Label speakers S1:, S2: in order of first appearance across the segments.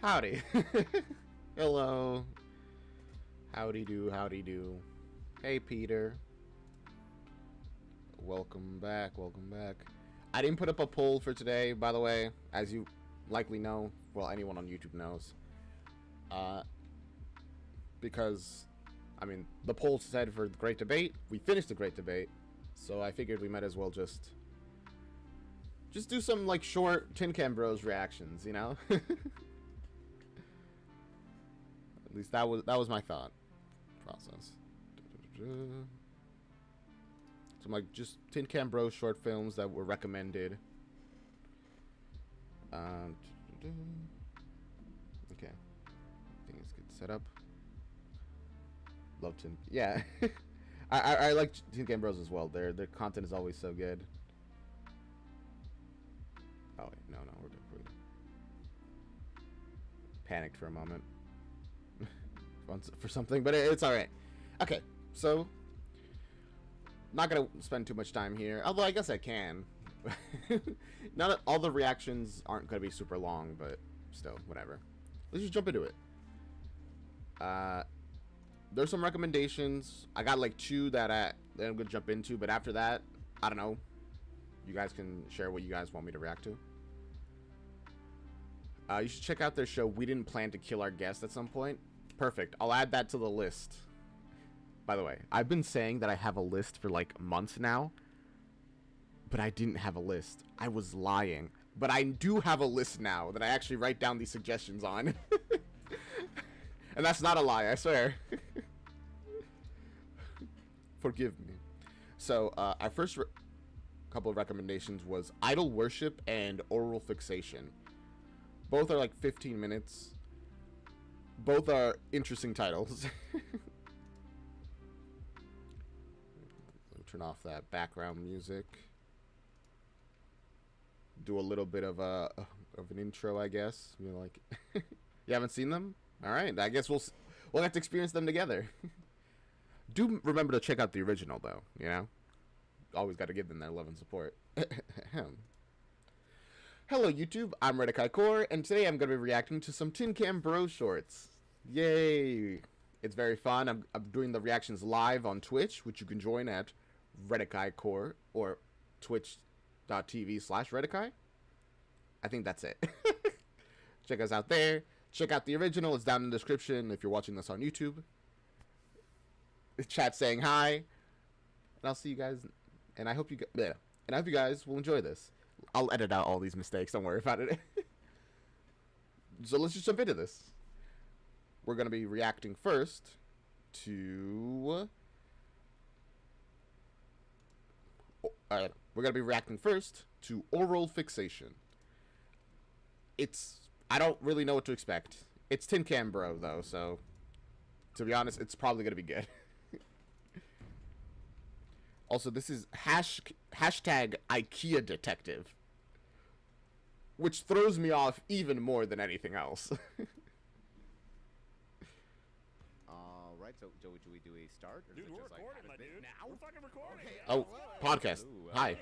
S1: Howdy. Hello. Howdy do, howdy do. Hey, Peter. Welcome back, welcome back. I didn't put up a poll for today, by the way, as you likely know. Well, anyone on YouTube knows. Because, I mean, the poll said for the Great Debate. We finished the Great Debate. So I figured we might as well just do some, like, short Tin Can Bros reactions, you know? At least that was my thought process. Some like just Tin Can Bros short films that were recommended. Okay, things get set up. Love Tin. Yeah, I like Tin Can Bros as well. Their content is always so good. Oh wait, no, we're good. Panicked for a moment. For something, but it's all right. Okay, so not gonna spend too much time here, although I guess I can. Not all the reactions aren't gonna be super long, but still, whatever. Let's just jump into it. There's some recommendations. I got like 2 that I'm gonna jump into, but after that, I don't know. You guys can share what you guys want me to react to. You should check out their show. We didn't plan to kill our guest at some point. Perfect. I'll add that to the list. By the way, I've been saying that I have a list for like months now, but I didn't have a list. I was lying. But I do have a list now that I actually write down these suggestions on. And that's not a lie, I swear. Forgive me. So, our first couple of recommendations was Idol Worship and Oral Fixation. Both are like 15 minutes. Both are interesting titles. Turn off that background music. Do a little bit of an intro, I guess. You know, like, you haven't seen them? All right, I guess we'll have to experience them together. Do remember to check out the original, though. You know, always got to give them that love and support. Hello, YouTube. I'm Redakai Core, and today I'm going to be reacting to some Tin Can Bros shorts. Yay! It's very fun. I'm doing the reactions live on Twitch, which you can join at Redakai Core or twitch.tv/Redakai. I think that's it. Check us out there. Check out the original. It's down in the description if you're watching this on YouTube. Chat saying hi. And I'll see you guys. And I hope you guys will enjoy this. I'll edit out all these mistakes. Don't worry about it. So let's just jump into this. We're going to be reacting first to... we're going to be reacting first to Oral Fixation. I don't really know what to expect. It's Tin Can Bro, though, so... To be honest, it's probably going to be good. Also, this is hashtag IKEA Detective. Which throws me off even more than anything else.
S2: Alright, so do we start? Or
S3: Dude,
S2: is it
S3: we're
S2: just
S3: recording, my dude.
S2: Now?
S3: We're fucking recording.
S2: Okay,
S1: Oh,
S2: hello.
S1: podcast.
S2: Ooh,
S1: Hi.
S2: Is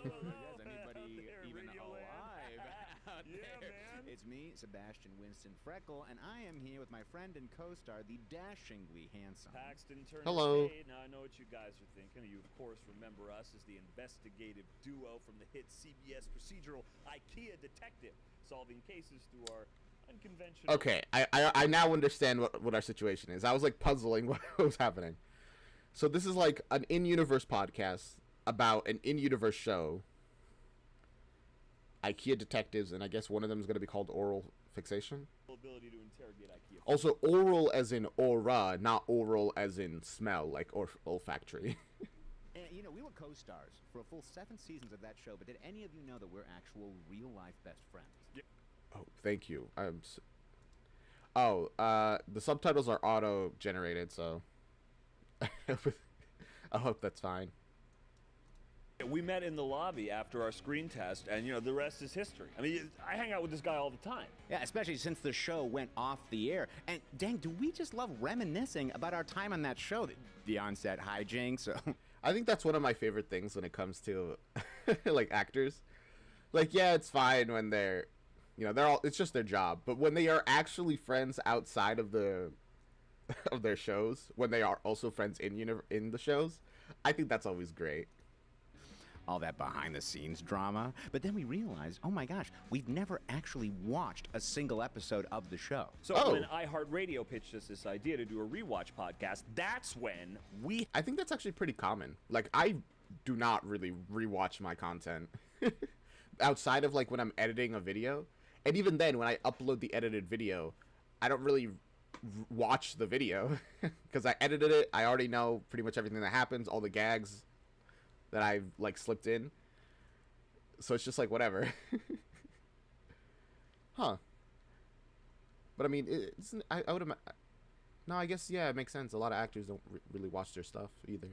S2: anybody
S3: There,
S2: even
S3: Radio
S2: alive out
S3: Yeah,
S2: there?
S3: man.
S2: It's me, Sebastian Winston Freckle, and I am here with my friend and co-star, the dashingly handsome
S3: Paxton Turner.
S1: Hello.
S3: Hey, now I know what you guys are thinking. You, of course, remember us as the investigative duo from the hit CBS procedural IKEA Detective, solving cases through our unconventional...
S1: Okay, I now understand what our situation is. I was, like, puzzling what was happening. So this is, like, an in-universe podcast about an in-universe show. IKEA Detectives, and I guess one of them is going to be called Oral Fixation.
S3: ability to interrogate IKEA.
S1: Also, oral as in aura, not oral as in smell, like olfactory.
S2: And, you know, we were co-stars for a full 7 seasons of that show, but did any of you know that we're actual real-life best friends?
S3: Yeah.
S1: Oh, thank you. The subtitles are auto-generated, so... I hope that's fine.
S3: We met in the lobby after our screen test, and, you know, the rest is history. I mean, I hang out with this guy all the time.
S2: Yeah, especially since the show went off the air. And dang, do we just love reminiscing about our time on that show? The on-set hijinks.
S1: I think that's one of my favorite things when it comes to, like, actors. Like, yeah, it's fine when they're You know, they're all, it's just their job. But when they are actually friends outside of the of their shows, when they are also friends in the shows, I think that's always great.
S2: All that behind the scenes drama. But then we realized, oh my gosh, we've never actually watched a single episode of the show.
S3: So
S1: Oh.
S3: when iHeartRadio pitched us this idea to do a rewatch podcast, that's when we
S1: I think that's actually pretty common. Like, I do not really rewatch my content outside of like when I'm editing a video, and even then, when I upload the edited video, I don't really watch the video because I edited it. I already know pretty much everything that happens, all the gags that I've like slipped in. So it's just like whatever. Huh. But I mean, it's I would no, I guess yeah, it makes sense. A lot of actors don't really watch their stuff either.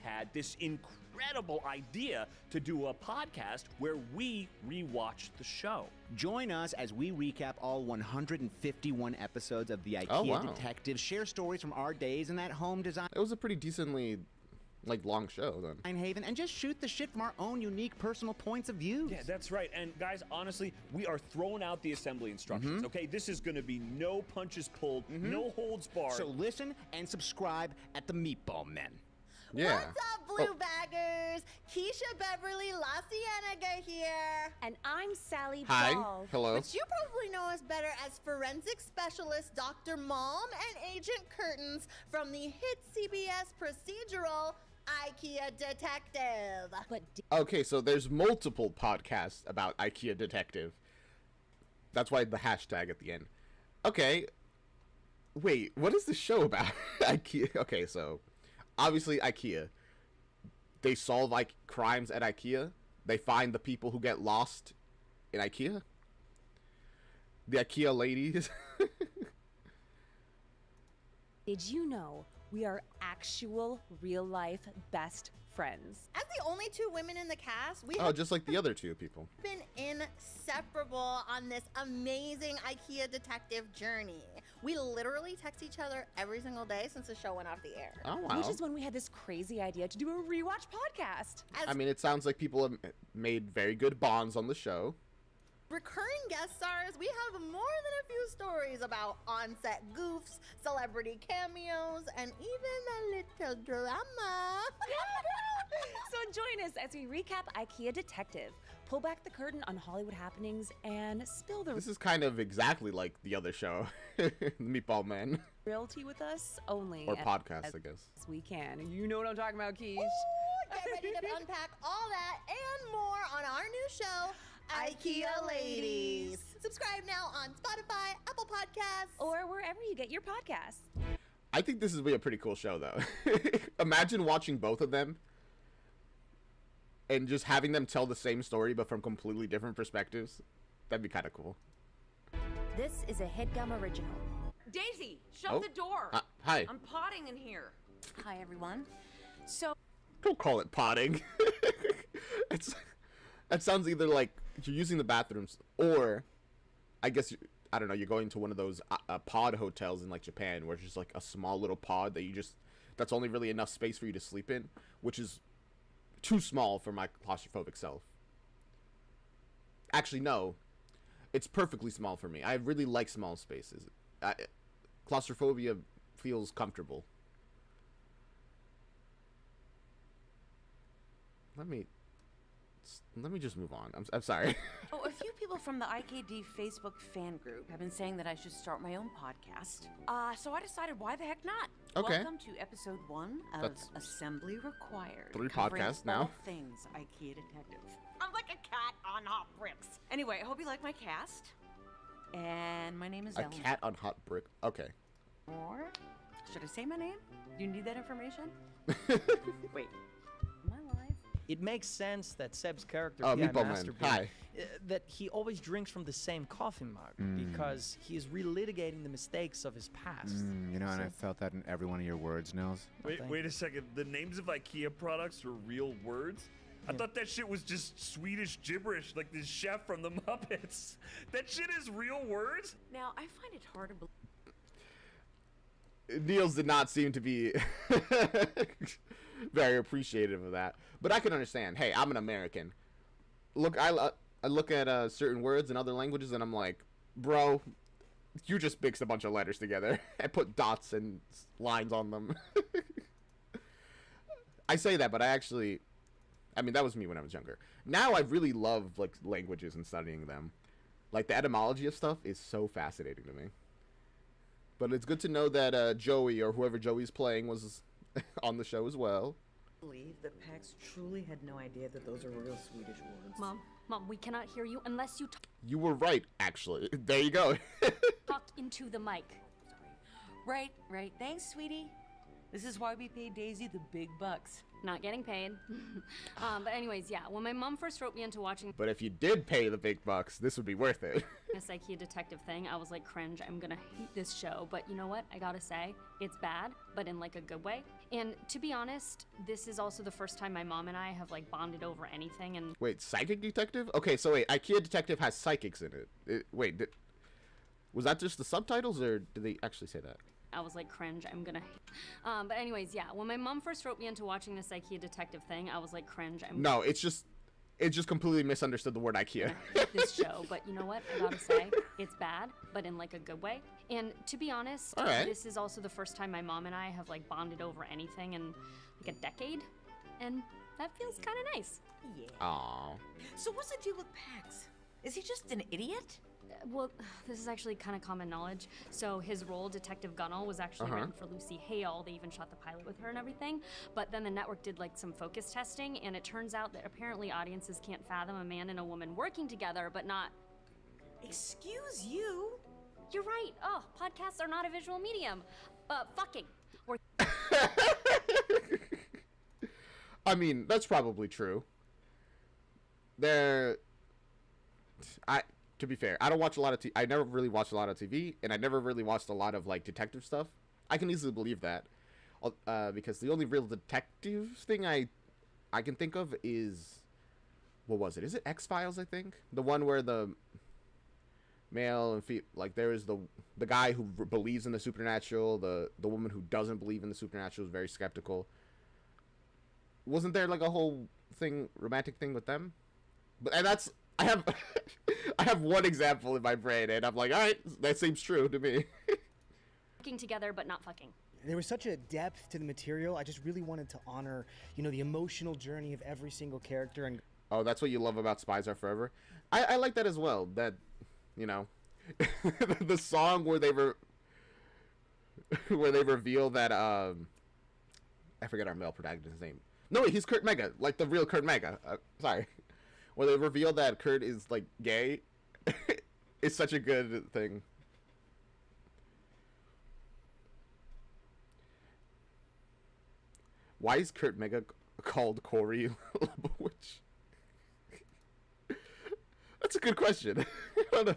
S3: had this incredible idea to do a podcast where we rewatch the show.
S2: Join us as we recap all 151 episodes of the IKEA
S1: Oh, wow.
S2: Detectives, share stories from our days in that home design
S1: It was a pretty decently like long show then.
S2: haven, and just shoot the shit from our own unique personal points of view.
S3: Yeah, that's right. And guys, honestly, we are throwing out the assembly instructions, okay? This is going to be no punches pulled, no holds barred.
S2: So listen and subscribe at the Meatball Men.
S1: Yeah.
S4: What's up, Blue Baggers? Keisha Beverly La Cienega here.
S5: And I'm Sally
S1: Hi.
S5: Ball.
S1: Hello.
S4: But you probably know us better as forensic specialist Dr. Mom and Agent Curtains from the hit CBS procedural IKEA Detective.
S5: But
S1: Okay, so there's multiple podcasts about IKEA Detective. That's why the hashtag at the end. Okay. Wait, what is the show about? IKEA. Okay, so obviously IKEA. They solve like crimes at IKEA. They find the people who get lost in IKEA. The IKEA ladies.
S5: did you know we are actual real life best friends?
S4: As the only two women in the cast, we
S1: Oh,
S4: have
S1: just like the other two people.
S4: been inseparable on this amazing IKEA detective journey. We literally text each other every single day since the show went off the air.
S1: Oh wow.
S5: Which is when we had this crazy idea to do a rewatch podcast.
S4: As
S1: I mean, it sounds like people have made very good bonds on the show.
S4: recurring guest stars, we have more than a few stories about on-set goofs, celebrity cameos, and even a little drama.
S5: So join us as we recap IKEA Detective, pull back the curtain on Hollywood happenings, and spill the
S1: This is kind of exactly like the other show, Meatball Men,
S5: real tea with us only
S1: or
S5: as
S1: podcast, I guess.
S5: we can. You know what I'm talking about, Keish.
S4: Get ready to unpack all that and more on our new show, IKEA Ladies. Subscribe now on Spotify, Apple Podcasts,
S5: Or wherever you get your podcasts.
S1: I think this would be a pretty cool show, though. Imagine watching both of them and just having them tell the same story, but from completely different perspectives. That'd be kind of cool.
S6: This is a HeadGum original.
S7: Daisy, shut
S1: Oh,
S7: the door.
S1: hi.
S7: I'm potting in here.
S6: Hi, everyone. So,
S1: Don't call it potting. That sounds either like you're using the bathrooms, or I guess I don't know. You're going to one of those pod hotels in like Japan, where it's just like a small little pod that's only really enough space for you to sleep in, which is too small for my claustrophobic self. Actually, no, it's perfectly small for me. I really like small spaces. Claustrophobia feels comfortable. Let me just move on. I'm sorry.
S6: oh, a few people from the IKD Facebook fan group have been saying that I should start my own podcast. So I decided, why the heck not?
S1: Okay.
S6: Welcome to episode 1 of
S1: That's
S6: Assembly Required.
S1: 3
S6: covering
S1: podcasts now.
S6: all things IKEA Detective. I'm like a cat on hot bricks. Anyway, I hope you like my cast. And my name is
S1: A
S6: Ellen.
S1: cat on hot brick. Okay.
S6: Or should I say my name? Do you need that information? Wait. Am I live?
S8: It makes sense that Seb's character,
S1: Oh,
S8: P.I.
S1: Meatball Man.
S8: Masterbean,
S1: Hi.
S8: that he always drinks from the same coffee mug because he is relitigating the mistakes of his past.
S2: You know, and I felt that in every one of your words, Nils.
S3: Wait a second. The names of IKEA products are real words? I thought that shit was just Swedish gibberish, like the chef from the Muppets. That shit is real words?
S6: Now, I find it hard to believe.
S1: Niels did not seem to be very appreciative of that, but I can understand. Hey, I'm an American. Look, I look at certain words in other languages and I'm like, bro, you just mixed a bunch of letters together and put dots and lines on them. I say that, but I mean, that was me when I was younger. Now I really love like languages and studying them. Like the etymology of stuff is so fascinating to me. But it's good to know that Joey, or whoever Joey's playing, was on the show as well.
S9: Believe that Pax truly had no idea that those are real Swedish words.
S10: Mom, we cannot hear you unless you
S1: You were right, actually. There you go.
S10: talk into the mic.
S6: Right. Thanks, sweetie. This is why we pay Daisy the big bucks.
S10: Not getting paid. But anyways, yeah, when my mom first wrote me into watching
S1: But if you did pay the big bucks, this would be worth it.
S10: this IKEA detective thing, I was like, cringe, I'm gonna hate this show. But you know what? I gotta say, it's bad, but in like a good way. And to be honest, this is also the first time my mom and I have like bonded over anything. And
S1: Wait, psychic detective? Okay, so wait, IKEA detective has psychics in it. Was that just the subtitles, or did they actually say that?
S10: I was like, cringe, I'm gonna but anyways, yeah, when my mom first wrote me into watching this IKEA detective thing, I was like, cringe,
S1: No, it's just completely misunderstood the word IKEA.
S10: hate this show. But you know what? I gotta say, it's bad, but in like a good way. And to be honest,
S1: All right.
S10: this is also the first time my mom and I have like bonded over anything in like a decade. And that feels kind of nice.
S6: Yeah.
S1: Aww.
S6: So what's the deal with Pax? Is he just an idiot?
S10: Well, this is actually kind of common knowledge. So his role, Detective Gunnell, was actually written for Lucy Hale. They even shot the pilot with her and everything. But then the network did like some focus testing, and it turns out that apparently audiences can't fathom a man and a woman working together, but not.
S6: Excuse you?
S10: You're right. Oh, podcasts are not a visual medium. Fucking. Or
S1: I mean, that's probably true. To be fair, I don't watch a lot of I never really watched a lot of TV, and I never really watched a lot of like detective stuff. I can easily believe that, because the only real detective thing I can think of is, what was it? Is it X-Files? I think the one where the male and like there is the guy who believes in the supernatural, the woman who doesn't believe in the supernatural is very skeptical. Wasn't there like a whole romantic thing with them? And that's I have one example in my brain, and I'm like, all right, that seems true to me.
S10: working together, but not fucking.
S11: There was such a depth to the material. I just really wanted to honor, the emotional journey of every single character. And
S1: oh, that's what you love about Spies Are Forever? I like that as well. That, the song where they reveal that I forget our male protagonist's name. No, he's Kurt Mega, like the real Kurt Mega. Sorry. Where they reveal that Kurt is like gay. It's such a good thing. Why is Kurt Mega called Corey Lebowitz? That's a good question. I don't know.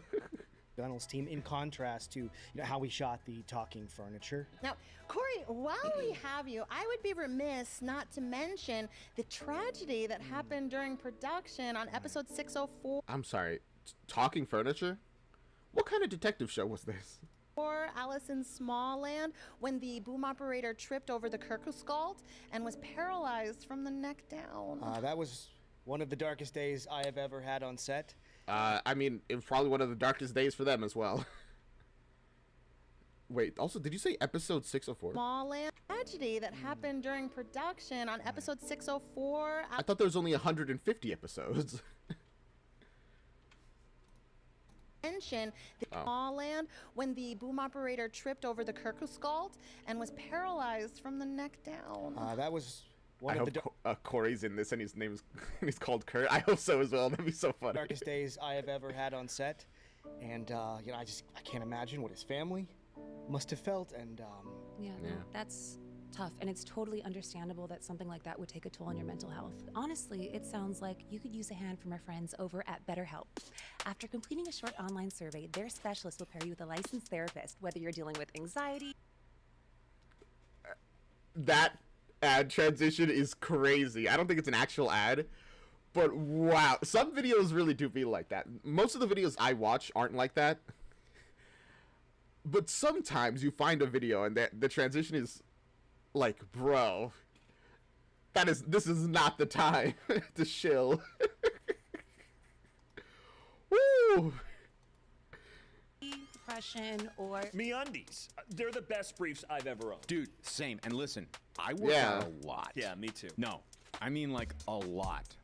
S11: Gunnell's team, in contrast to how we shot the talking furniture.
S4: Now, Corey, while we have you, I would be remiss not to mention the tragedy that happened during production on episode 604.
S1: I'm sorry, talking furniture? What kind of detective show was this?
S4: Alice in Smallland, when the boom operator tripped over the Kirkeskald and was paralyzed from the neck down.
S11: That was one of the darkest days I have ever had on set.
S1: I mean, it was probably one of the darkest days for them as well. Wait, also, did you say episode 604?
S4: Smallland tragedy that happened during production on episode 604.
S1: I thought there was only 150 episodes.
S4: Mention the Smallland, when the boom operator tripped over the Kirkeskald and was paralyzed from the neck down.
S11: That was
S1: I hope Corey's in this and his name's he's called Kurt. I hope so as well. That'd be so funny.
S11: Darkest days I have ever had on set, and I can't imagine what his family must have felt. And
S5: No, that's tough, and it's totally understandable that something like that would take a toll on your mental health. Honestly, it sounds like you could use a hand from our friends over at BetterHelp. After completing a short online survey, their specialist will pair you with a licensed therapist, whether you're dealing with anxiety.
S1: That ad transition is crazy. I don't think it's an actual ad, but wow, some videos really do feel like that. Most of the videos I watch aren't like that, but sometimes you find a video and the transition is like, bro, this is not the time to chill. Woo!
S5: Depression or
S3: MeUndies. They're the best briefs I've ever owned.
S2: Dude, same. And listen, I work
S1: Yeah.
S2: out a lot.
S3: Yeah, me too.
S2: No, I mean like a lot.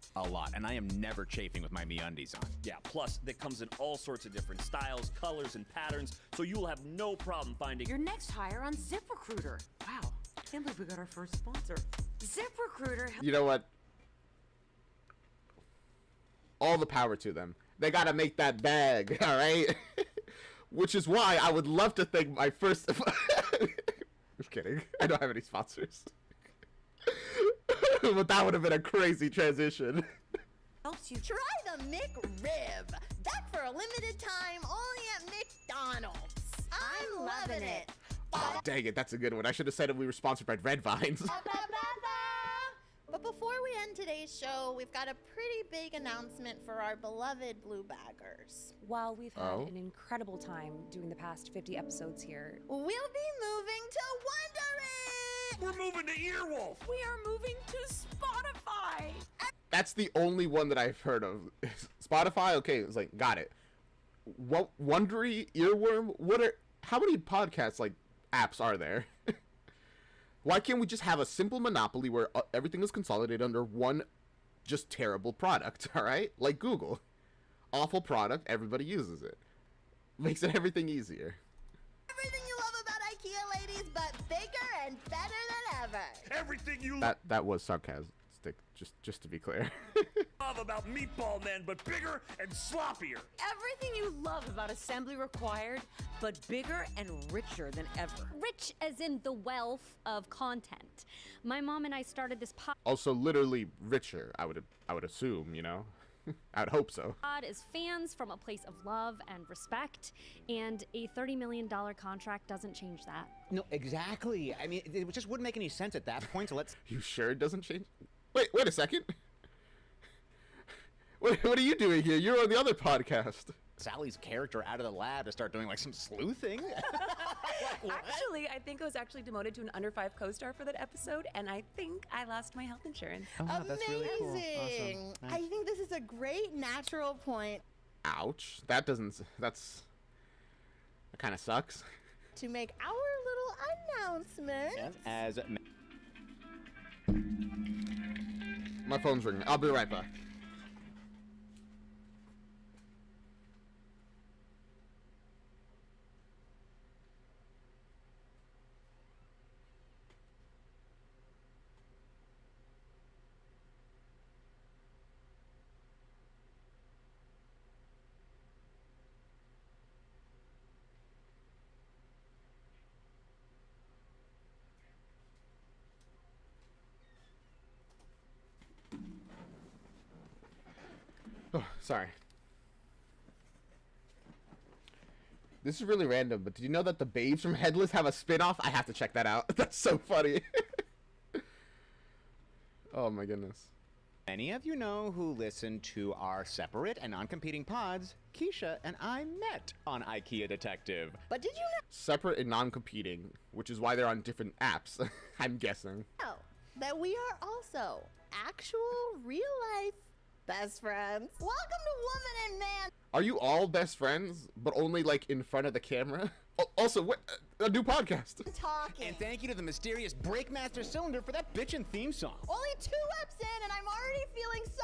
S2: And I am never chafing with my MeUndies on.
S3: Yeah, plus that comes in all sorts of different styles, colors, and patterns, so you will have no problem finding
S6: Your next hire on ZipRecruiter. Wow, I can't believe we got our first sponsor. ZipRecruiter.
S1: You know what? All the power to them. They gotta make that bag, all right? Which is why I would love to thank my first. Just kidding. I don't have any sponsors. But that would have been a crazy transition.
S6: Helps you
S4: Try the McRib. Back for a limited time only at McDonald's. I'm loving it.
S1: Oh, dang it, that's a good one. I should have said that we were sponsored by Red Vines.
S4: But before we end today's show, we've got a pretty big announcement for our beloved Blue Baggers.
S5: while we've had
S1: Oh.
S5: an incredible time doing the past 50 episodes here,
S4: We'll be moving to Wondery!
S3: We're moving to Earwolf.
S6: We are moving to Spotify.
S1: That's the only one that I've heard of. Spotify, okay, it's like, got it. What, Wondery, Earworm, how many podcast, like, apps are there? Why can't we just have a simple monopoly where everything is consolidated under one just terrible product, alright? Like Google. Awful product, everybody uses it. Makes it everything easier.
S4: Everything you love about IKEA, ladies, but bigger and better than ever.
S3: Everything you
S1: That was sarcastic, just to be clear.
S3: love about Meatball Men, but bigger and sloppier.
S6: Everything you love about Assembly Required, but bigger and richer than ever.
S10: Rich as in the wealth of content. My mom and I started this
S1: Also, literally richer, I would assume, you know? I would hope so.
S10: pod as fans from a place of love and respect, and a $30 million contract doesn't change that.
S2: No, exactly. I mean, it just wouldn't make any sense at that point, so let's...
S1: You sure it doesn't change? Wait a second. What are you doing here? You're on the other podcast.
S2: Sally's character out of the lab to start doing, like, some sleuthing?
S5: actually, I think I was actually demoted to an under 5 co-star for that episode, and I think I lost my health insurance.
S2: Oh, wow, that's really cool.
S4: Amazing.
S2: Awesome.
S4: I
S2: Nice.
S4: think this is a great natural point
S1: Ouch. That kind of sucks.
S4: to make our little announcement.
S2: As...
S1: My phone's ringing. I'll be right back. Oh, sorry. This is really random, but did you know that the Babes from Headless have a spin-off? I have to check that out. That's so funny. Oh my goodness.
S2: Many of you know who listen to our separate and non-competing pods. Keisha and I met on IKEA Detective.
S4: But did you
S1: Separate and non-competing, which is why they're on different apps, I'm guessing.
S4: know that we are also actual real-life best friends? Welcome to Woman and Man
S1: Are you all best friends, but only like in front of the camera? Also, what a new podcast.
S4: Talking.
S2: And thank you to the mysterious Breakmaster Cylinder for that bitchin' theme song.
S4: Only 2 eps in, and I'm already feeling so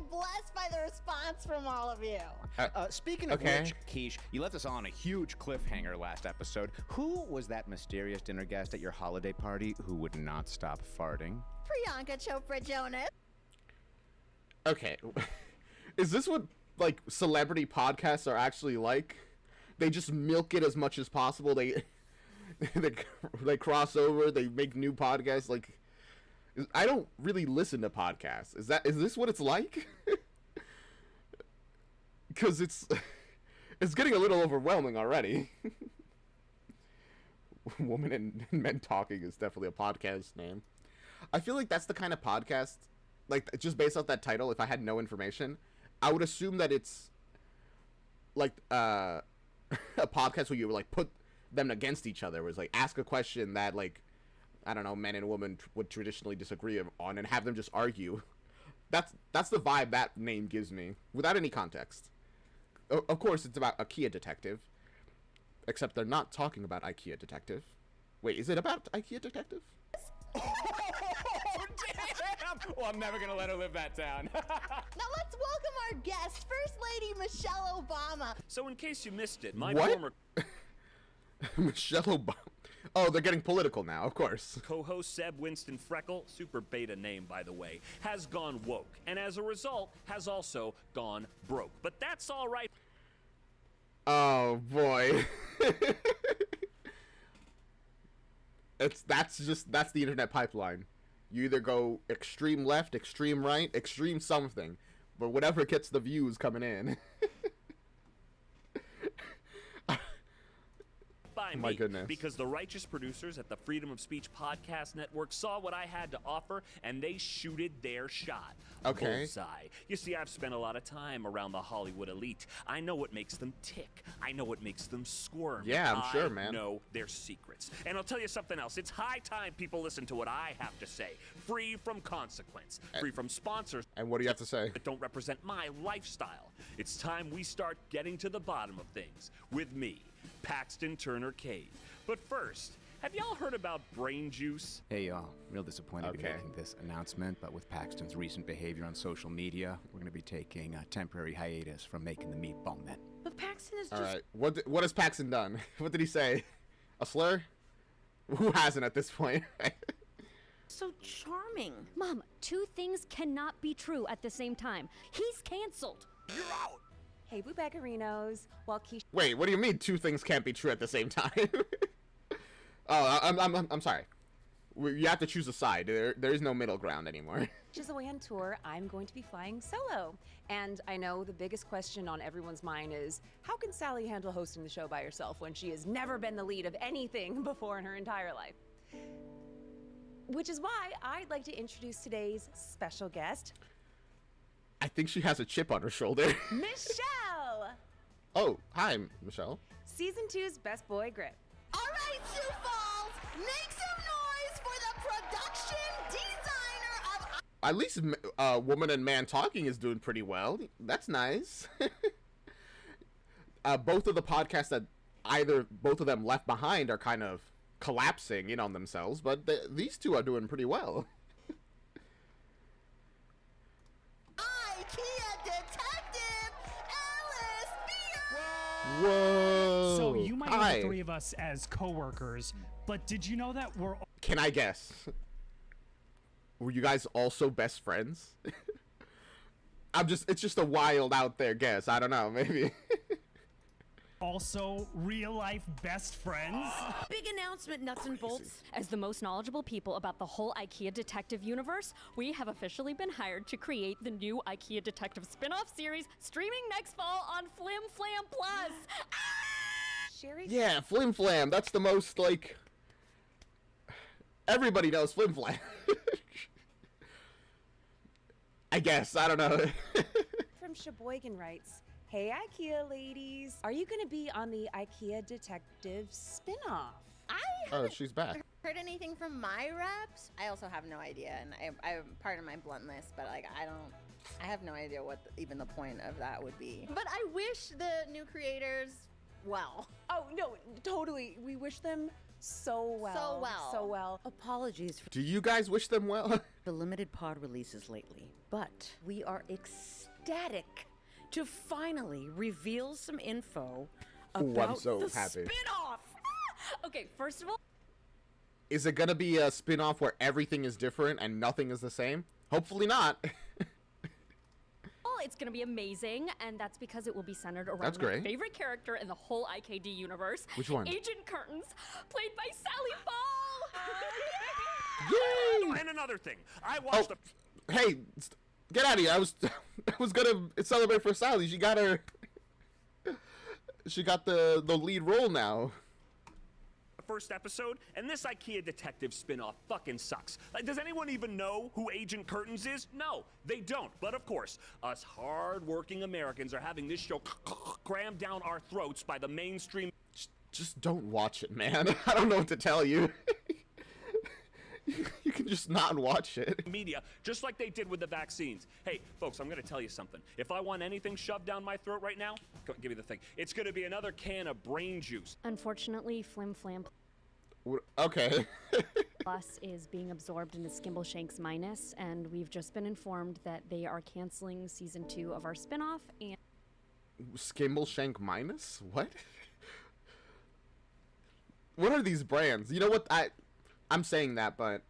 S4: #blessed by the response from all of you.
S2: Speaking of
S1: Okay.
S2: which, Keish, you left us on a huge cliffhanger last episode. Who was that mysterious dinner guest at your holiday party who would not stop farting?
S4: Priyanka Chopra Jonas.
S1: Okay, is this what like celebrity podcasts are actually like? They just milk it as much as possible. They cross over. They make new podcasts. Like, I don't really listen to podcasts. Is this what it's like? Because it's getting a little overwhelming already. Woman and Men Talking is definitely a podcast name. I feel like that's the kind of podcast, like, just based off that title, if I had no information, I would assume that it's like a podcast where you like put them against each other, where it's like ask a question that, like, I don't know, men and women would traditionally disagree on and have them just argue. That's the vibe that name gives me without any context. of course, it's about IKEA Detective. Except they're not talking about IKEA Detective. Wait, is it about IKEA Detective?
S2: Oh, damn! Well, I'm never gonna let her live that down.
S4: Now let's welcome our guest, First Lady Michelle Obama.
S3: So in case you missed it, my
S1: What?
S3: former
S1: Michelle Obama. Oh, they're getting political now, of course.
S3: co-host Seb Winston Freckle, super beta name by the way, has gone woke, and as a result, has also gone broke. But that's all right.
S1: Oh boy. That's the internet pipeline. You either go extreme left, extreme right, extreme something, but whatever gets the views coming in.
S3: By
S1: My
S3: me,
S1: goodness.
S3: because the righteous producers at the Freedom of Speech Podcast Network saw what I had to offer, and they shooted their shot.
S1: Okay.
S3: Bullseye. You see, I've spent a lot of time around the Hollywood elite. I know what makes them tick. I know what makes them squirm.
S1: Yeah, I'm sure, man.
S3: I know their secrets. And I'll tell you something else. It's high time people listen to what I have to say. Free from consequence. Free from sponsors.
S1: And what do you have to say?
S3: That don't represent my lifestyle. It's time we start getting to the bottom of things. With me, Paxton Turner Cade. But first, have y'all heard about brain juice?
S2: Hey, y'all. Real disappointed to be
S1: Okay.
S2: making this announcement, but with Paxton's recent behavior on social media, we're going to be taking a temporary hiatus from making the Meatball Men.
S6: But Paxton is
S1: All
S6: just.
S1: right. What has Paxton done? What did he say? A slur? Who hasn't at this point?
S6: So charming.
S10: Mom, two things cannot be true at the same time. He's canceled.
S3: You're out!
S5: Hey, Boo Beggarinos. While Keisha
S1: Wait, what do you mean two things can't be true at the same time? Oh, I'm sorry. You have to choose a side. There is no middle ground anymore.
S5: is away on tour, I'm going to be flying solo. And I know the biggest question on everyone's mind is, how can Sally handle hosting the show by herself when she has never been the lead of anything before in her entire life? Which is why I'd like to introduce today's special guest,
S1: I think she has a chip on her shoulder.
S5: Michelle!
S1: Oh, hi, Michelle.
S5: Season 2's Best Boy Grip.
S4: All right, Sioux Falls, make some noise for the production designer of
S1: At least Woman and Man Talking is doing pretty well. That's nice. Both of the podcasts that both of them left behind are kind of collapsing in on themselves, but these two are doing pretty well.
S4: IKEA Detective Alice Beer.
S1: Whoa.
S12: So you might know
S1: Hi.
S12: the three of us as coworkers, but did you know that we're
S1: Can I guess? Were you guys also best friends? It's just a wild out there guess. I don't know, maybe.
S12: also real-life best friends?
S6: Big announcement, nuts and bolts.
S10: As the most knowledgeable people about the whole IKEA Detective universe, we have officially been hired to create the new IKEA Detective spin-off series streaming next fall on Flim Flam Plus.
S5: Sherry?
S1: Yeah, Flim Flam. That's the most, like... Everybody knows Flim Flam. I guess. I don't know.
S5: From Sheboygan writes, hey IKEA ladies, are you going to be on the IKEA Detective spin-off?
S1: Oh, she's back.
S4: Heard anything from my reps? I also have no idea, and I pardon my bluntness, but like I have no idea what even the point of that would be. But I wish the new creators well.
S5: Oh, no, totally. We wish them so well.
S4: So well.
S5: So well.
S9: Apologies for
S1: Do you guys wish them well?
S9: the limited pod releases lately, but we are ecstatic
S6: To finally reveal some info
S1: Ooh, I'm
S6: about
S1: so
S6: the
S1: happy.
S6: spin-off.
S10: Okay, first of all,
S1: Is it gonna be a spin-off where everything is different and nothing is the same? Hopefully not.
S10: it's going to be amazing, and that's because it will be centered around
S1: That's
S10: my
S1: great.
S10: favorite character in the whole IKD universe.
S1: Which one?
S10: Agent Curtains, played by Sally Ball.
S1: Yay!
S3: And another thing, I watched
S1: Hey, get out of here. I was gonna celebrate for Sally. She got the lead role now.
S3: first episode, and this IKEA Detective spin-off fucking sucks. Like, does anyone even know who Agent Curtains is? No, they don't. But of course, us hard-working Americans are having this show crammed down our throats by the mainstream.
S1: Just don't watch it, man. I don't know what to tell you. You can just not watch it.
S3: Media, just like they did with the vaccines. Hey, folks, I'm gonna tell you something. If I want anything shoved down my throat right now, give me the thing. It's gonna be another can of brain juice.
S10: Unfortunately, Flim Flam
S1: Okay.
S10: Plus is being absorbed into Skimbleshanks Minus, and we've just been informed that they are canceling season 2 of our spinoff. And
S1: Skimbleshank Minus? What? What are these brands? You know what? I'm saying that, but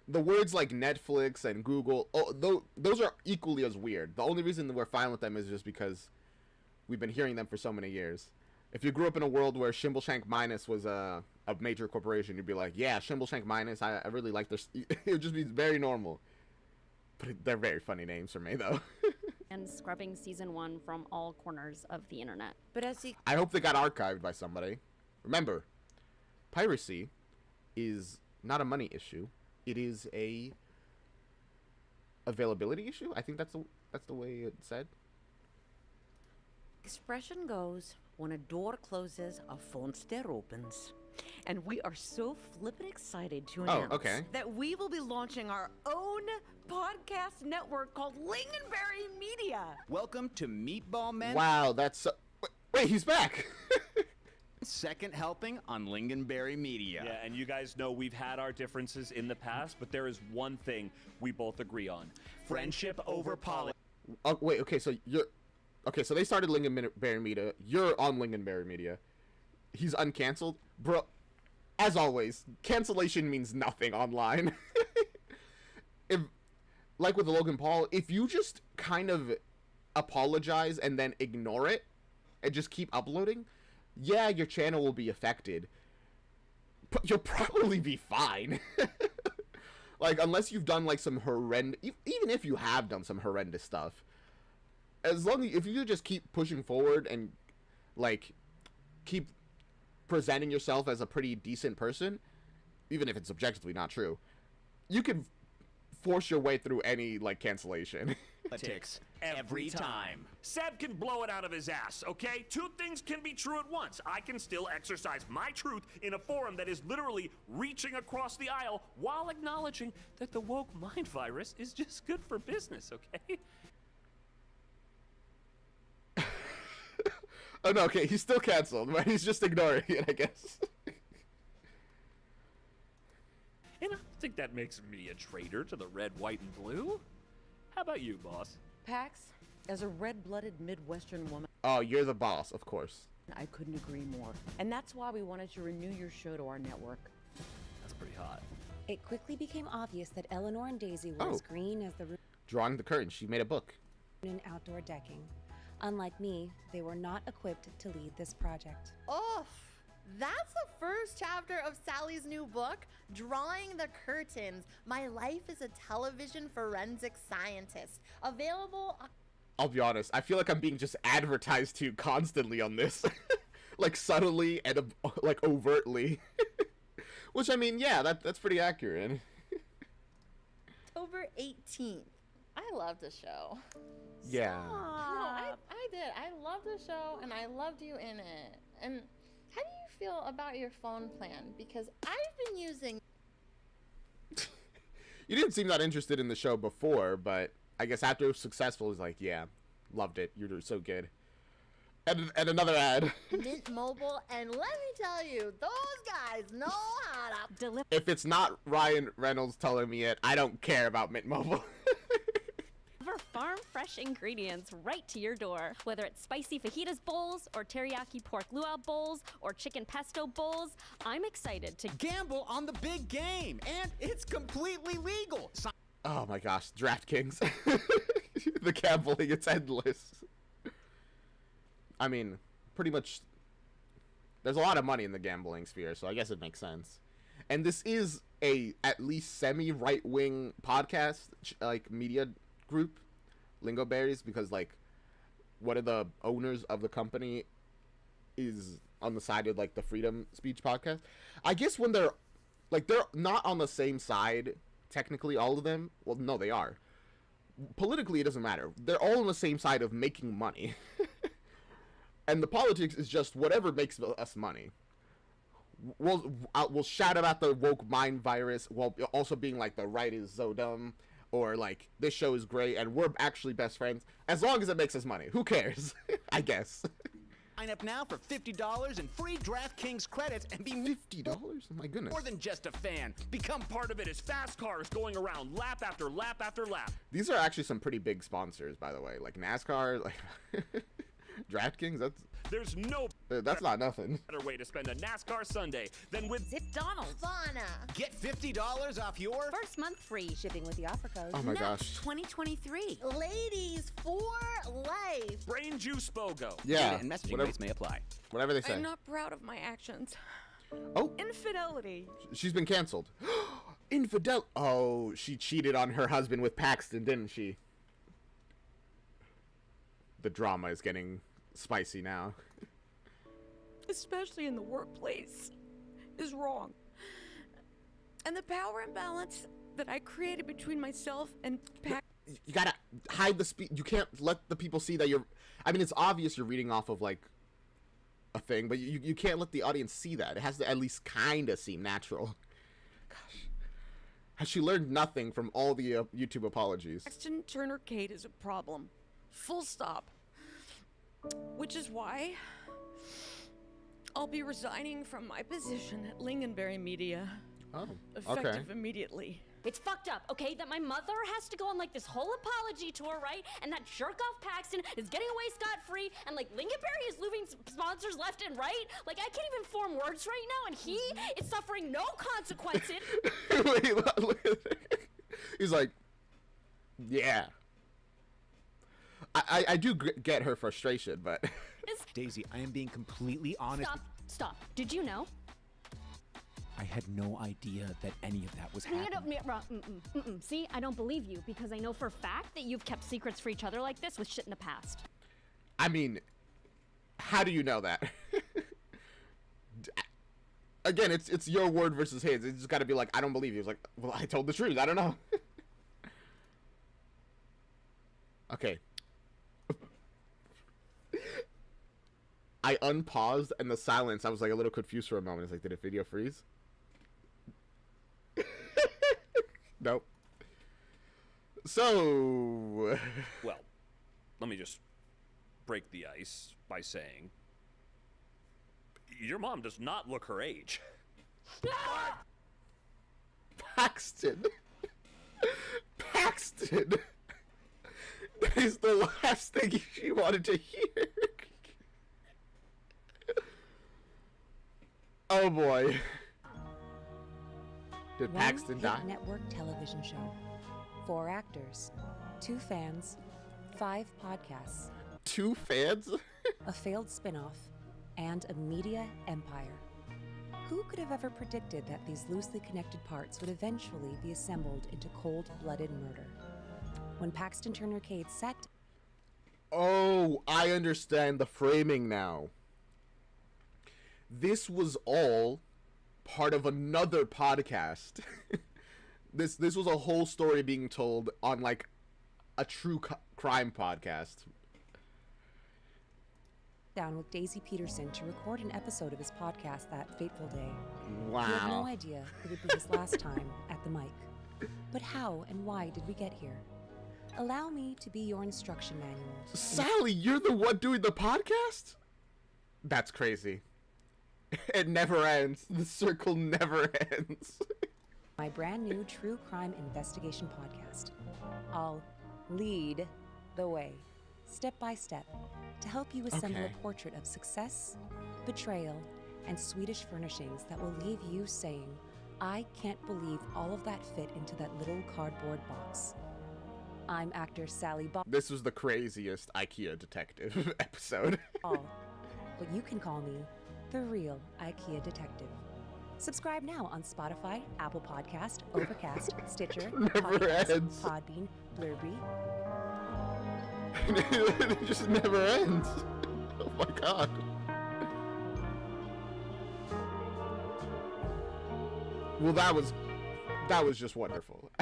S1: the words like Netflix and Google, those are equally as weird. The only reason that we're fine with them is just because we've been hearing them for so many years. If you grew up in a world where Skimbleshank Minus was a major corporation, you'd be like, yeah, Skimbleshank Minus, I really like their... It would just be very normal. But they're very funny names for me, though.
S10: and scrubbing season 1 from all corners of the internet.
S6: But as he...
S1: I hope they got archived by somebody. Remember, piracy is not a money issue. It is a availability issue. I think that's the way it's said.
S6: Expression goes, when a door closes, a phone stair opens. And we are so flippin' excited to announce that we will be launching our own podcast network called Lingonberry Media.
S2: Welcome to Meatball Men.
S1: Wow, that's... Wait, he's back!
S2: Second helping on Lingonberry Media.
S3: Yeah, and you guys know we've had our differences in the past, but there is one thing we both agree on. Friendship over politics.
S1: Wait, okay, so you're... Okay, so they started Lingonberry Media. You're on Lingonberry Media. He's uncanceled. Bro, as always, cancellation means nothing online. Like with Logan Paul, if you just kind of apologize and then ignore it and just keep uploading, yeah, your channel will be affected, but you'll probably be fine. Like, unless you've done like some horrendous, even if you have done some horrendous stuff, if you just keep pushing forward and like keep presenting yourself as a pretty decent person, even if it's objectively not true, you can force your way through any like cancellation.
S3: Politics every time. Seb can blow it out of his ass, okay? Two things can be true at once. I can still exercise my truth in a forum that is literally reaching across the aisle while acknowledging that the woke mind virus is just good for business, okay?
S1: Oh no, okay, he's still canceled, but he's just ignoring it, I guess.
S3: And I don't think that makes me a traitor to the red, white, and blue. How about you, boss?
S6: Pax, as a red-blooded Midwestern woman...
S1: Oh, you're the boss, of course.
S6: I couldn't agree more. And that's why we wanted to renew your show to our network.
S3: That's pretty hot.
S5: It quickly became obvious that Eleanor and Daisy were as green as the room
S1: Drawing the curtain, she made a book.
S5: in outdoor decking. Unlike me, they were not equipped to lead this project.
S4: Oh, that's the first chapter of Sally's new book, Drawing the Curtains. My life as a television forensic scientist. Available...
S1: I'll be honest, I feel like I'm being just advertised to constantly on this. Like subtly and like overtly. Which, I mean, yeah, that's pretty accurate.
S4: October 18th. I love the show.
S1: Yeah.
S4: No, I did. I loved the show, and I loved you in it. And how do you feel about your phone plan? Because I've been using...
S1: You didn't seem that interested in the show before, but I guess after it was successful, it's like, yeah, loved it. You're so good. And another ad.
S4: Mint Mobile, and let me tell you, those guys know how to deliver.
S1: If it's not Ryan Reynolds telling me it, I don't care about Mint Mobile.
S10: Farm fresh ingredients right to your door. Whether it's spicy fajitas bowls, or teriyaki pork luau bowls, or chicken pesto bowls, I'm excited to
S2: gamble on the big game, and it's completely legal.
S1: Oh my gosh, DraftKings. The gambling, it's endless. I mean, pretty much, there's a lot of money in the gambling sphere, so I guess it makes sense. And this is a at least semi-right-wing podcast, like, media group, Lingoberries, because like one of the owners of the company is on the side of like the Freedom Speech podcast. I guess when they're not on the same side technically, all of them. Well, no, they are. Politically, it doesn't matter. They're all on the same side of making money. And the politics is just whatever makes us money. we'll shout about the woke mind virus while also being like the right is so dumb, or like this show is great and we're actually best friends. As long as it makes us money, who cares? I guess.
S2: Sign up now for $50 and free DraftKings credits and be
S1: $50? Oh my goodness.
S2: More than just a fan.
S3: Become part of it as fast cars going around lap after lap after lap.
S1: These are actually some pretty big sponsors, by the way. Like NASCAR, like DraftKings. That's not nothing.
S3: Better way to spend a NASCAR Sunday than with
S6: Zip Donald.
S4: Fauna.
S2: Get $50 off your
S6: First month free shipping with the offer code.
S1: Oh my gosh.
S6: 2023.
S4: Ladies for life.
S3: Brain Juice BOGO.
S1: Yeah.
S2: and messaging rates may apply.
S1: Whatever they say.
S6: I'm not proud of my actions.
S1: Oh.
S6: Infidelity.
S1: She's been canceled. Infidel. Oh, she cheated on her husband with Paxton, didn't she? The drama is getting spicy now.
S6: Especially in the workplace, is wrong. And the power imbalance that I created between myself and
S1: You gotta hide the speed. You can't let the people see that you're. I mean, it's obvious you're reading off of like a thing, but you can't let the audience see that. It has to at least kind of seem natural. Gosh, has she learned nothing from all the YouTube apologies?
S6: Paxton Turner Kate is a problem. Full stop. Which is why I'll be resigning from my position at Lingonberry Media.
S1: Oh,
S6: effective immediately.
S10: It's fucked up, okay, that my mother has to go on like this whole apology tour, right? And that jerk-off Paxton is getting away scot-free, and like Lingonberry is losing sponsors left and right. Like I can't even form words right now, and he is suffering no consequences.
S1: Wait, he's like, yeah. I do get her frustration, but
S2: Daisy, I am being completely honest.
S10: Stop. Did you know?
S2: I had no idea that any of that was happening.
S10: See, I don't believe you because I know for a fact that you've kept secrets for each other like this with shit in the past.
S1: I mean, how do you know that? Again, it's your word versus his. It's just got to be like, I don't believe you. It's like, well, I told the truth. I don't know. Okay. I unpaused, and the silence, I was like a little confused for a moment. It's like, did the video freeze? Nope. So...
S3: Well, let me just break the ice by saying, your mom does not look her age.
S1: Paxton. Paxton. That is the last thing she wanted to hear. Oh boy. Did Paxton die?
S5: Network television show. 4 actors, 2 fans, 5 podcasts.
S1: 2 fans?
S5: A failed spin-off, and a media empire. Who could have ever predicted that these loosely connected parts would eventually be assembled into cold-blooded murder? When Paxton Turner Kate set...
S1: Oh, I understand the framing now. This was all part of another podcast. This was a whole story being told on like a true crime podcast.
S5: Down with Daisy Peterson to record an episode of his podcast that fateful day.
S1: Wow.
S5: He had no idea it would be his last time at the mic. But how and why did we get here? Allow me to be your instruction manual.
S1: Sally, you're the one doing the podcast? That's crazy. It never ends. The circle never ends.
S5: My brand new true crime investigation podcast. I'll lead the way, step by step, to help you assemble a portrait of success, betrayal, and Swedish furnishings that will leave you saying, I can't believe all of that fit into that little cardboard box. I'm actor Sally Ball.
S1: This was the craziest IKEA detective episode.
S5: But you can call me the real IKEA detective. Subscribe now on Spotify, Apple Podcast, Overcast, Stitcher,
S1: Never ends.
S5: Podbean, Blurby.
S1: It just never ends. Oh my god. Well, that was just wonderful.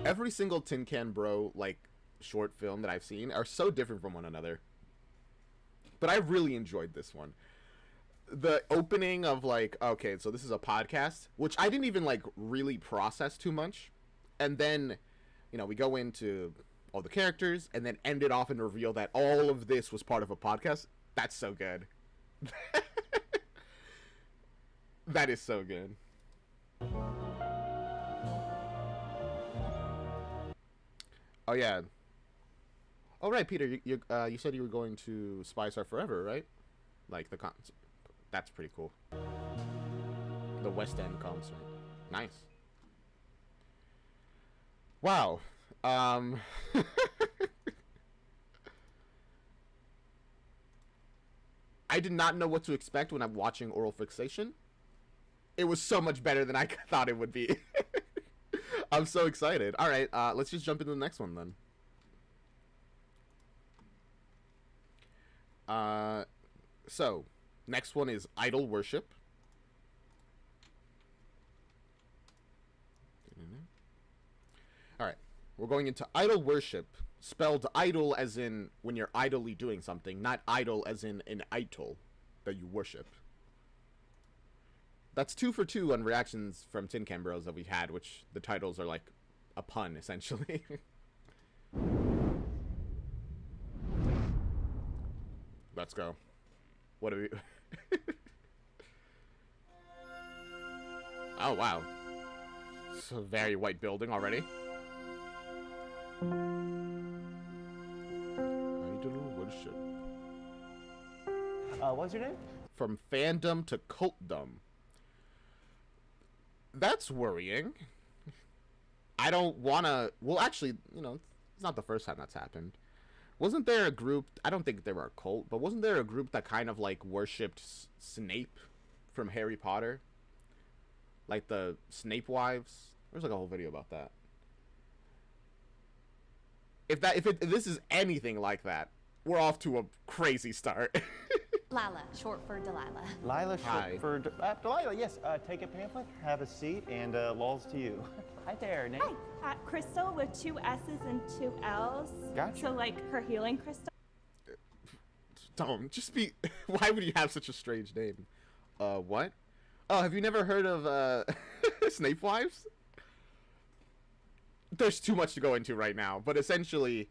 S1: Every single Tin Can Bro like short film that I've seen are so different from one another. but I really enjoyed this one. The opening of like, okay, so this is a podcast, which I didn't even like really process too much, and then, you know, we go into all the characters, and then end it off and reveal that all of this was part of a podcast. That's so good. That is so good. Oh yeah. Oh right, Peter, you said you were going to Spice Are Forever, right? Like the concert. That's pretty cool. The West End concert. Nice. Wow. I did not know what to expect when I'm watching Oral Fixation. It was so much better than I thought it would be. I'm so excited. All right, let's just jump into the next one then. So, next one is Idol Worship. All right, we're going into Idol Worship, spelled idol as in when you're idly doing something, not idol as in an idol that you worship. That's 2 for 2 on reactions from Tin Can Bros that we've had, which the titles are like a pun, essentially. Let's go. What do we... Oh, wow. It's a very white building already. Idol Worship.
S13: What's your name?
S1: From fandom to cultdom. That's worrying. I don't wanna... Well, actually, you know, it's not the first time that's happened. Wasn't there a group... I don't think they were a cult, but wasn't there a group that kind of, like, worshipped Snape from Harry Potter? Like the Snape wives? There's, like, a whole video about that. If this is anything like that, we're off to a crazy start.
S14: Lila, short for Delilah.
S13: Lila,
S1: Hi.
S13: short for Delilah. Yes. Take a pamphlet, have a seat, and lols to you. Hi there, Nate.
S15: Hi, Crystal with 2 S's and 2 L's.
S13: Gotcha.
S15: So like her healing crystal.
S1: Don't just be. Why would you have such a strange name? What? Oh, have you never heard of Snape wives? There's too much to go into right now, but essentially,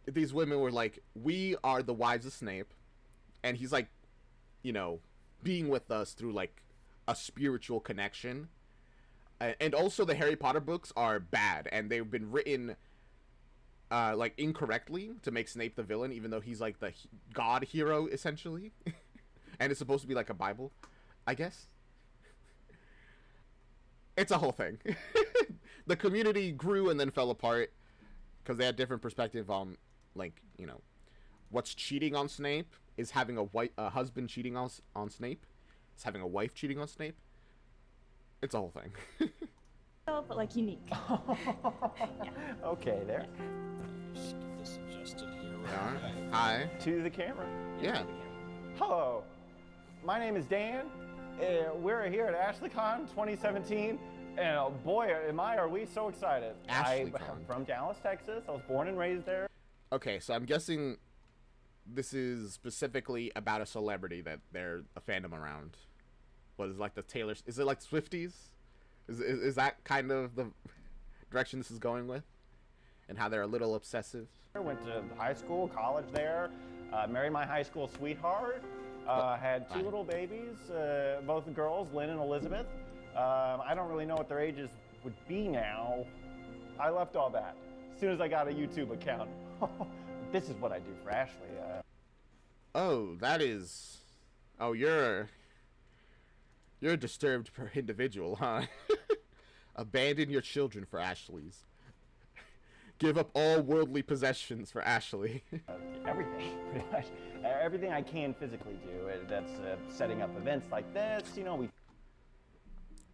S1: these women were like, we are the wives of Snape, and he's like, you know, being with us through like a spiritual connection. And also the Harry Potter books are bad, and they've been written like incorrectly to make Snape the villain, even though he's like the god hero essentially. And it's supposed to be like a Bible, I guess. It's a whole thing. The community grew and then fell apart because they had different perspective on, like, you know, what's cheating on Snape is having a husband cheating on Snape. It's having a wife cheating on Snape. It's a whole thing.
S15: But like unique.
S13: Okay, there.
S16: Just get this adjusted here.
S1: Yeah. Hi.
S13: To the camera.
S1: Yeah.
S13: Hello. My name is Dan. We're here at AshleyCon 2017. And boy, are we so excited. I'm from Dallas, Texas. I was born and raised there.
S1: Okay, so I'm guessing this is specifically about a celebrity that they're a fandom around. What is like the Taylor? Is it like Swifties? Is that kind of the direction this is going with? And how they're a little obsessive?
S13: I went to high school, college there. Married my high school sweetheart. Had 2 little babies, both girls, Lynn and Elizabeth. I don't really know what their ages would be now. I left all that as soon as I got a YouTube account. This is what I do for Ashley.
S1: Oh, that is... Oh, you're a disturbed individual, huh? Abandon your children for Ashley's. Give up all worldly possessions for Ashley.
S13: Everything, pretty much. Everything I can physically do. That's setting up events like this. You know, we...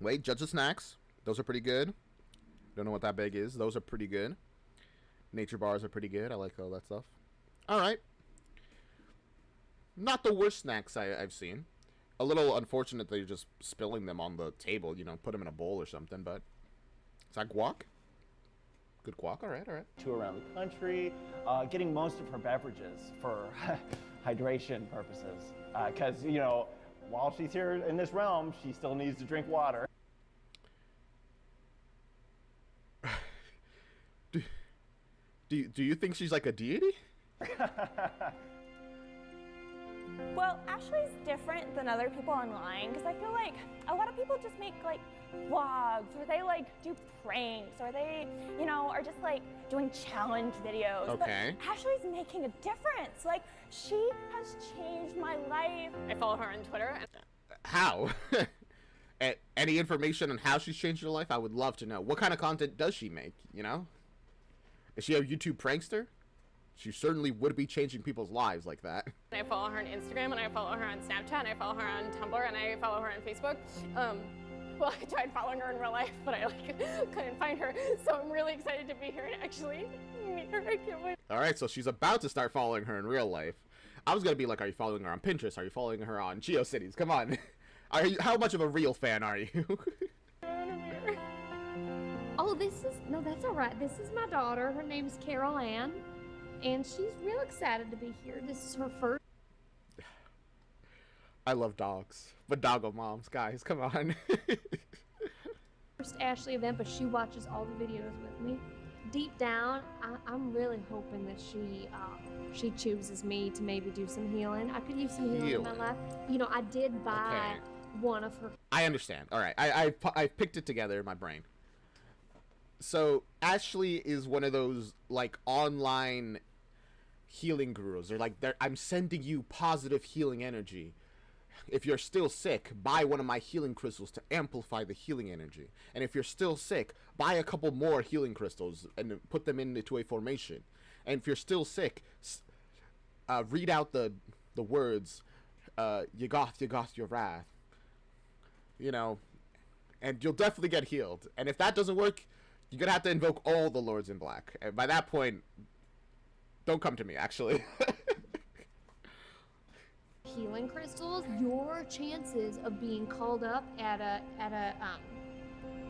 S1: Wait, judge the snacks. Those are pretty good. Don't know what that bag is. Those are pretty good. Nature bars are pretty good. I like all that stuff. All right. Not the worst snacks I've seen. A little unfortunate that you're just spilling them on the table. You know, put them in a bowl or something, but... Is that guac? Good guac. All right.
S13: To around the country, getting most of her beverages for hydration purposes. Because, you know, while she's here in this realm, she still needs to drink water.
S1: Do you think she's like a deity?
S15: Well, Ashley's different than other people online because I feel like a lot of people just make like vlogs or they like do pranks or they, you know, are just like doing challenge videos.
S1: Okay.
S15: But Ashley's making a difference. Like, she has changed my life. I follow her on Twitter.
S1: How? Any information on how she's changed your life? I would love to know. What kind of content does she make, you know? Is she a YouTube prankster? She certainly would be changing people's lives like that.
S15: I follow her on Instagram, and I follow her on Snapchat, and I follow her on Tumblr, and I follow her on Facebook. Well, I tried following her in real life, but I like couldn't find her. So I'm really excited to be here and actually meet her. I can't wait.
S1: All right, so she's about to start following her in real life. I was gonna be like, are you following her on Pinterest? Are you following her on GeoCities? Come on. How much of a real fan are you?
S10: Oh, that's all right. This is my daughter. Her name's Carol Ann, and she's real excited to be here. This is her first.
S1: I love dogs, but doggo moms, guys, come on.
S10: First Ashley event, but she watches all the videos with me. Deep down, I'm really hoping that she chooses me to maybe do some healing. I could use some healing in my life. You know, I did buy one of her.
S1: I understand. All right, I picked it together in my brain. So Ashley is one of those like online healing gurus. They're like, I'm sending you positive healing energy. If you're still sick, buy one of my healing crystals to amplify the healing energy. And if you're still sick, buy a couple more healing crystals and put them into a formation. And if you're still sick, read out the words, Yagoth your wrath. You know, and you'll definitely get healed. And if that doesn't work, you're gonna have to invoke all the Lords in Black. And by that point, don't come to me, actually.
S10: Healing crystals, your chances of being called up at a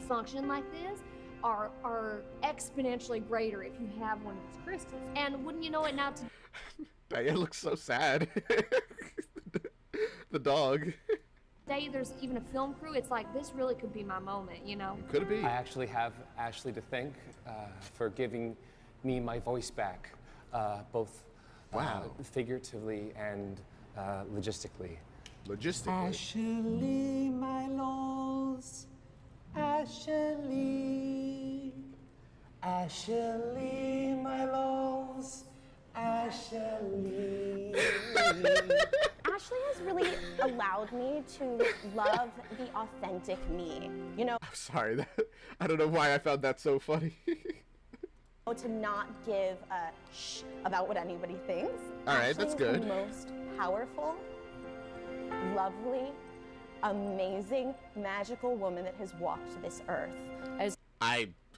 S10: function like this are exponentially greater if you have one of these crystals. And wouldn't you know it now?
S1: Diane looks so sad. The dog.
S10: Today there's even a film crew. It's like, this really could be my moment, you know?
S1: Could it be?
S17: I actually have Ashley to thank for giving me my voice back, both figuratively and logistically.
S18: Ashley, my laws. Ashley. Ashley, my laws. Ashley.
S15: Ashley has really allowed me to love the authentic me, you know?
S1: I'm sorry, I don't know why I found that so funny.
S15: To not give a shh about what anybody thinks.
S1: All right, that's good.
S15: The most powerful, lovely, amazing, magical woman that has walked this earth.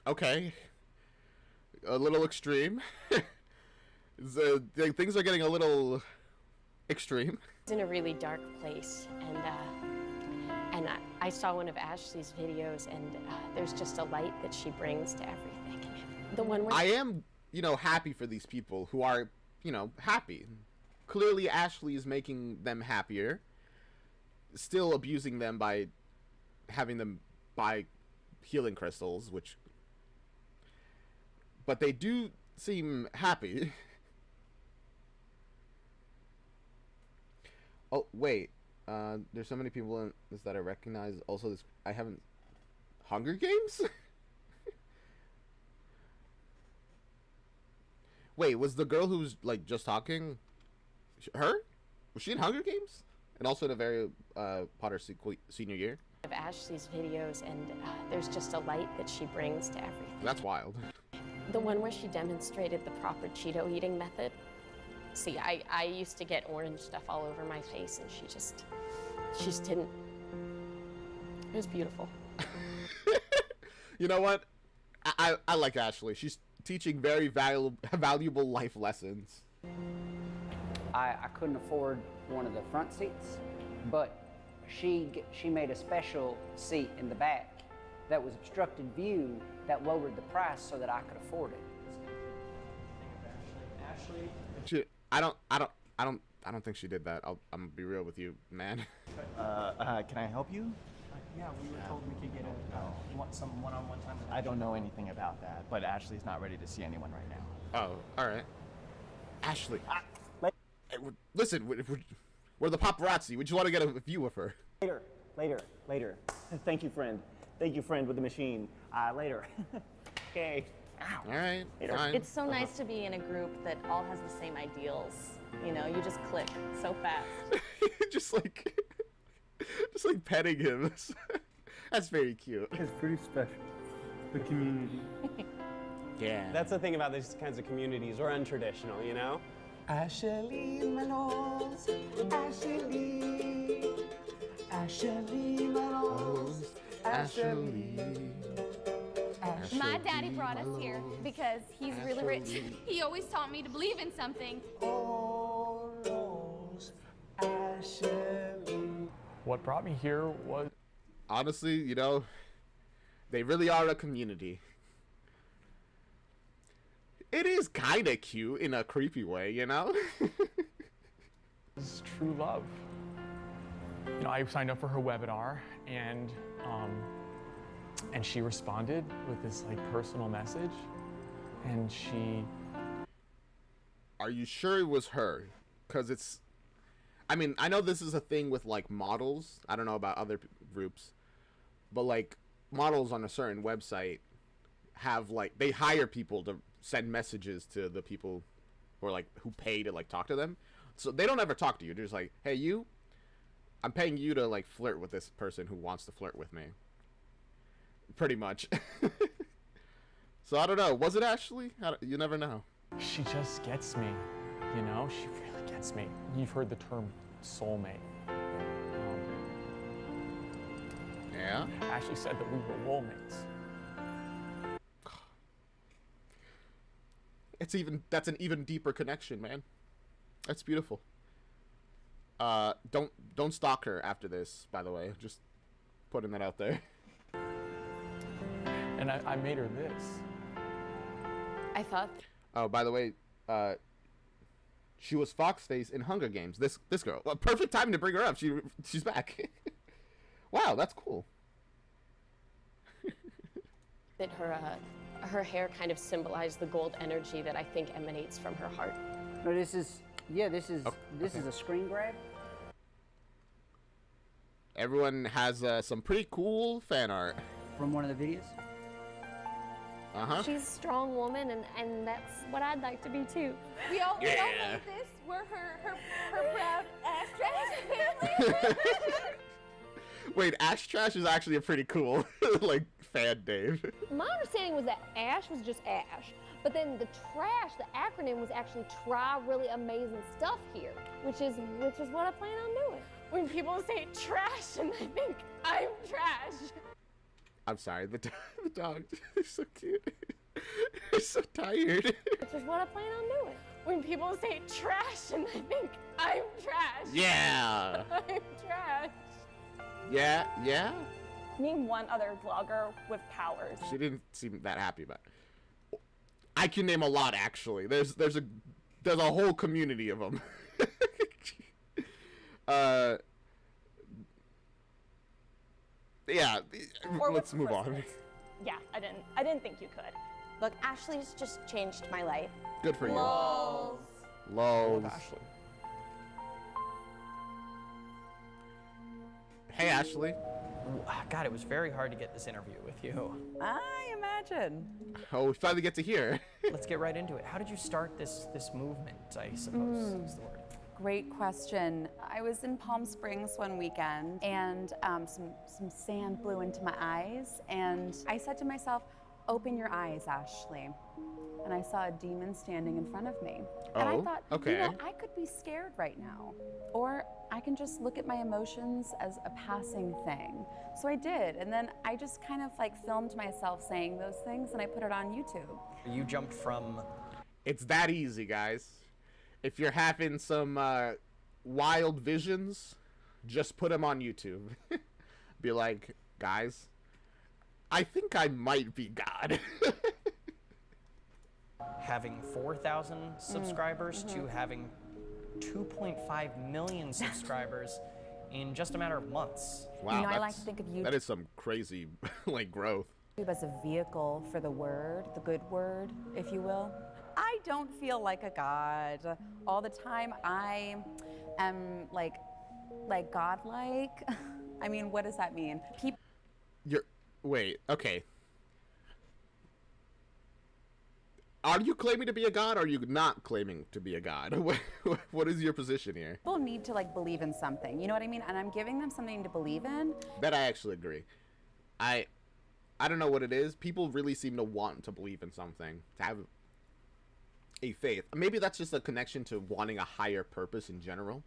S1: Okay. A little extreme. Things are getting a little extreme.
S19: It's in a really dark place, and I saw one of Ashley's videos, and there's just a light that she brings to everything. The one where
S1: I am, you know, happy for these people who are, you know, happy. Clearly, Ashley is making them happier. Still abusing them by having them buy healing crystals, but they do seem happy. Oh, wait. There's so many people in this that I recognize. Also, I haven't... Hunger Games? Wait, was the girl who's, like, just talking... Her? Was she in Hunger Games? And also in a very Potter senior year?
S19: of Ashley's videos, and there's just a light that she brings to everything.
S1: That's wild.
S19: The one where she demonstrated the proper Cheeto eating method. See, I used to get orange stuff all over my face, and she just didn't. It was beautiful.
S1: You know what? I like Ashley. She's teaching very valuable life lessons.
S20: I couldn't afford one of the front seats, but she made a special seat in the back that was obstructed view that lowered the price so that I could afford it.
S1: Ashley, I don't think she did that. I'm gonna be real with you, man.
S13: Can I help you?
S8: Yeah, we were told we could get some one-on-one time.
S13: I don't know anything about that, but Ashley's not ready to see anyone right now.
S1: Oh, all right. Ashley, hey, listen, we're the paparazzi. We just want to get a view of her.
S13: Later. Thank you, friend. Thank you, friend with the machine. Later. Okay.
S1: All right. Fine.
S4: It's so nice to be in a group that all has the same ideals. You know, you just click so fast.
S1: just like petting him. That's very cute.
S21: It's pretty special. The community.
S1: Yeah.
S22: That's the thing about these kinds of communities. We're untraditional, you know?
S18: Ashley, my lords, Ashley, Ashley, my lords, Ashley.
S23: My daddy brought us here because he's really rich. He always taught me to believe in something.
S18: Oh, Rose, Ashley.
S24: What brought me here was...
S1: Honestly, you know, they really are a community. It is kind of cute in a creepy way, you know?
S24: It's true love. You know, I signed up for her webinar, and she responded with this like personal message, and she...
S1: Are you sure it was her? Because it's... I mean, I know this is a thing with like models. I don't know about other groups, but like models on a certain website have like, they hire people to send messages to the people or like who pay to like talk to them. So they don't ever talk to you. They're just like, hey, I'm paying you to like flirt with this person who wants to flirt with me. Pretty much. So I don't know. Was it Ashley? You never know.
S24: She just gets me, you know? She really gets me. You've heard the term soulmate.
S1: Yeah?
S24: Ashley said that we were woolmates.
S1: That's an even deeper connection, man. That's beautiful. Don't stalk her after this, by the way. Just putting that out there.
S24: And I made her this.
S19: I thought.
S1: Oh, by the way, she was Foxface in Hunger Games. This girl. Well, perfect time to bring her up. She's back. Wow, that's cool.
S19: That her hair kind of symbolized the gold energy that I think emanates from her heart.
S20: No, this is a screen grab.
S1: Everyone has some pretty cool fan art.
S20: From one of the videos?
S1: Uh-huh.
S10: She's a strong woman, and that's what I'd like to be too.
S23: We all made this. We're her proud ass family.
S1: Wait, Ash Trash is actually a pretty cool like fan name.
S23: My understanding was that Ash was just Ash, but then the trash, the acronym was actually try really amazing stuff here, which is what I plan on doing. When people say trash and I think I'm trash.
S1: I'm sorry, the dog is so cute. He's so tired.
S23: Which is what I plan on doing. When people say trash and I think I'm trash.
S1: Yeah.
S23: I'm trash.
S1: Yeah.
S15: Name one other vlogger with powers.
S1: She didn't seem that happy about it. I can name a lot, actually. There's a whole community of them. Yeah, let's move on.
S15: Yeah, I didn't think you could.
S4: Look, Ashley's just changed my life.
S1: Good for you.
S4: Lols.
S1: Lols.
S24: Ashley.
S1: Hey, Ashley.
S8: God, it was very hard to get this interview with you.
S25: I imagine.
S1: Oh, we finally get to hear.
S8: Let's get right into it. How did you start this movement, I suppose is the word?
S25: Great question. I was in Palm Springs one weekend, and some sand blew into my eyes, and I said to myself, open your eyes, Ashley. And I saw a demon standing in front of me. And I thought,
S1: okay.
S25: You know, I could be scared right now, or I can just look at my emotions as a passing thing. So I did, and then I just kind of like filmed myself saying those things, and I put it on YouTube.
S8: You jumped from...
S1: It's that easy, guys. If you're having some wild visions, just put them on YouTube. Be like, guys, I think I might be God.
S8: Having 4,000 subscribers to having 2.5 million subscribers in just a matter of months.
S1: Wow,
S25: You know, I like to think of YouTube
S1: that is some crazy like growth.
S25: as a vehicle for the word, the good word, if you will. I don't feel like a god all the time. I am like godlike. I mean, what does that mean? People.
S1: Wait, okay. Are you claiming to be a god, or are you not claiming to be a god? What is your position here?
S25: People need to like believe in something. You know what I mean? And I'm giving them something to believe in.
S1: That I actually agree. I don't know what it is. People really seem to want to believe in something, to have a faith. Maybe that's just a connection to wanting a higher purpose in general.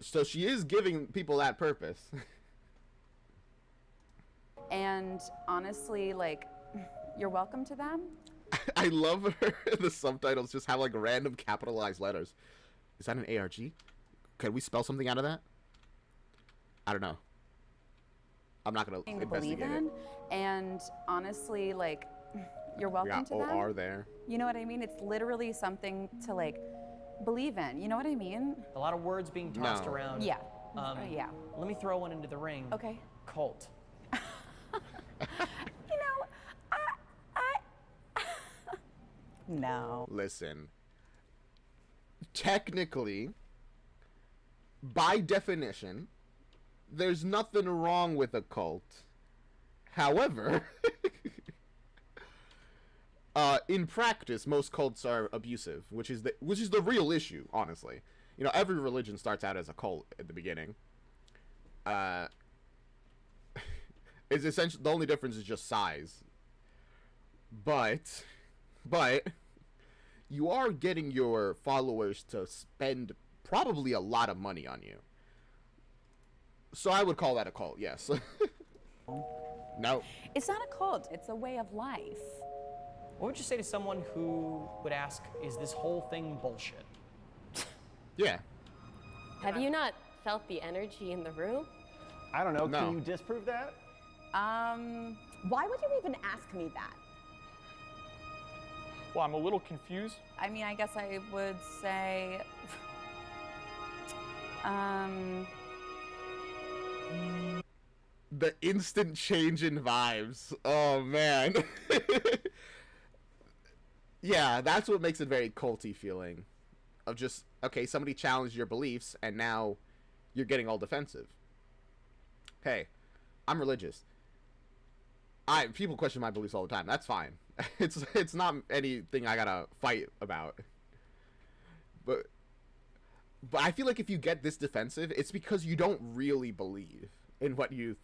S1: So she is giving people that purpose.
S25: And honestly, like, you're welcome to them.
S1: I love the subtitles just have like random capitalized letters. Is that an ARG? Could we spell something out of that? I don't know. I'm not gonna investigate it.
S25: And honestly, like, you're
S1: We
S25: welcome
S1: got
S25: to them.
S1: OR there.
S25: You know what I mean? It's literally something to like believe in. You know what I mean?
S8: A lot of words being tossed
S1: No.
S8: around.
S25: Yeah.
S8: Yeah. Let me throw one into the ring.
S25: Okay.
S8: Cult.
S25: No.
S1: Listen. Technically, by definition, there's nothing wrong with a cult. However, in practice, most cults are abusive, which is the real issue, honestly. You know, every religion starts out as a cult at the beginning. It's essentially the only difference is just size. But you are getting your followers to spend probably a lot of money on you. So I would call that a cult, yes. No.
S25: It's not a cult. It's a way of life.
S8: What would you say to someone who would ask, is this whole thing bullshit?
S1: Yeah.
S19: Have you not felt the energy in the room?
S13: I don't know.
S1: No.
S13: Can you disprove that?
S15: Why would you even ask me that?
S24: Well, I'm a little confused.
S25: I mean, I guess I would say,
S1: The instant change in vibes. Oh, man. Yeah, that's what makes it very culty feeling. Of just, okay, somebody challenged your beliefs, and now you're getting all defensive. Hey, I'm religious. People question my beliefs all the time. That's fine. It's not anything I gotta fight about. But I feel like if you get this defensive, it's because you don't really believe in what you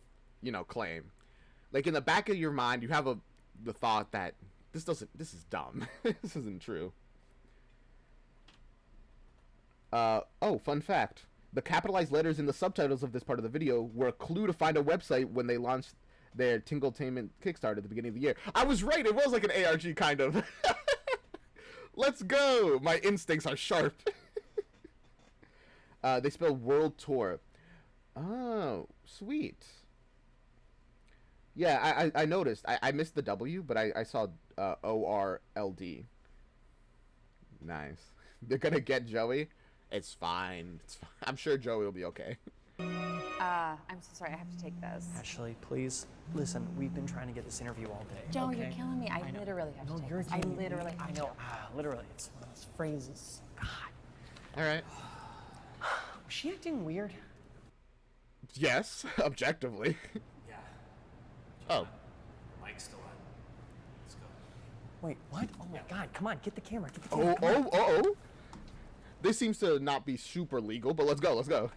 S1: claim. Like in the back of your mind, you have the thought that this is dumb. This isn't true. Oh, fun fact. The capitalized letters in the subtitles of this part of the video were a clue to find a website when they launched their Tingletainment Kickstarter at the beginning of the year. I was right, it was like an ARG kind of. Let's go! My instincts are sharp. They spell World Tour. Oh, sweet. Yeah, I noticed. I missed the W, but I saw ORLD. Nice. They're gonna get Joey. It's fine. It's fine. I'm sure Joey will be okay.
S25: I'm so sorry. I have to take this.
S8: Ashley, please, listen, we've been trying to get this interview all day.
S25: Joe,
S8: okay?
S25: you're killing me. I literally have to take this. I literally have to.
S8: I know. Literally, it's one of those phrases. God.
S1: All right.
S8: Was she acting weird?
S1: Yes, objectively.
S3: Yeah.
S1: Oh.
S3: Mike's still on. Let's go.
S8: Wait, what? Oh my God! Come on, get the camera. Get the camera.
S1: Oh. This seems to not be super legal, but let's go. Let's go.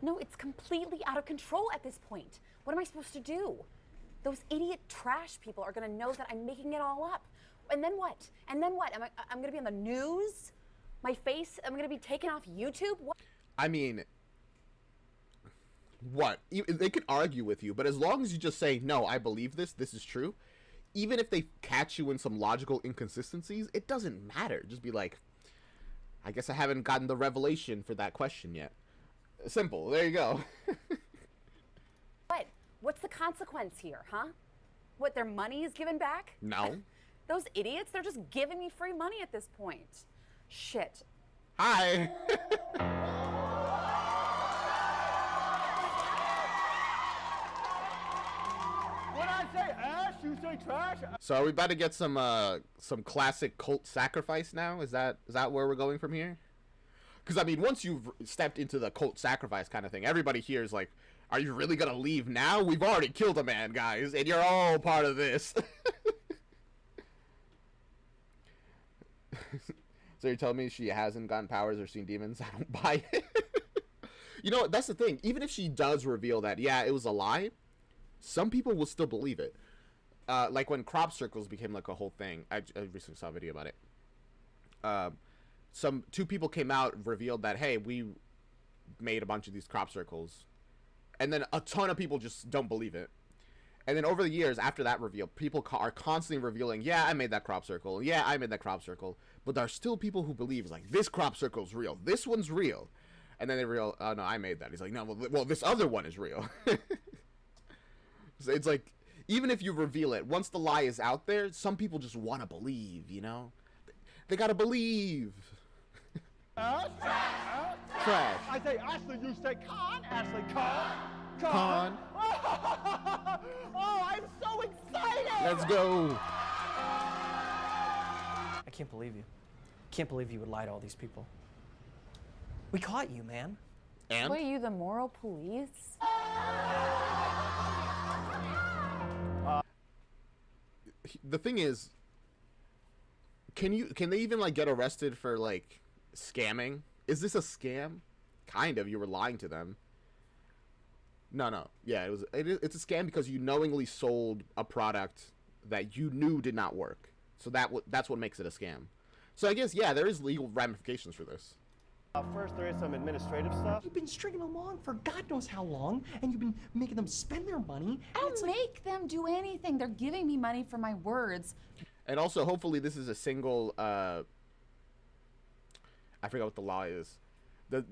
S15: No, it's completely out of control at this point. What am I supposed to do? Those idiot trash people are gonna know that I'm making it all up. And then what? And then what? I'm gonna be on the news? My face, I'm gonna be taken off YouTube? What?
S1: I mean, what? They could argue with you, but as long as you just say, no, I believe this is true, even if they catch you in some logical inconsistencies, it doesn't matter. Just be like, I guess I haven't gotten the revelation for that question yet. Simple. There you go.
S25: What's the consequence here, huh? What, their money is given back?
S1: No.
S25: Those idiots, they're just giving me free money at this point. Shit.
S1: Hi.
S18: When I say ash, you say trash.
S1: So are we about to get some classic cult sacrifice now? Is that where we're going from here? Because I mean, once you've stepped into the cult sacrifice kind of thing, everybody here is like, are you really gonna leave now? We've already killed a man, guys, and you're all part of this. So you're telling me she hasn't gotten powers or seen demons? I don't buy it. You know, that's the thing. Even if she does reveal that, yeah, it was a lie, some people will still believe it. Like when crop circles became like a whole thing. I recently saw a video about it. Two people came out, revealed that, hey, we made a bunch of these crop circles. And then a ton of people just don't believe it. And then over the years, after that reveal, people are constantly revealing, yeah, I made that crop circle. Yeah, I made that crop circle. But there are still people who believe, like, this crop circle's real. This one's real. And then they realize, oh, no, I made that. He's like, no, well, this other one is real. So it's like, even if you reveal it, once the lie is out there, some people just want to believe, you know? They got to believe.
S18: Ash?
S1: Trash.
S18: I say Ashley, you say con. Ashley, con.
S1: Con.
S18: Oh, I'm so excited.
S1: Let's go.
S8: I can't believe you. Can't believe you would lie to all these people. We caught you, man.
S1: And?
S25: What are you, the moral police?
S1: The thing is, can they even like get arrested for like scamming? Is this a scam? Kind of. You were lying to them. No. Yeah, it's a scam because you knowingly sold a product that you knew did not work. So that's what makes it a scam. So I guess, yeah, there is legal ramifications for this.
S13: First, there is some administrative stuff.
S8: You've been stringing them along for God knows how long, and you've been making them spend their money.
S25: I don't make them do anything. They're giving me money for my words.
S1: And also, hopefully, this is a single. I forget what the law is. The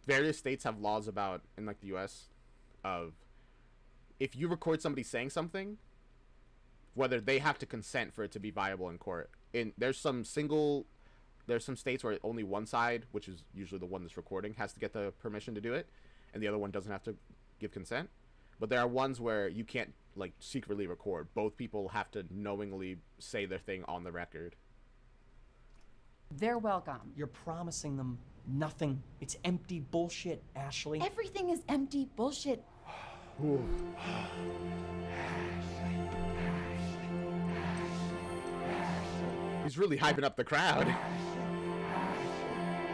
S1: various states have laws about, in like the U.S., of if you record somebody saying something, whether they have to consent for it to be viable in court. There's some states where only one side, which is usually the one that's recording, has to get the permission to do it, and the other one doesn't have to give consent. But there are ones where you can't like secretly record. Both people have to knowingly say their thing on the record.
S25: They're welcome.
S8: You're promising them nothing. It's empty bullshit, Ashley.
S25: Everything is empty bullshit.
S1: He's really hyping up the crowd.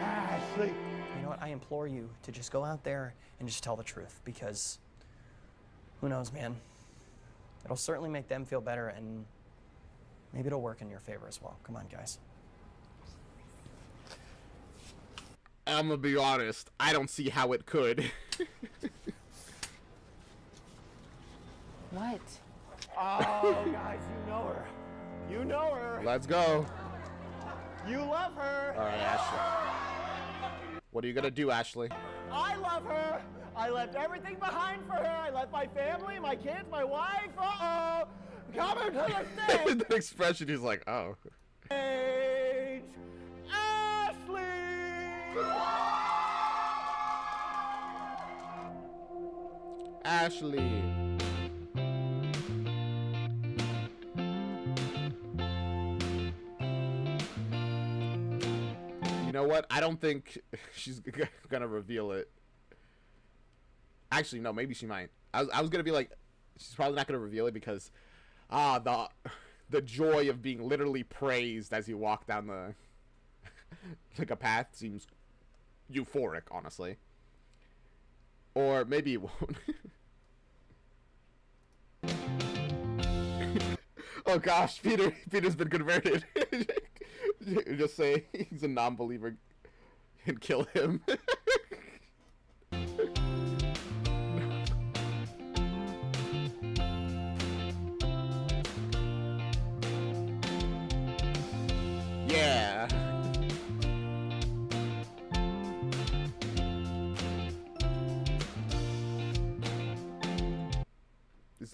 S18: Ashley.
S8: You know what? I implore you to just go out there and just tell the truth, because who knows, man? It'll certainly make them feel better, and maybe it'll work in your favor as well. Come on, guys.
S1: I'm gonna be honest, I don't see how it could.
S25: What?
S18: Oh, guys, you know her. You know her.
S1: Let's go.
S18: You love her.
S1: All right, Ashley. What are you gonna do, Ashley?
S18: I love her. I left everything behind for her. I left my family, my kids, my wife. Uh-oh. Coming to the stage.
S1: The expression is like, oh.
S18: Ashley.
S1: Ashley. You know what? I don't think she's gonna reveal it. Actually, no, maybe she might. I was gonna be like, she's probably not gonna reveal it because, the joy of being literally praised as you walk down the like a path seems euphoric, honestly. Or maybe it won't. Oh gosh, Peter's been converted. Just say he's a non-believer and kill him. Yeah.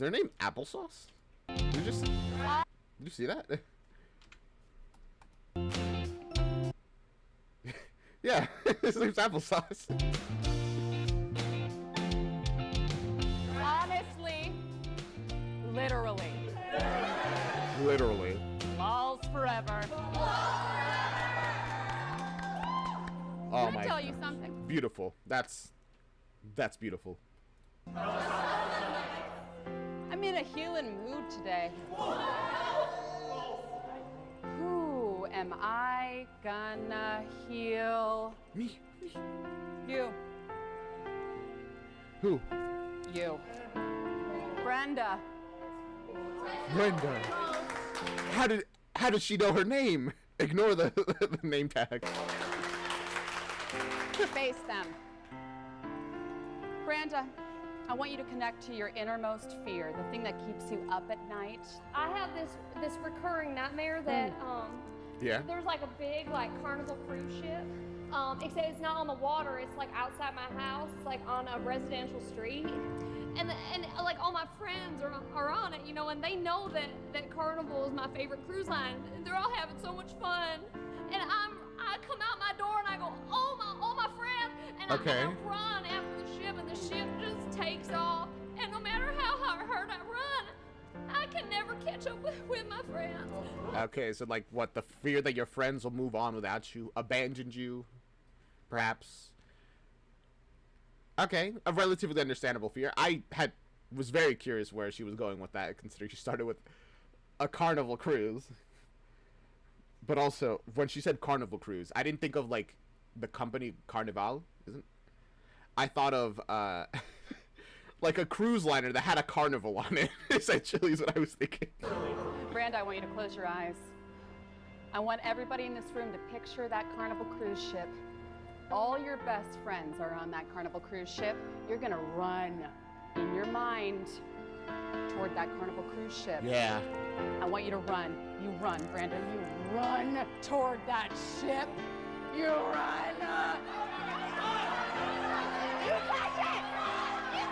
S1: their name Applesauce? Did you see that? Yeah, his name's Applesauce.
S6: Honestly, literally.
S1: Literally.
S6: Lols forever.
S1: Oh
S6: Can
S1: my.
S6: I tell you something?
S1: Beautiful. That's beautiful.
S6: I'm in a healing mood today. Who am I gonna heal?
S1: Me.
S6: You.
S1: Who?
S6: You. Brenda.
S1: Brenda. How did she know her name? Ignore the name tag.
S6: Face them. Brenda, I want you to connect to your innermost fear, the thing that keeps you up at night.
S23: I have this recurring nightmare that
S1: Yeah.
S23: there's like a big like Carnival cruise ship. Except it's not on the water. It's like outside my house. It's like on a residential street. And like all my friends are on it, you know, and they know that Carnival is my favorite cruise line. And they're all having so much fun. And I come out my door and I go, all my friends, and I run after the ship, and the ship just takes off. And no matter how hard I run, I can never catch up with my friends.
S1: Okay, so like what, the fear that your friends will move on without you, abandon you, perhaps. Okay, a relatively understandable fear. I was very curious where she was going with that, considering she started with a Carnival cruise. But also, when she said Carnival cruise, I didn't think of like the company Carnival, isn't? I thought of like a cruise liner that had a carnival on it. Essentially, is what I was thinking.
S6: Brenda, I want you to close your eyes. I want everybody in this room to picture that Carnival cruise ship. All your best friends are on that Carnival cruise ship. You're gonna run in your mind toward that Carnival cruise ship.
S1: Yeah.
S6: I want you to run. You run, Brandon. You run toward that ship. You run.
S23: You catch it!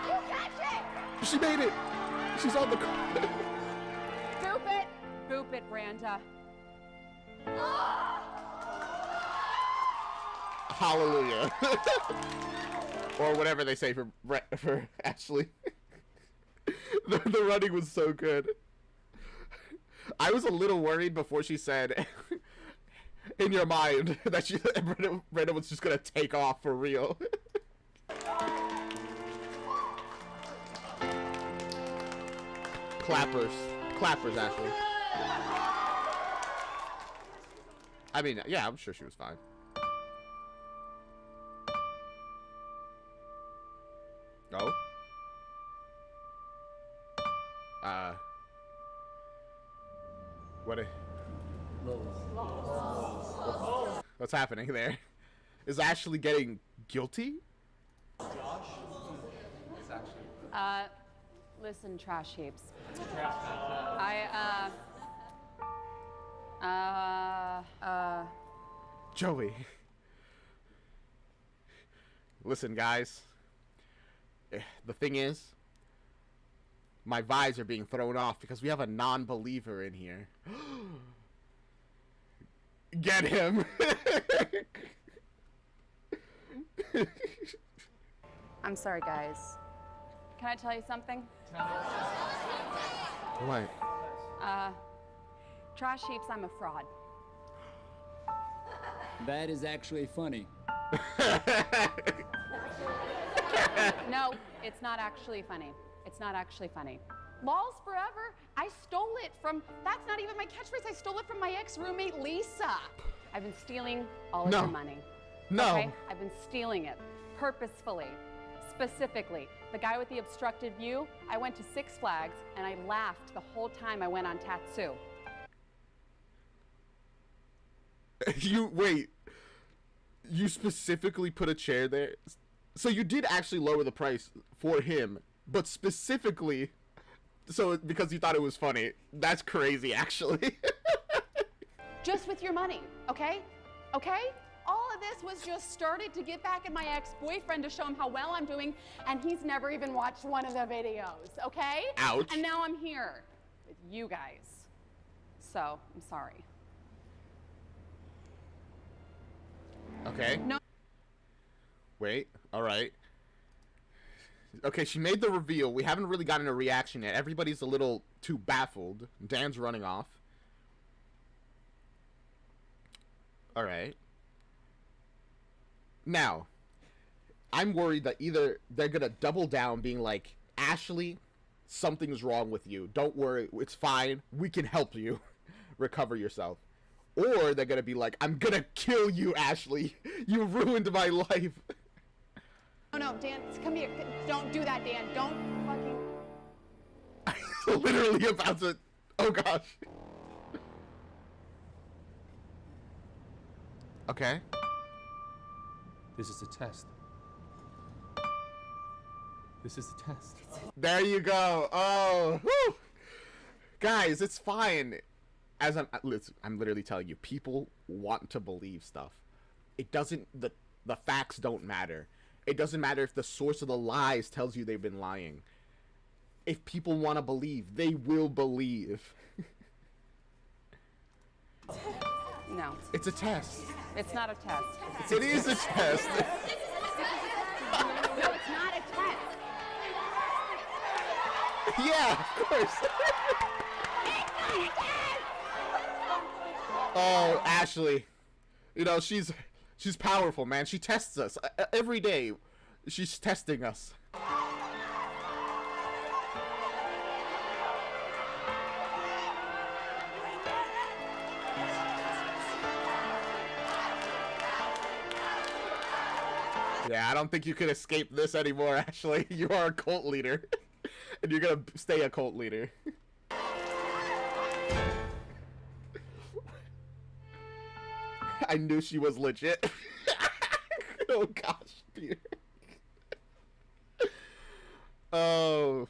S23: You catch it!
S1: She made it. She's on the.
S6: Boop it. Boop it, Branda.
S1: Hallelujah. Or whatever they say for Ashley. The running was so good. I was a little worried before she said, in your mind, that Brenda was just gonna take off for real. Clappers, Ashley. I mean, yeah, I'm sure she was fine. Oh? What's happening there? Is Ashley getting guilty?
S6: Listen, trash heaps.
S1: Joey. Listen, guys. The thing is, my vibes are being thrown off because we have a non-believer in here. Get him.
S6: I'm sorry, guys. Can I tell you something?
S1: What?
S6: Trash heaps, I'm a fraud.
S7: That is actually funny.
S6: No, it's not actually funny. It's not actually funny. Lols forever. I stole it from, that's not even my catchphrase. I stole it from my ex-roommate, Lisa. I've been stealing all of your money.
S1: No.
S6: Okay? I've been stealing it purposefully, specifically. The guy with the obstructed view, I went to Six Flags and I laughed the whole time I went on Tatsu.
S1: Wait. You specifically put a chair there? So you did actually lower the price for him, but specifically, so because you thought it was funny. That's crazy, actually.
S6: Just with your money, okay? Okay? all of this was just started to get back at my ex-boyfriend to show him how well I'm doing, and he's never even watched one of the videos, okay?
S1: Ouch.
S6: And now I'm here with you guys. So, I'm sorry.
S1: Okay.
S6: No.
S1: Wait. All right. Okay, she made the reveal. We haven't really gotten a reaction yet. Everybody's a little too baffled. Dan's running off. All right. Now, I'm worried that either they're going to double down being like, Ashley, something's wrong with you. Don't worry. It's fine. We can help you recover yourself. Or they're going to be like, I'm going to kill you, Ashley. You ruined my life.
S6: Oh, no, Dan, come here. Don't do that, Dan. Don't fucking...
S1: Literally about to... Oh, gosh. Okay.
S24: This is a test. This is a test.
S1: There you go. Oh, whew. Guys, it's fine. As I'm literally telling you, people want to believe stuff. It doesn't... The facts don't matter. It doesn't matter if the source of the lies tells you they've been lying. If people want to believe, they will believe.
S6: No.
S1: It's a test.
S6: It's not a test.
S1: It is a test.
S6: No, it's not a test.
S1: Yeah, of course. Oh, Ashley. You know, she's powerful, man. She tests us. Every day, she's testing us. Yeah, I don't think you can escape this anymore, Ashley. You are a cult leader. And you're gonna stay a cult leader. I knew she was legit. Oh gosh, Peter. Oh.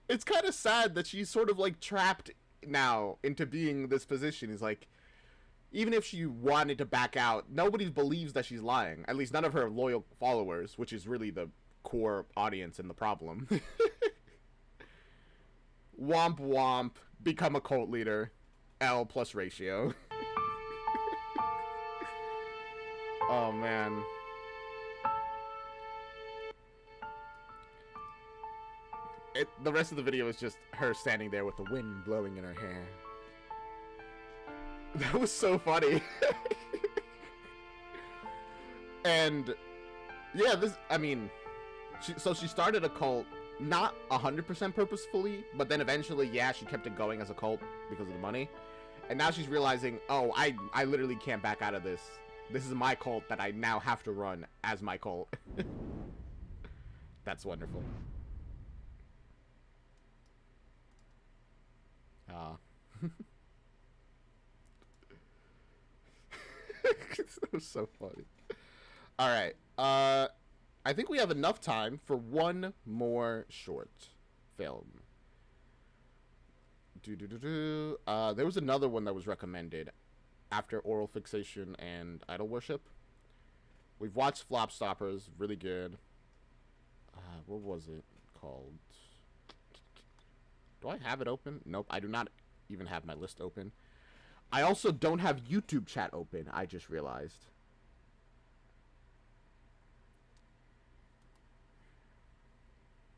S1: It's kind of sad that she's sort of like trapped now into being this position. Is like, even if she wanted to back out, nobody believes that she's lying. At least none of her loyal followers, which is really the core audience and the problem. Womp womp, become a cult leader. L plus ratio. Oh man. The rest of the video is just her standing there with the wind blowing in her hair. That was so funny. And yeah, she started a cult, not 100% purposefully, but then eventually, yeah, she kept it going as a cult because of the money. And now she's realizing, oh, I literally can't back out of this. This is my cult that I now have to run as my cult. That's wonderful. That was so funny. Alright, I think we have enough time for one more short film. There was another one that was recommended after Oral Fixation and Idol Worship. We've watched Flop Stoppers, really good. What was it called? Do I have it open? Nope, I do not even have my list open. I also don't have YouTube chat open, I just realized.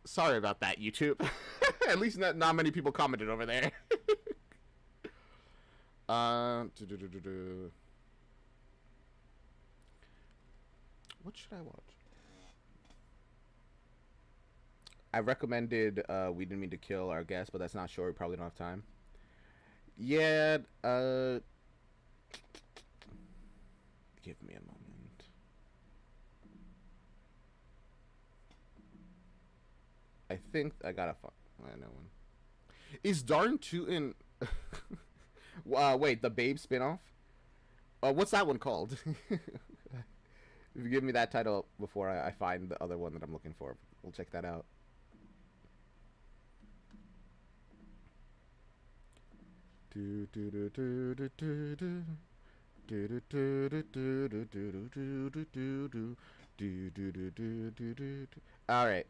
S1: Sorry about that, YouTube. At least not many people commented over there. What should I watch? I recommended We Didn't Mean to Kill Our Guest, but that's not sure. We probably don't have time. Yeah, give me a moment. I think I got a I know one. Is Darn Tootin' wait, the Babe spinoff? What's that one called? If you give me that title before I find the other one that I'm looking for, we'll check that out. All right.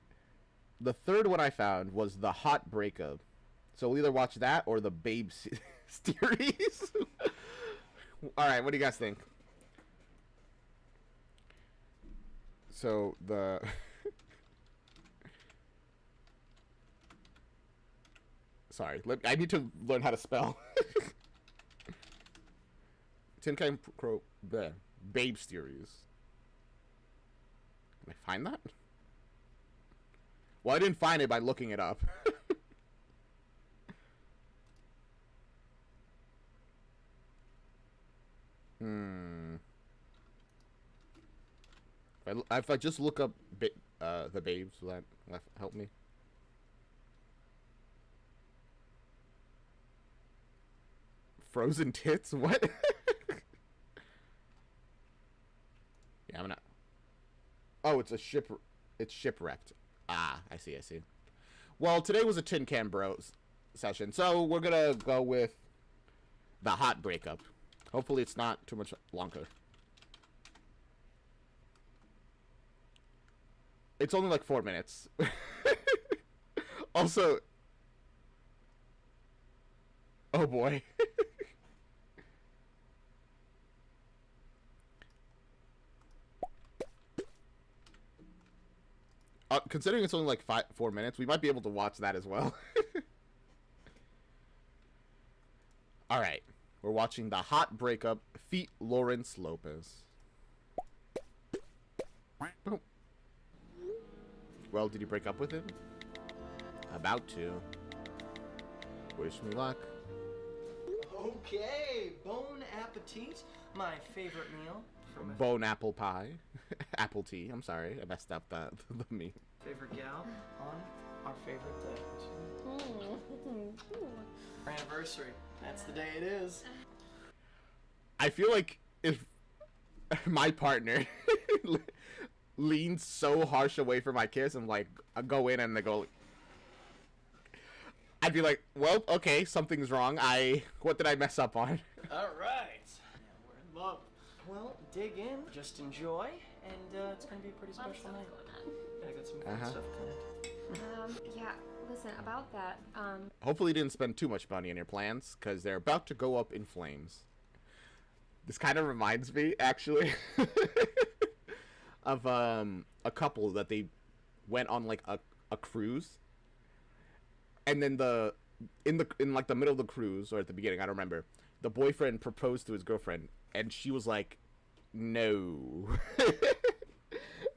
S1: The third one I found was The Hot Breakup. So we'll either watch that or the Babe series. All right, what do you guys think? So the Sorry, I need to learn how to spell. Tin Can Crow Babe series. Can I find that? Well, I didn't find it by looking it up. If I just look up the Babes, will that help me? Frozen tits? What? Yeah, I'm not. Oh, it's a ship. It's shipwrecked. Ah, I see. Well, today was a Tin Can Bros session, so we're gonna go with The Hot Breakup. Hopefully, it's not too much longer. It's only like 4 minutes. Also, oh boy. Considering it's only like 4 minutes, we might be able to watch that as well. All right, we're watching The Hot Breakup, Feet Lawrence Lopez. Boom. Well, did you break up with him? About to. Wish me luck.
S8: Okay, Bon Appetit, my favorite meal.
S1: Bone apple pie. Apple tea, I'm sorry. I messed up the meat.
S8: Favorite gal on our favorite day. Our anniversary. That's the day it is.
S1: I feel like if my partner leans so harsh away from my kiss and like I go in and they go, I'd be like, well, okay, something's wrong. What did I mess up on?
S8: All right. Yeah, we're in love. Well, dig in, just enjoy, and it's gonna be a pretty special night. Yeah, I got some fun stuff planned.
S23: Yeah, listen, about that,
S1: Hopefully you didn't spend too much money on your plans, because they're about to go up in flames. This kind of reminds me, actually, of a couple that they went on like a cruise, and then in like the middle of the cruise, or at the beginning, I don't remember, the boyfriend proposed to his girlfriend, and she was like, no.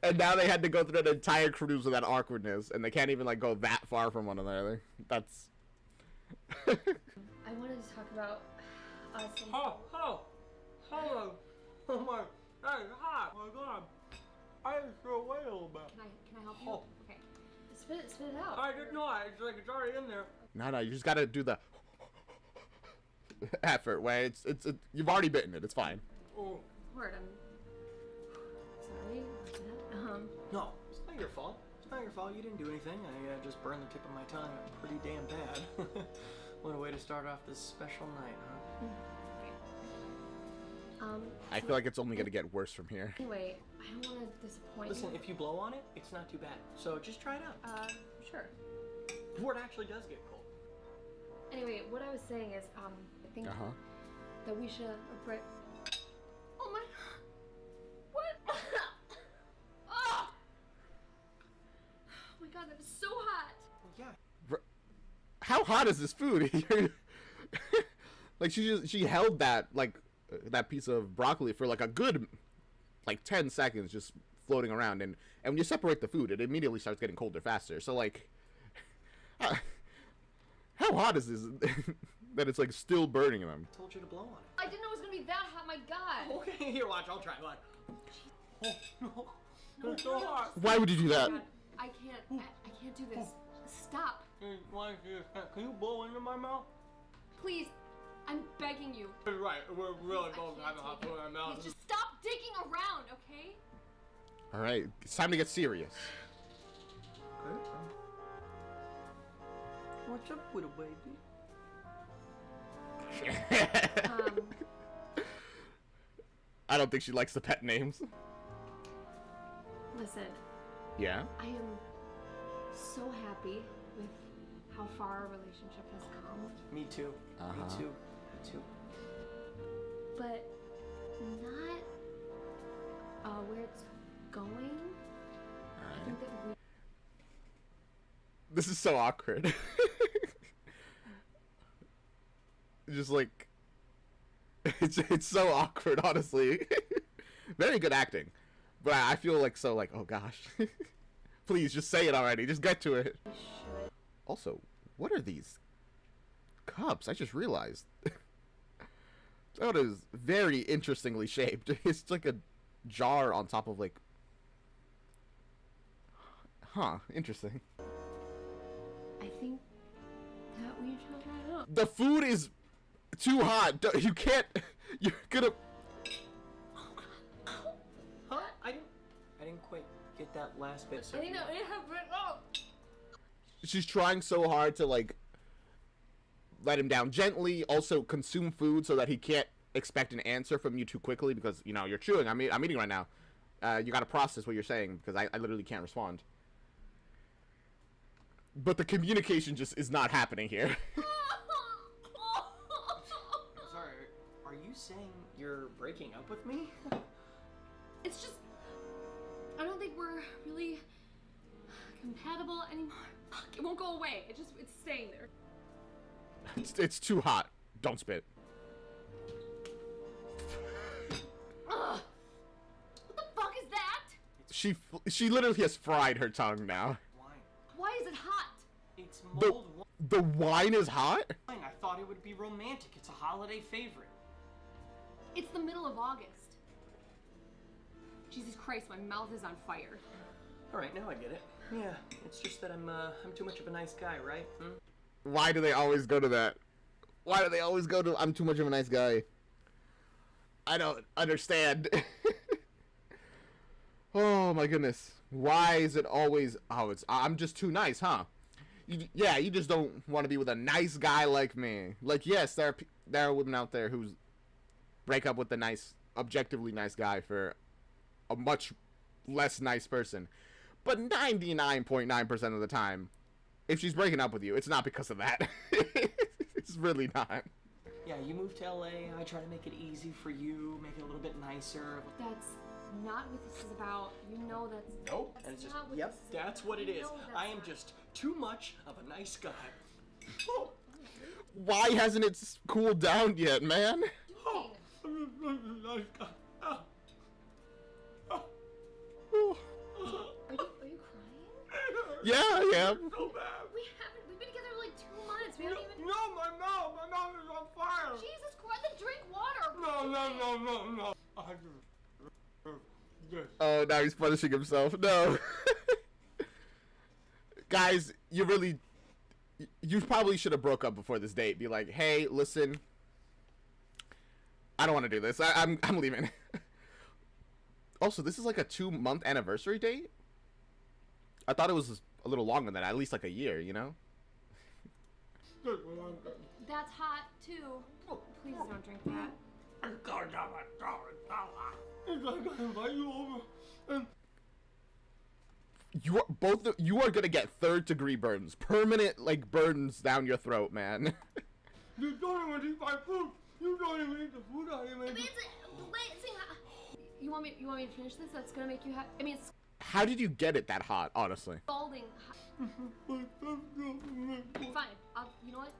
S1: And now they had to go through an entire cruise with that awkwardness, and they can't even like go that far from one another. That's
S23: I wanted to talk about us and...
S18: Hello. Oh my, hey, hi. Oh my God. I just threw away a little bit.
S23: Can I help you? Okay. Spit it out.
S18: I did not. It's like it's already in there.
S1: no, you just gotta do the effort where it's you've already bitten it. It's fine.
S18: Oh.
S23: Word, I'm sorry.
S8: No, it's not your fault. It's not your fault. You didn't do anything. I just burned the tip of my tongue pretty damn bad. What a way to start off this special night, huh?
S1: I feel like it's only gonna get worse from here.
S23: Anyway, I don't want to disappoint
S8: Listen,
S23: you.
S8: if you blow on it, it's not too bad. So just try it out.
S23: Sure.
S8: Before it actually does get cold.
S23: Anyway, what I was saying is, I think that we should break. Oh my! What? Oh! Oh my God, that was so hot.
S8: Yeah.
S1: How hot is this food? Like she held that that piece of broccoli for like a good 10 seconds, just floating around, and when you separate the food, it immediately starts getting colder faster. So like, how hot is this that it's like still burning them?
S8: I told you to blow on it.
S23: I didn't know it was gonna be that hot. My God.
S8: Okay, here, watch. I'll try. Watch. Oh no, it's so hot.
S1: Why would you do that?
S23: I can't do this. Stop.
S18: Why can you blow into my mouth?
S23: Please, I'm begging you.
S18: Right, we're really both having hot food in our mouths.
S23: Just stop digging around, okay?
S1: All right, it's time to get serious.
S8: Okay. What's up, little baby?
S1: I don't think she likes the pet names.
S2: Listen,
S1: Yeah?
S2: I am so happy with how far our relationship has come.
S8: Me too.
S1: Uh-huh.
S8: Me too. Me too.
S2: But not where it's going. I think that we
S1: This is so awkward. Just like it's so awkward, honestly. Very good acting. But I feel like so like, oh gosh. Please just say it already. Just get to it.
S2: should.
S1: Also, what are these cups? I just realized. That is very interestingly shaped. It's like a jar on top of like interesting.
S2: I think that we should try it out.
S1: The food is too hot. You can't. You're gonna.
S8: Huh? I didn't quite get that last bit.
S2: I think that we have it up.
S1: She's trying so hard to like let him down gently. Also consume food so that he can't expect an answer from you too quickly because you know you're chewing. I'm eating right now. You gotta process what you're saying because I literally can't respond. But the communication just is not happening here.
S8: Sorry, are you saying you're breaking up with me?
S2: It's just, I don't think we're really compatible anymore. Fuck, it won't go away. It's staying there.
S1: It's too hot. Don't spit.
S2: Ugh. What the fuck is that?
S1: She literally has fried her tongue now.
S2: Why is it hot?
S8: It's mulled wine.
S1: The wine is hot?
S8: I thought it would be romantic. It's a holiday favorite.
S2: It's the middle of August. Jesus Christ, my mouth is on fire.
S8: All right, now I get it. Yeah, it's just that I'm too much of a nice guy, right?
S1: Why do they always go to that? Why do they always go to I'm too much of a nice guy? I don't understand. Oh my goodness. Why is it always I'm just too nice, huh? You just don't want to be with a nice guy like me. Like yes, there are women out there who break up with the nice, objectively nice guy for a much less nice person. But 99.9% of the time, if she's breaking up with you, it's not because of that. It's really not.
S8: Yeah, you moved to LA. I try to make it easy for you, make it a little bit nicer.
S2: That's not what this is about. You know that's...
S8: Nope. And it's just, yep, that's what it is. I am just too much of a nice guy.
S1: Why hasn't it cooled down yet, man?
S2: Are you crying?
S1: Yeah, I am.
S2: We've been together like 2 months. We haven't even...
S18: No, my mouth is on fire.
S2: Jesus Christ, then drink water.
S18: No.
S1: Oh, now he's punishing himself. No. Guys, you probably should have broke up before this date. Be like, hey, listen, I don't want to do this. I'm leaving. Also, this is like a 2-month anniversary date? I thought it was a little longer than that, at least like a year, you know?
S2: That's hot too. Please don't drink that.
S1: You are gonna get 3rd-degree burns. Permanent, like, burns down your throat, man.
S18: You don't even eat my food. You don't even eat the food I am eating.
S2: You want me to finish this? That's gonna make you happy. I mean, it's
S1: How did you get it that hot, honestly?
S2: scalding hot. Fine. You know what?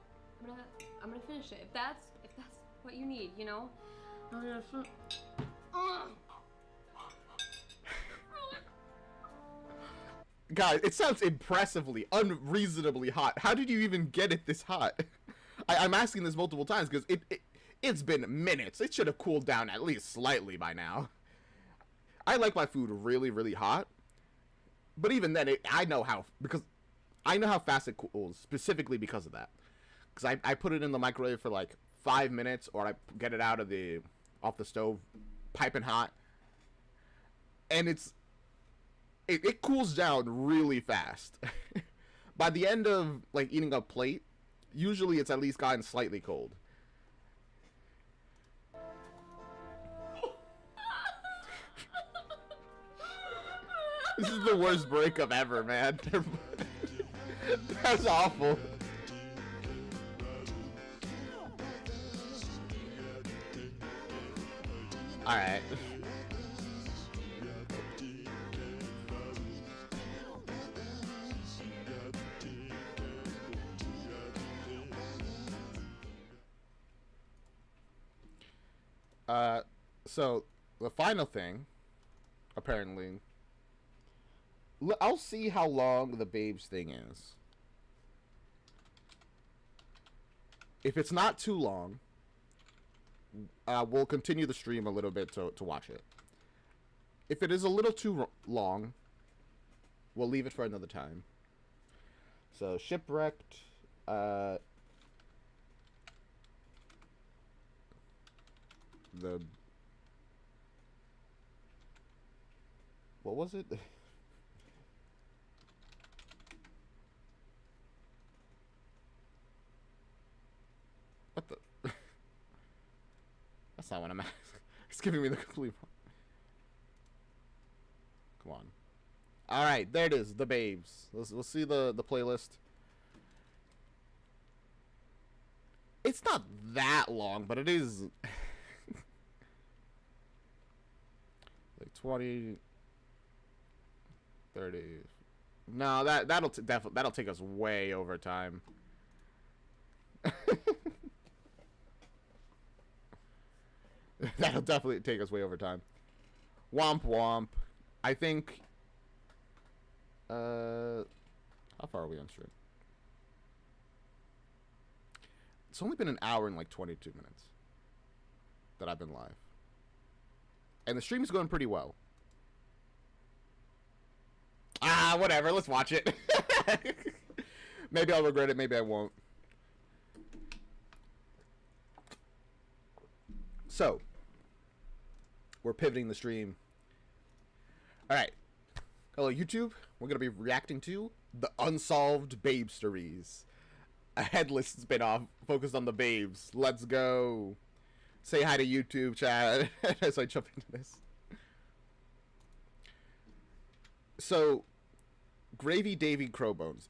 S2: I'm gonna finish it. If that's what you need, you know. I'm gonna
S1: Guys, it sounds impressively, unreasonably hot. How did you even get it this hot? I'm asking this multiple times because it's been minutes. It should have cooled down at least slightly by now. I like my food really, really hot. But even then, I know how fast it cools, specifically because of that. Because I put it in the microwave for like 5 minutes, or I get it out of off the stove, piping hot. And it cools down really fast. By the end of like eating a plate, usually it's at least gotten slightly cold. This is the worst breakup ever, man. That's awful. Alright. So the final thing, apparently, I'll see how long the babes thing is. If it's not too long, we'll continue the stream a little bit to watch it. If it is a little too long, we'll leave it for another time. So, Shipwrecked, what was it? What the? That's not what I'm asking. It's giving me the complete. Come on. All right, there it is. The babes. We'll see the playlist. It's not that long, but it is like 20, 30. No, that'll take us way over time. That'll definitely take us way over time. Womp womp. I think. How far are we on stream? It's only been an hour and like 22 minutes that I've been live. And the stream is going pretty well. Ah, whatever. Let's watch it. Maybe I'll regret it. Maybe I won't. So, we're pivoting the stream. Alright. Hello, YouTube. We're going to be reacting to the Unsolved Babestories. A headless spin-off focused on the babes. Let's go. Say hi to YouTube, chat, as I jump into this. So, Gravy Davy Crowbones.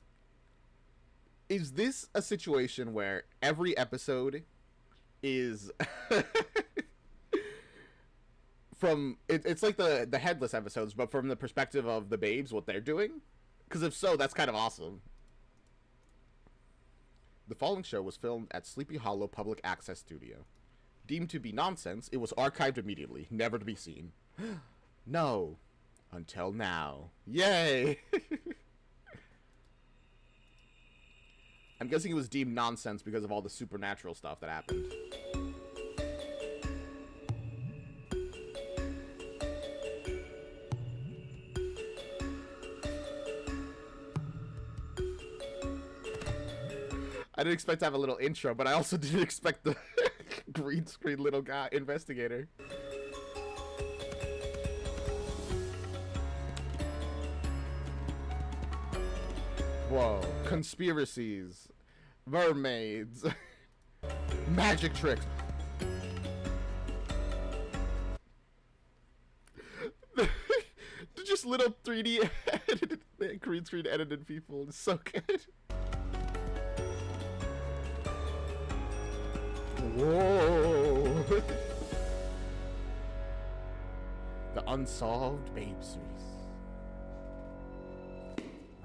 S1: Is this a situation where every episode is from it's like the headless episodes, but from the perspective of the babes, what they're doing? Because if so, that's kind of awesome. The following show was filmed at Sleepy Hollow Public Access Studio. Deemed to be nonsense, it was archived immediately, never to be seen. No. Until now. Yay! I'm guessing it was deemed nonsense because of all the supernatural stuff that happened. I didn't expect to have a little intro, but I also didn't expect the green screen little guy investigator. Whoa. Conspiracies. Mermaids. Magic tricks. Just little 3D edited, green screen edited people. It's so good. Whoa. The Unsolved Babestories.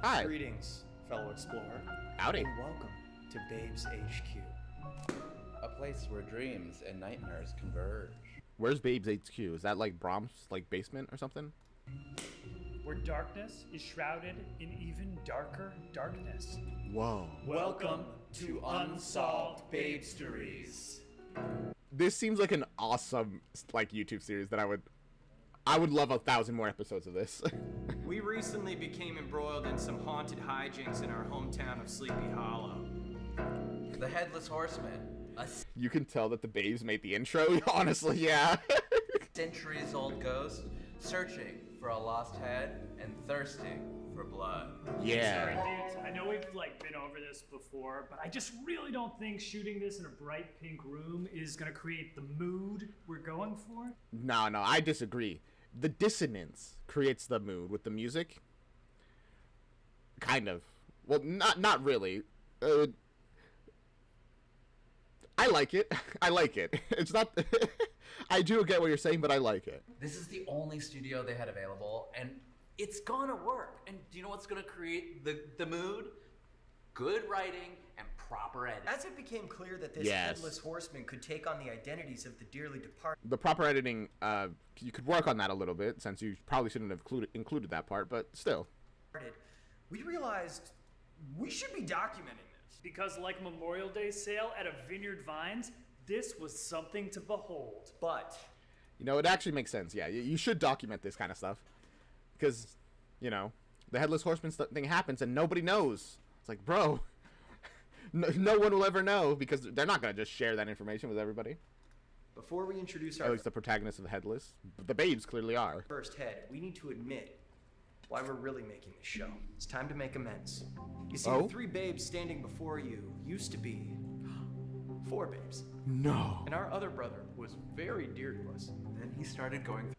S1: Hi.
S8: Greetings, fellow explorer.
S1: Howdy.
S8: And welcome to Babes HQ.
S5: A place where dreams and nightmares converge.
S1: Where's Babes HQ? Is that like Brahms' like basement or something?
S9: Where darkness is shrouded in even darker darkness.
S1: Whoa.
S9: Welcome to Unsolved Babestories.
S1: This seems like an awesome like YouTube series that I would love 1,000 more episodes of this.
S11: We recently became embroiled in some haunted hijinks in our hometown of Sleepy Hollow.
S5: The Headless Horseman. A
S1: You can tell that the babes made the intro. Honestly, yeah.
S5: centuries-old ghost searching for a lost head and thirsting for blood.
S1: Yeah.
S9: Sorry, dudes. I know we've like been over this before, but I just really don't think shooting this in a bright pink room is gonna create the mood we're going for.
S1: No, I disagree. the dissonance creates the mood with the music. Kind of. Well, not really. I like it. I like it. It's not. I do get what you're saying, but I like it.
S5: This is the only studio they had available, and it's gonna work. And do you know what's gonna create the mood? Good writing and proper editing.
S8: As it became clear that this
S1: Yes.
S8: headless horseman could take on the identities of the dearly departed.
S1: The proper editing, you could work on that a little bit, since you probably shouldn't have included that part, but still.
S8: We realized we should be documenting this.
S9: Because like Memorial Day sale at a Vineyard Vines, this was something to behold.
S8: But
S1: You know, it actually makes sense. Yeah, you should document this kind of stuff. Because, you know, the Headless Horseman thing happens and nobody knows. It's like, bro, no one will ever know because they're not going to just share that information with everybody.
S8: Before we introduce
S1: At
S8: our
S1: least the protagonists of Headless. The babes clearly are.
S8: first head, we need to admit why we're really making this show. It's time to make amends. You see,
S1: Oh?
S8: the 3 babes standing before you used to be 4 babes.
S1: No.
S8: And our other brother was very dear to us.
S5: Then he started going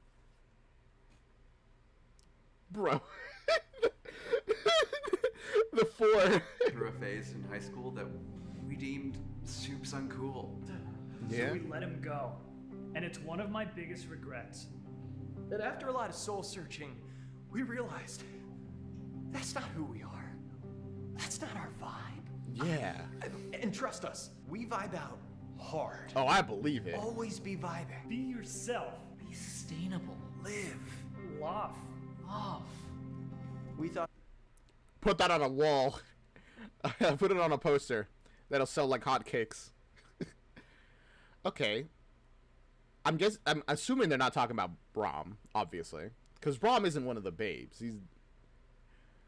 S1: Bro. The 4.
S5: through a phase in high school that we deemed soups uncool.
S9: So we let him go. And it's one of my biggest regrets.
S8: That after a lot of soul searching, we realized that's not who we are. That's not our vibe.
S1: Yeah.
S8: And trust us, we vibe out hard.
S1: Oh, I believe it.
S8: Always be vibing.
S9: Be yourself.
S5: Be sustainable.
S8: Live.
S9: Laugh.
S8: Off. We thought.
S1: Put that on a wall. Put it on a poster. That'll sell like hotcakes. Okay. I'm assuming they're not talking about Brahm, obviously. Because Brahm isn't one of the babes.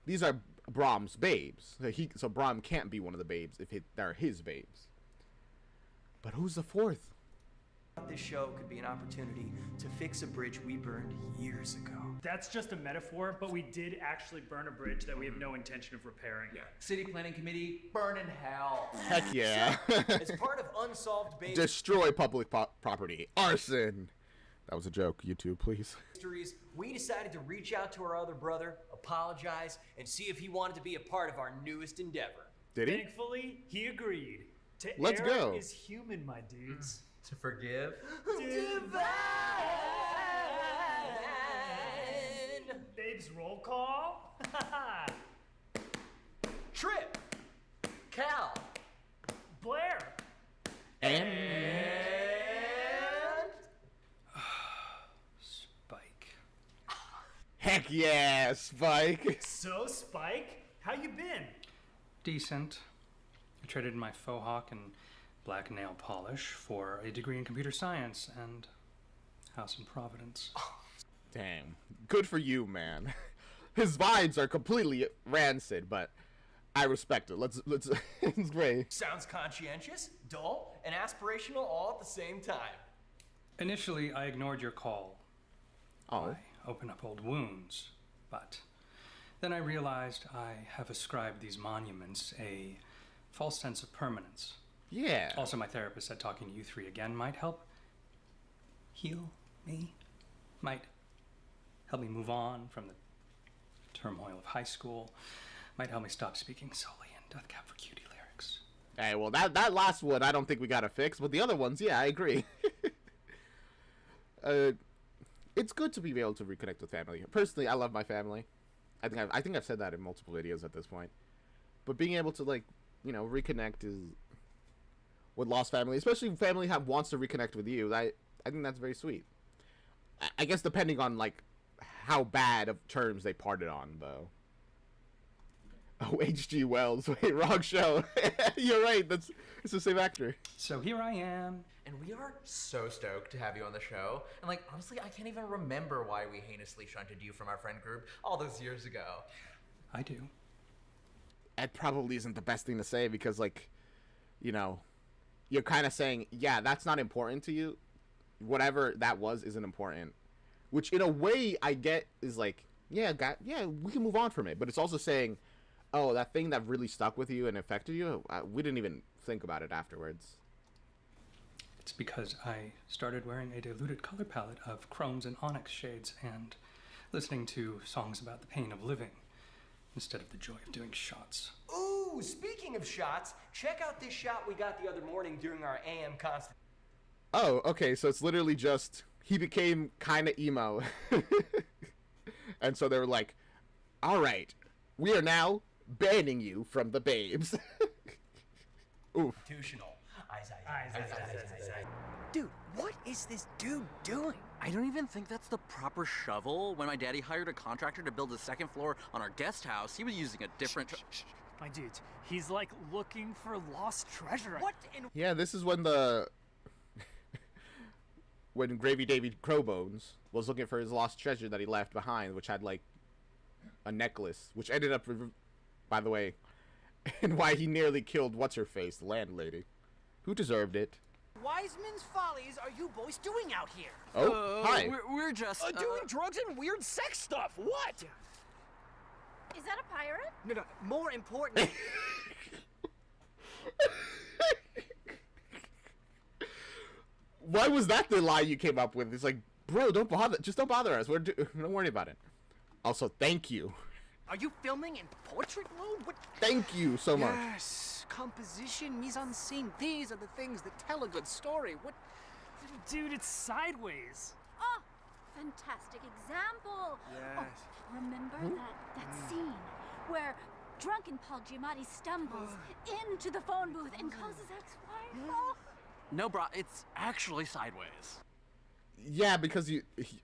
S1: These are Brahm's babes. So Brahm can't be one of the babes if they're his babes. But who's the 4th?
S8: This show could be an opportunity to fix a bridge we burned years ago.
S9: That's just a metaphor, but we did actually burn a bridge that we have no intention of repairing.
S5: Yeah. City Planning Committee, burn in hell.
S1: Heck yeah.
S8: As part of Unsolved Babes
S1: Destroy public property. Arson. That was a joke. YouTube, please.
S8: Mysteries, we decided to reach out to our other brother, apologize, and see if he wanted to be a part of our newest endeavor.
S1: Did he?
S9: Thankfully, he agreed. To
S1: Let's
S9: err
S1: go.
S9: is human, my dudes.
S5: To forgive.
S8: Divine.
S9: Babes, roll call.
S8: Trip.
S5: Cal.
S9: Blair.
S1: And
S9: Spike.
S1: heck yeah, Spike.
S9: So, Spike, how you been?
S12: Decent. I traded my faux hawk and black nail polish for a degree in computer science and house in Providence.
S1: Damn. Good for you, man. His vibes are completely rancid, but I respect it. Let's it's great.
S8: Sounds conscientious, dull, and aspirational all at the same time.
S12: Initially, I ignored your call.
S1: Oh.
S12: I open up old wounds, but then I realized I have ascribed these monuments a false sense of permanence.
S1: Yeah.
S12: Also, my therapist said talking to you 3 again might help heal me, might help me move on from the turmoil of high school, might help me stop speaking solely in Death Cab for Cutie lyrics.
S1: Hey, well, that last one I don't think we gotta fix, but the other ones, yeah, I agree. It's good to be able to reconnect with family. Personally, I love my family. I think I've said that in multiple videos at this point. But being able to, like, you know, reconnect with lost family, especially family wants to reconnect with you, I think that's very sweet. I guess depending on, like, how bad of terms they parted on, though. Oh, H.G. Wells. Wait, wrong show. You're right. It's the same actor.
S12: So here I am.
S5: And we are so stoked to have you on the show. And like, honestly, I can't even remember why we heinously shunted you from our friend group all those years ago.
S12: I do.
S1: That probably isn't the best thing to say because, like, you know, you're kind of saying, yeah, that's not important to you. Whatever that was isn't important. Which, in a way, I get is like, yeah, we can move on from it. But it's also saying, oh, that thing that really stuck with you and affected you, we didn't even think about it afterwards.
S12: It's because I started wearing a diluted color palette of chromes and onyx shades and listening to songs about the pain of living instead of the joy of doing shots.
S14: Ooh, speaking of shots, check out this shot we got the other morning during our AM constant.
S1: Oh, okay, so it's literally just he became kind of emo. And so they were like, all right, we are now banning you from the babes. Oof.
S14: Institutional.
S16: Dude, what is this dude doing? I don't even think that's the proper shovel. When my daddy hired a contractor to build a second floor on our guest house, he was using a different...
S9: My dudes, he's like looking for lost treasure.
S14: What in...
S1: Yeah, this is when when Gravy David Crowbones was looking for his lost treasure that he left behind, which had like a necklace, which ended up, by the way, and why he nearly killed what's-her-face, the landlady, who deserved it.
S14: Wiseman's Follies are you boys doing out here?
S1: Oh, hi.
S16: We're just...
S14: doing drugs and weird sex stuff. What?
S15: Is that a pirate?
S14: No, more important.
S1: Why was that the lie you came up with? It's like, bro, don't bother. Just don't bother us. Don't worry about it. Also, thank you.
S14: Are you filming in portrait mode? What?
S1: Thank you so much.
S14: Yes, composition, mise en scene. These are the things that tell a good story. What?
S9: Dude, it's sideways.
S15: Oh, fantastic example.
S14: Yes.
S15: Oh, remember that scene where drunken Paul Giamatti stumbles into the phone booth and calls his ex-wife? Oh.
S16: No, bro, it's actually sideways.
S1: Yeah, because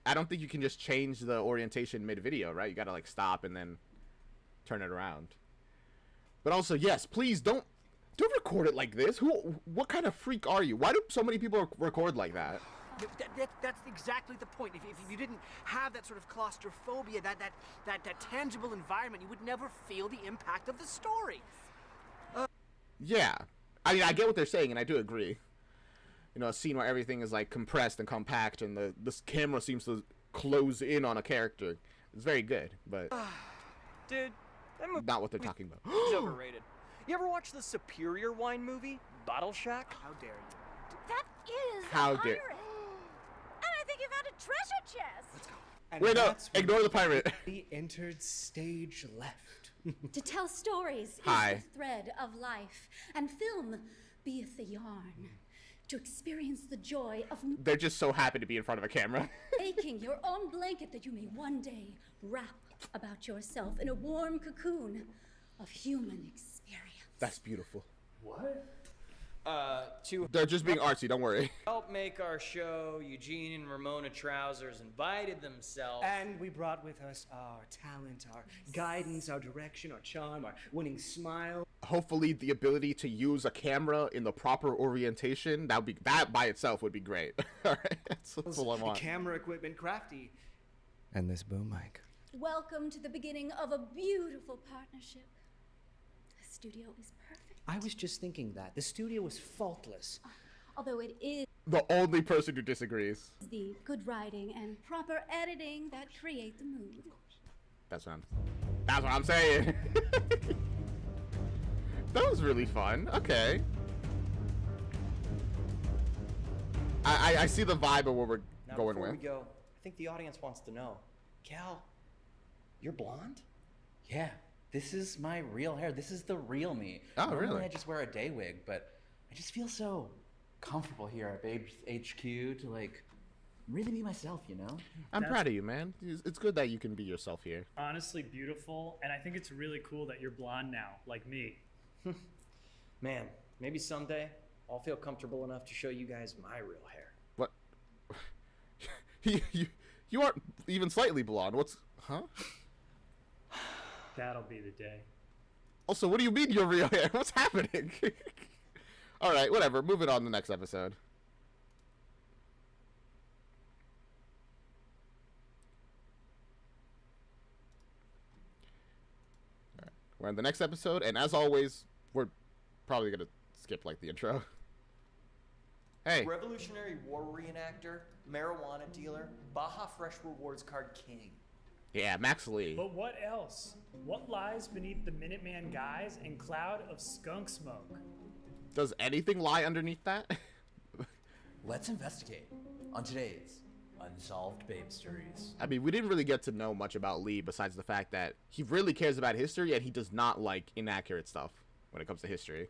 S1: I don't think you can just change the orientation mid-video, right? You gotta like stop and then turn it around. But also, yes, please don't record it like this. What kind of freak are you? Why do so many people record like that?
S14: That's exactly the point. If you didn't have that sort of claustrophobia, that tangible environment, you would never feel the impact of the story.
S1: Yeah, I mean, I get what they're saying, and I do agree. You know, a scene where everything is like compressed and compact, and this camera seems to close in on a character. It's very good, but
S14: Dude, that movie
S1: not what they're talking about.
S14: is overrated. You ever watch the Superior Wine movie, Bottle Shack? How dare you?
S15: That is
S1: How
S15: a
S1: dare-
S15: pirate. And I think you found a treasure chest. Let's go.
S17: And
S1: Wait, no,
S17: that's when
S1: ignore the pirate.
S17: He entered stage left.
S21: To tell stories
S1: Hi.
S21: is the thread of life, and film beeth the yarn. To experience the joy of
S1: They're just so happy to be in front of a camera.
S21: making your own blanket that you may one day wrap about yourself in a warm cocoon of human experience.
S1: That's beautiful.
S11: What? To
S1: They're just being artsy, don't worry.
S11: help make our show, Eugene and Ramona Trousers invited themselves.
S17: And we brought with us our talent, our guidance, our direction, our charm, our winning smile.
S1: Hopefully the ability to use a camera in the proper orientation, that by itself would be great. Alright, that's all I want.
S17: Camera equipment crafty. And this boom mic.
S21: Welcome to the beginning of a beautiful partnership. The studio is perfect.
S17: I was just thinking that. The studio is faultless.
S21: Although it is
S1: The only person who disagrees.
S21: the good writing and proper editing that create the mood.
S1: That's what I'm saying. That was really fun. Okay. I see the vibe of what we're
S8: Now,
S1: going
S8: before
S1: with.
S8: we go, I think the audience wants to know. Cal, you're blonde?
S5: Yeah, this is my real hair. This is the real me.
S1: Oh,
S5: Normally
S1: really?
S5: I just wear a day wig, but I just feel so comfortable here at Babes HQ to like really be myself, you know?
S1: I'm proud of you, man. It's good that you can be yourself here.
S9: Honestly beautiful, and I think it's really cool that you're blonde now, like me.
S8: Man, maybe someday I'll feel comfortable enough to show you guys my real hair.
S1: What? You aren't even slightly blonde. What's... Huh?
S9: That'll be the day.
S1: Also, what do you mean your real hair? What's happening? Alright, whatever. Moving on to the next episode. Alright, we're in the next episode, and as always, we're probably gonna skip, like, the intro. Hey.
S14: Revolutionary War reenactor, marijuana dealer, Baja Fresh Rewards card king.
S1: Yeah, Max Lee.
S9: But what else? What lies beneath the Minuteman guise and cloud of skunk smoke?
S1: Does anything lie underneath that?
S5: Let's investigate on today's Unsolved Babestories.
S1: I mean, we didn't really get to know much about Lee besides the fact that he really cares about history and he does not like inaccurate stuff when it comes to history.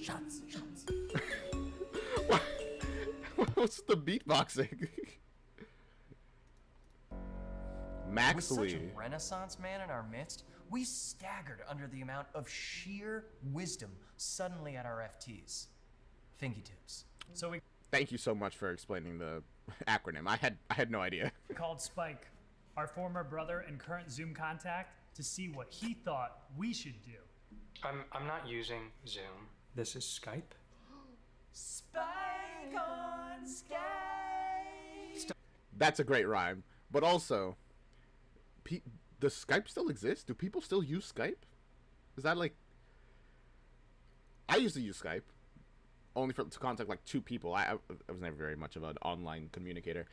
S5: Shots.
S1: What's the beatboxing? Max
S8: With
S1: Lee.
S8: such a renaissance man in our midst, we staggered under the amount of sheer wisdom suddenly at our FTs. Fingy tips.
S9: So we
S1: Thank you so much for explaining the acronym. I had no idea.
S9: called Spike, our former brother and current Zoom contact, to see what he thought we should do.
S12: I'm not using Zoom. This is Skype.
S8: Spike on Skype.
S1: That's a great rhyme. But also, does Skype still exist? Do people still use Skype? Is that like... I used to use Skype. Only to contact like 2 people. I was never very much of an online communicator.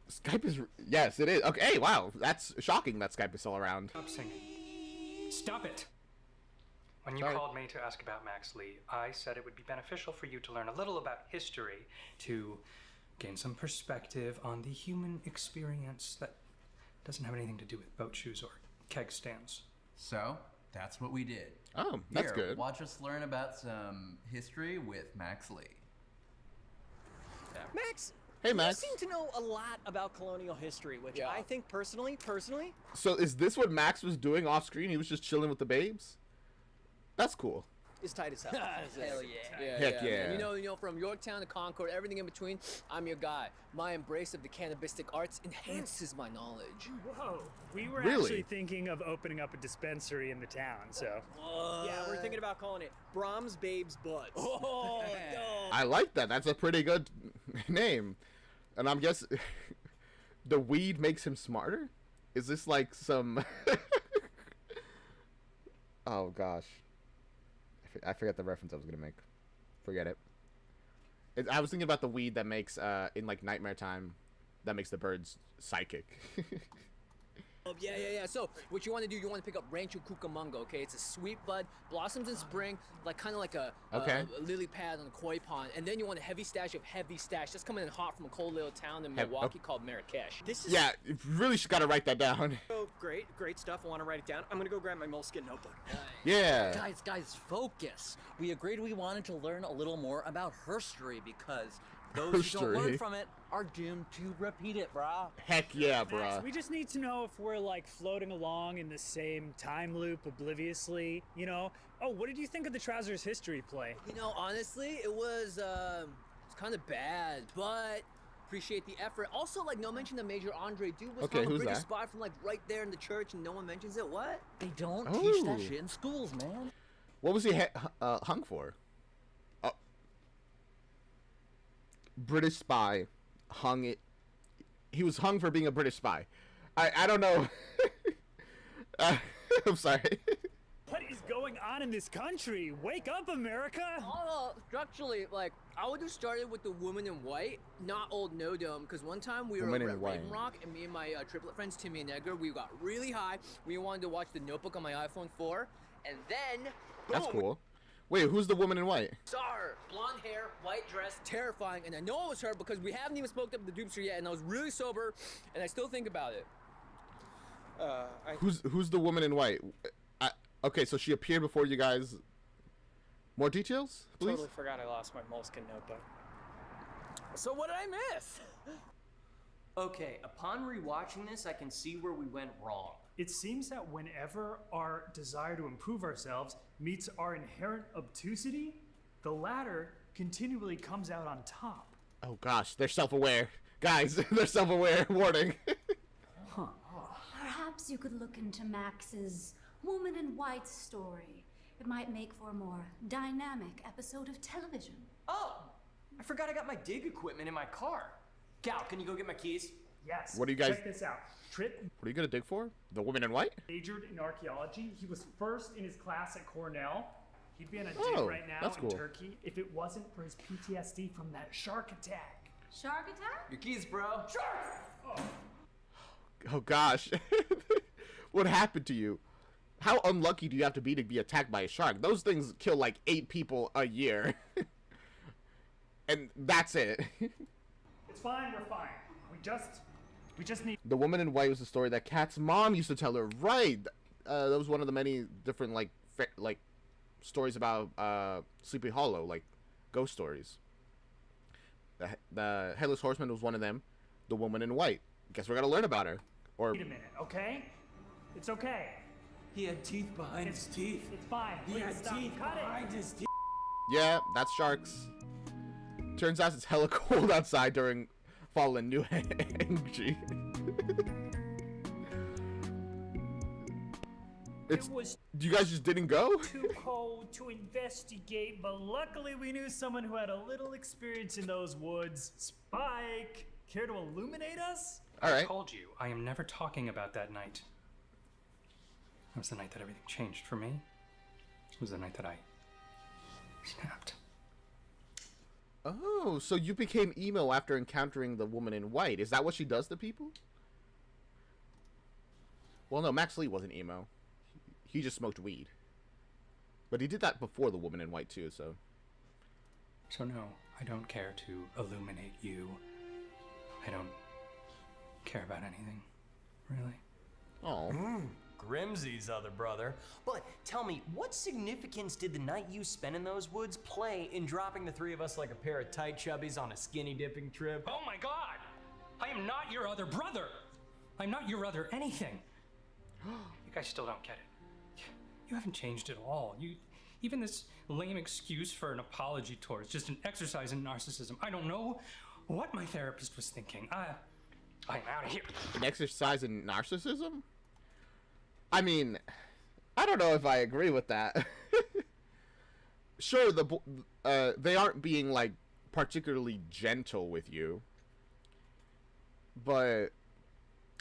S1: Skype is... Yes, it is. Okay, hey, wow. That's shocking that Skype is still around.
S12: Stop singing. Stop it! When you
S1: Sorry.
S12: called me to ask about Max Lee, I said it would be beneficial for you to learn a little about history to gain some perspective on the human experience that doesn't have anything to do with boat shoes or keg stands.
S5: So, that's what we did.
S1: Oh, that's
S5: Here,
S1: good.
S5: Watch us learn about some history with Max Lee.
S14: Max.
S1: Hey, Max.
S14: You seem to know a lot about colonial history, which I think personally.
S1: So is this what Max was doing off screen? He was just chilling with the babes? That's cool.
S14: Is tight as hell.
S4: Hell yeah.
S1: Heck yeah.
S4: And you know, from Yorktown to Concord, everything in between, I'm your guy. My embrace of the cannabistic arts enhances my knowledge.
S9: Whoa. We were
S1: Really?
S9: actually thinking of opening up a dispensary in the town, so.
S14: Yeah, we're thinking about calling it Brahms Babes Buds.
S4: Oh,
S1: I like that. That's a pretty good name. And I'm guessing the weed makes him smarter? Is this like some... Oh, gosh. I forget the reference I was going to make. Forget it. I was thinking about the weed that makes, in like Nightmare Time, that makes the birds psychic.
S4: Oh, yeah. So, what you want to do, you want to pick up Rancho Cucamonga, okay? It's a sweet bud, blossoms in spring, kind of like a lily pad on a koi pond. And then you want a heavy stash of heavy stash. That's coming in hot from a cold little town in Milwaukee called Marrakesh.
S14: This is
S1: Yeah, you really got to write that down.
S14: so great stuff. I want to write it down. I'm gonna go grab my moleskin notebook.
S1: Yeah.
S16: Guys, focus. We agreed we wanted to learn a little more about herstory because those who don't learn
S1: Herstory.
S16: from it are doomed to repeat it, brah.
S1: Heck yeah,
S9: Max,
S1: bruh.
S9: we just need to know if we're like floating along in the same time loop obliviously, you know? Oh, what did you think of the Trousers history play?
S4: You know, honestly, it was kind of bad, but appreciate the effort. Also, like, no mention of Major Andre Dude was
S1: Okay,
S4: from a
S1: who's
S4: British
S1: that?
S4: spy from like right there in the church, and no one mentions it. What?
S16: They don't teach that
S1: Oh.
S16: shit in schools, man.
S1: What was he hung for? British spy. Hung it. He was hung for being a British spy. I don't know. I'm sorry.
S9: What is going on in this country? Wake up, America!
S4: Oh, structurally, like, I would have started with the Woman in White, not Old No Dome, because one time we were
S1: Woman
S4: over
S1: in
S4: at
S1: White.
S4: Raven Rock, and me and my triplet friends, Timmy and Edgar, we got really high. We wanted to watch The Notebook on my iPhone 4, and then,
S1: That's
S4: boom,
S1: cool. Wait, who's the woman in white?
S4: saw her. Blonde hair, white dress, terrifying, and I know it was her because we haven't even smoked up the dupster yet, and I was really sober, and I still think about it.
S1: Who's the woman in white? Okay, so she appeared before you guys. More details, please?
S14: Totally forgot I lost my moleskin notebook. So what did I miss?
S8: Okay, upon rewatching this, I can see where we went wrong.
S9: It seems that whenever our desire to improve ourselves meets our inherent obtusity, the latter continually comes out on top.
S1: Oh gosh, they're self-aware. Guys, they're self-aware. Warning.
S21: Perhaps you could look into Max's Woman in White story. It might make for a more dynamic episode of television.
S8: Oh, I forgot I got my dig equipment in my car. Cal, can you go get my keys?
S9: Yes.
S1: What do you guys-
S9: Check this out. Trip
S1: What are you gonna dig for? The woman in white?
S9: majored in archaeology. He was first in his class at Cornell. He'd be on a dig
S1: Oh,
S9: right now
S1: that's
S9: in
S1: cool.
S9: Turkey if it wasn't for his PTSD from that shark attack.
S21: Shark attack?
S8: Your keys, bro.
S1: Oh gosh. What happened to you? How unlucky do you have to be attacked by a shark? Those things kill like 8 people a year. And that's it.
S9: It's fine, we're fine. We just need.
S1: The Woman in White was the story that Kat's mom used to tell her. Right. That was one of the many different like stories about Sleepy Hollow, like ghost stories. The Headless Horseman was one of them. The Woman in White. Guess we're gonna learn about her. Or
S9: Wait a minute, okay? It's okay.
S17: He had teeth behind his teeth.
S9: It's fine.
S17: He
S9: Please
S17: had
S9: stop.
S17: teeth
S9: Cut
S17: behind
S9: it.
S17: his teeth.
S1: yeah, that's sharks. Turns out it's hella cold outside during fall in New Hampshire.
S9: It was
S1: You guys just didn't go?
S9: too cold to investigate, but luckily we knew someone who had a little experience in those woods. Spike, care to illuminate us?
S1: All right.
S12: I told you, I am never talking about that night. It was the night that everything changed for me. It was the night that I snapped.
S1: Oh, so you became emo after encountering the Woman in White. Is that what she does to people? Well, no, Max Lee wasn't emo. He just smoked weed. But he did that before the Woman in White, too, so...
S12: So no, I don't care to illuminate you. I don't care about anything, really.
S1: Oh.
S3: Grimsey's other brother. But tell me, what significance did the night you spent in those woods play in dropping the 3 of us like a pair of tight chubbies on a skinny dipping trip?
S12: Oh my god! I am not your other brother! I'm not your other anything! You guys still don't get it. You haven't changed at all. Even this lame excuse for an apology tour is just an exercise in narcissism. I don't know what my therapist was thinking. I'm out of here.
S1: An exercise in narcissism? I mean, I don't know if I agree with that. Sure, they aren't being, like, particularly gentle with you. But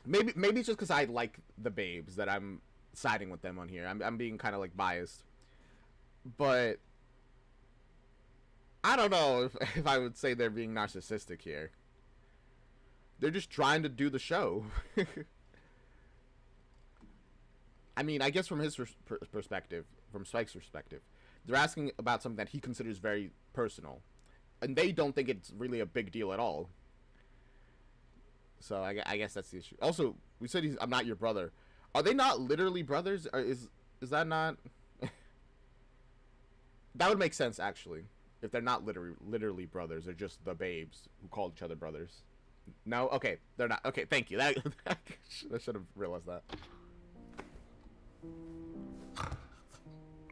S1: maybe it's just because I like the babes that I'm siding with them on here. I'm being kind of, like, biased. But I don't know if I would say they're being narcissistic here. They're just trying to do the show. I mean, I guess from his perspective, from Spike's perspective, they're asking about something that he considers very personal. And they don't think it's really a big deal at all. So I guess that's the issue. Also, we said I'm not your brother. Are they not literally brothers? Or is that not... That would make sense, actually. If they're not literally brothers. They're just the babes who call each other brothers. No? Okay, they're not. Okay, thank you. I should have realized that.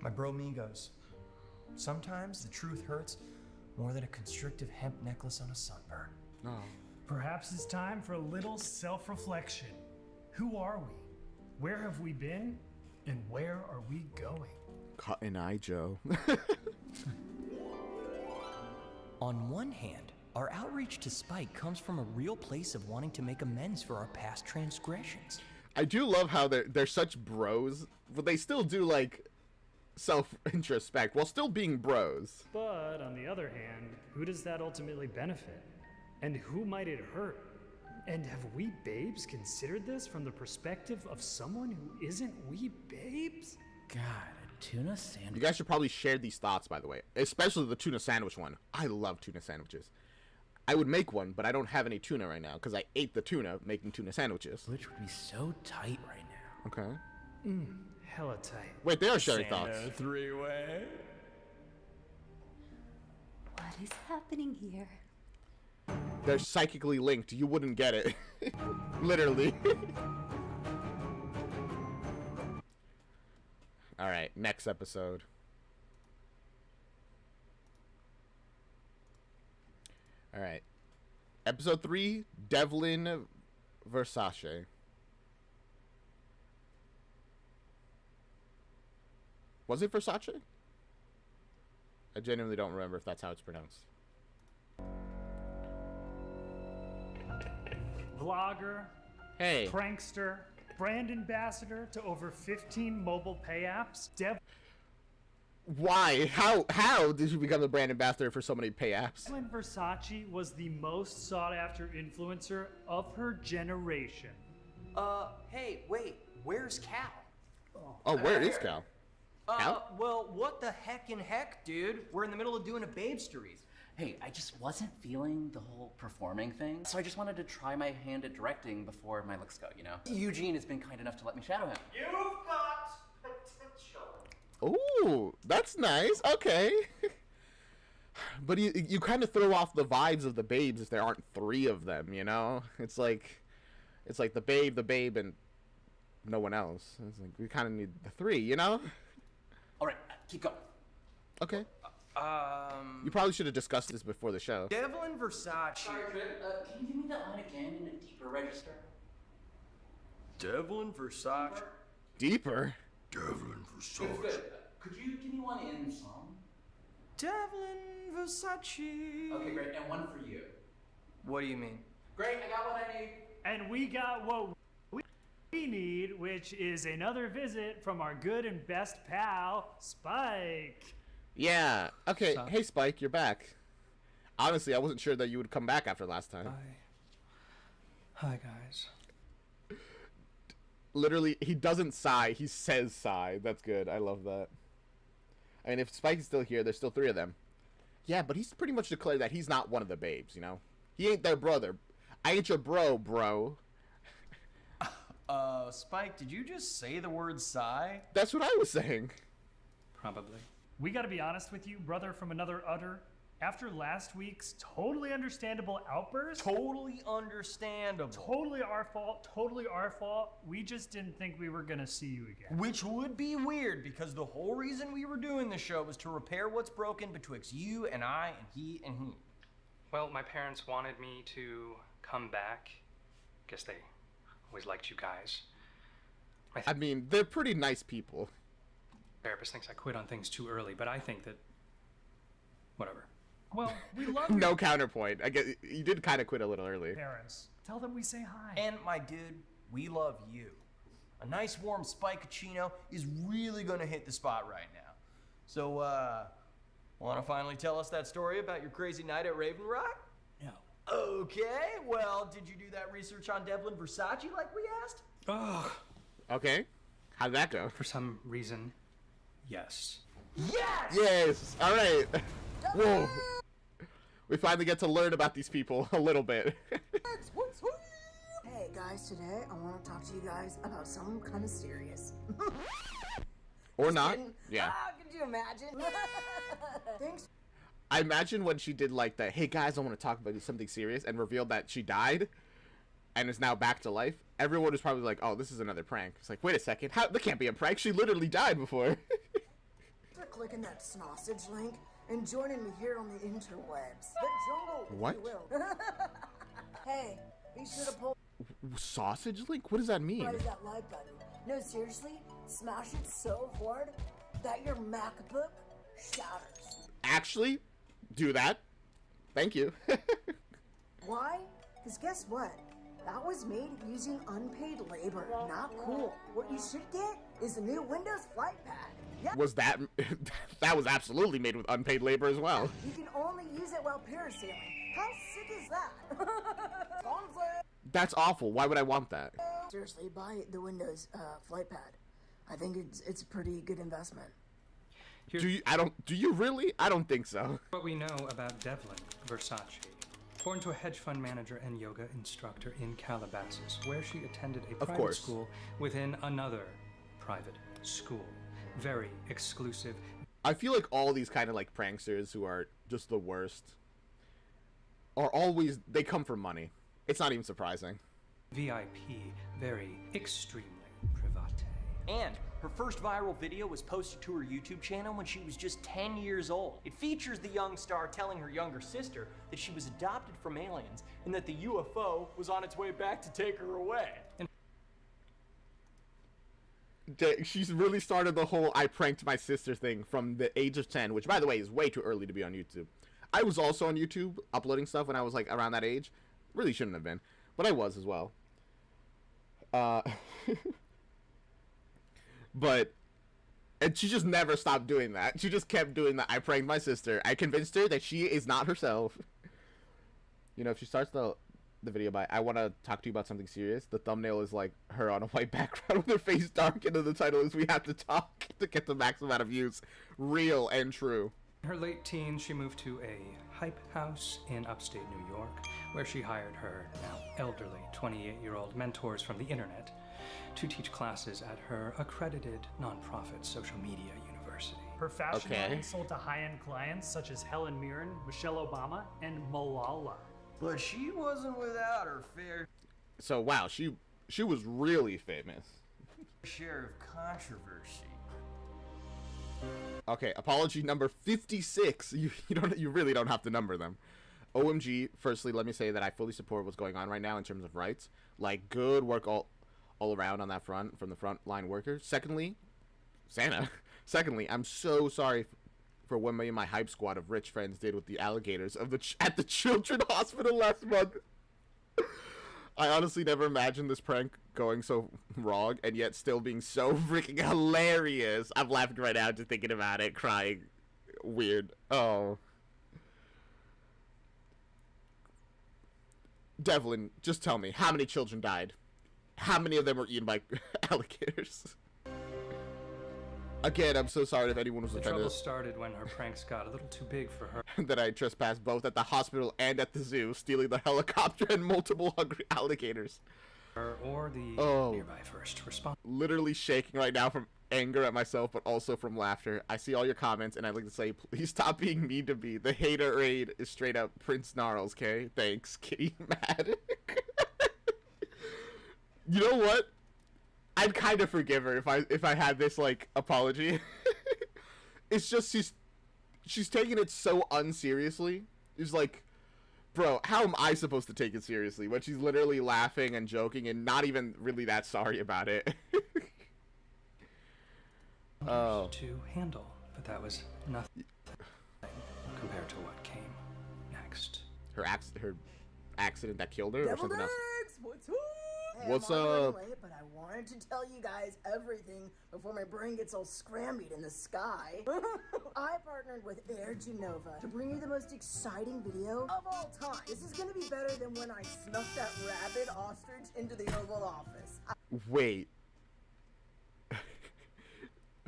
S10: My bro Migos. Sometimes the truth hurts more than a constrictive hemp necklace on a sunburn.
S1: No.
S9: Perhaps it's time for a little self-reflection. Who are we? Where have we been? And where are we going?
S1: Cotton Eye Joe.
S10: On one hand, our outreach to Spike comes from a real place of wanting to make amends for our past transgressions.
S1: I do love how they're such bros, but they still do, like, self-introspect while still being bros.
S9: But on the other hand, who does that ultimately benefit? And who might it hurt? And have we babes considered this from the perspective of someone who isn't we babes?
S19: God, a tuna sandwich.
S1: You guys should probably share these thoughts, by the way. Especially the tuna sandwich one. I love tuna sandwiches. I would make one, but I don't have any tuna right now because I ate the tuna making tuna sandwiches.
S19: Which would be so tight right now.
S1: Okay.
S9: Hella tight.
S1: Wait, they are sharing
S3: Santa
S1: thoughts.
S3: three-way.
S21: What is happening here?
S1: They're psychically linked. You wouldn't get it. Literally. Alright, next episode. Alright. Episode 3, Devlin Versace. Was it Versace? I genuinely don't remember if that's how it's pronounced.
S9: Vlogger,
S1: Hey.
S9: prankster, brand ambassador to over 15 mobile pay apps.
S1: Why? How did you become the brand ambassador for so many pay apps?
S9: Devlin Versace was the most sought-after influencer of her generation.
S3: Hey, wait, where's Cal?
S1: Oh, where is Cal?
S3: Well, what the heck, dude? We're in the middle of doing a Babestories.
S16: Hey, I just wasn't feeling the whole performing thing, so I just wanted to try my hand at directing before my looks go, you know? Eugene has been kind enough to let me shadow him.
S18: You've got potential.
S1: Ooh, that's nice. Okay. But you kind of throw off the vibes of the babes if there aren't 3 of them, you know? It's like the babe, and no one else. It's like we kind of need the 3, you know?
S16: All right, keep going.
S1: Okay. You probably should have discussed this before the show.
S3: Devlin Versace.
S16: Sorry, Trip, can you give me that line again in a deeper register?
S3: Devlin Versace.
S1: Deeper?
S16: Devlin Versace. Good. Could you give me one in song?
S3: Devlin Versace.
S16: Okay, great, and one for you.
S3: What do you mean?
S16: Great, I got what I need.
S9: And we got what we need, which is another visit from our good and best pal, Spike.
S1: Yeah. Okay. Hey, Spike, you're back. Honestly, I wasn't sure that you would come back after last time.
S12: Hi, guys.
S1: Literally, he doesn't sigh. He says sigh. That's good. I love that. I mean, if Spike is still here, there's still 3 of them. Yeah, but he's pretty much declared that he's not one of the babes, you know? He ain't their brother. I ain't your bro.
S3: Spike, did you just say the word sigh?
S1: That's what I was saying.
S12: Probably.
S9: We gotta be honest with you, brother from another udder. After last week's totally understandable outburst.
S3: Totally understandable.
S9: Totally our fault. We just didn't think we were gonna see you again.
S3: Which would be weird, because the whole reason we were doing this show was to repair what's broken betwixt you and I and he and he.
S12: Well, my parents wanted me to come back. Guess they always liked you guys.
S1: I mean, they're pretty nice people.
S12: Therapist thinks I quit on things too early, but I think that... Whatever.
S9: Well, we love
S1: No counterpoint. I guess you did kind of quit a little early.
S9: parents. Tell them we say hi.
S3: And my dude, we love you. A nice warm Spikecino is really gonna hit the spot right now. So, wanna finally tell us that story about your crazy night at Raven Rock?
S12: No.
S3: Okay, well, did you do that research on Devlin Versace like we asked?
S12: Ugh.
S1: Okay. How'd that go?
S12: For some reason, yes.
S3: Yes!
S1: Yes! Alright. Whoa. We finally get to learn about these people a little bit.
S7: Hey guys, today I want to talk to you guys about something kind of serious.
S1: Or not.
S7: Kidding.
S1: Yeah.
S7: Ah, could you imagine? Thanks.
S1: I imagine when she did like the, hey guys, I want to talk about something serious, and revealed that she died and is now back to life. Everyone was probably like, oh, this is another prank. It's like, wait a second. How? That can't be a prank. She literally died before.
S7: For clicking that sausage link and joining me here on the interwebs. The jungle,
S1: What?
S7: if you will. Hey, be sure to pull
S1: Sausage link? What does that mean?
S7: that like button. No, seriously, smash it so hard that your MacBook shatters.
S1: Actually, do that. Thank you.
S7: Why? Because guess what? That was made using unpaid labor. Not cool. What you should get is the new Windows Flight Pad. Yep.
S1: Was that that was absolutely made with unpaid labor as well.
S7: You can only use it while parasailing. How sick is that? Conflict.
S1: That's awful. Why would I want that?
S7: Seriously, buy the Windows Flight Pad. I think it's a pretty good investment.
S1: Do you really? I don't think so.
S12: What we know about Devlin Versace. Born to a hedge fund manager and yoga instructor in Calabasas, where she attended a private school within another private school. Very exclusive.
S1: I feel like all these kind of like pranksters who are just the worst are always, they come for money. It's not even surprising.
S12: VIP, very extremely private.
S3: And her first viral video was posted to her YouTube channel when she was just 10 years old. It features the young star telling her younger sister that she was adopted from aliens and that the UFO was on its way back to take her away. And
S1: She's really started the whole I pranked my sister thing from the age of 10, which by the way is way too early to be on YouTube. I was also on YouTube uploading stuff when I was like around that age. Really shouldn't have been, but I was as well. And she just never stopped doing that. She just kept doing that. I pranked my sister. I convinced her that she is not herself. You know, if she starts the the video by I want to talk to you about something serious. The thumbnail is like her on a white background with her face dark, and then the title is we have to talk to get the max amount of views. Real and true.
S12: In her late teens, she moved to a hype house in upstate New York, where she hired her now elderly 28-year-old mentors from the internet to teach classes at her accredited nonprofit social media university.
S9: Her fashion line sold to high-end clients such as Helen Mirren, Michelle Obama, and Malala.
S3: But she wasn't without her fair
S1: So wow, she was really famous.
S3: share of controversy.
S1: Okay, apology number 56. You really don't have to number them. OMG, firstly, let me say that I fully support what's going on right now in terms of rights. Like, good work all around on that front from the frontline workers. Secondly, Santa. Secondly, I'm so sorry for what me and my hype squad of rich friends did with the alligators of at the children's hospital last month. I honestly never imagined this prank going so wrong and yet still being so freaking hilarious. I'm laughing right now just thinking about it, crying. Weird. Oh. Devlin, just tell me, how many children died? How many of them were eaten by alligators? Again, I'm so sorry if anyone was
S12: The
S1: offended.
S12: trouble started when her pranks got a little too big for her.
S1: That I trespassed both at the hospital and at the zoo, stealing the helicopter and multiple hungry alligators.
S12: Or the nearby first responder.
S1: Literally shaking right now from anger at myself, but also from laughter. I see all your comments, and I'd like to say, please stop being mean to me. The hater raid is straight up Prince Gnarls, okay? Thanks, Kitty Mad. You know what? I'd kind of forgive her if I had this, like, apology. It's just she's taking it so unseriously. It's like, bro, how am I supposed to take it seriously when she's literally laughing and joking and not even really that sorry about it? Oh.
S12: To handle, but that was nothing compared to what came next.
S1: Her accident that killed her, or
S7: Devil
S1: something else?
S7: Dicks, what's up? Hey,
S1: What's
S7: I'm running
S1: up?
S7: late, but I wanted to tell you guys everything before my brain gets all scrambled in the sky. I partnered with Air Genova to bring you the most exciting video of all time. This is gonna be better than when I snuck that rabid ostrich into the Oval Office.
S1: Wait.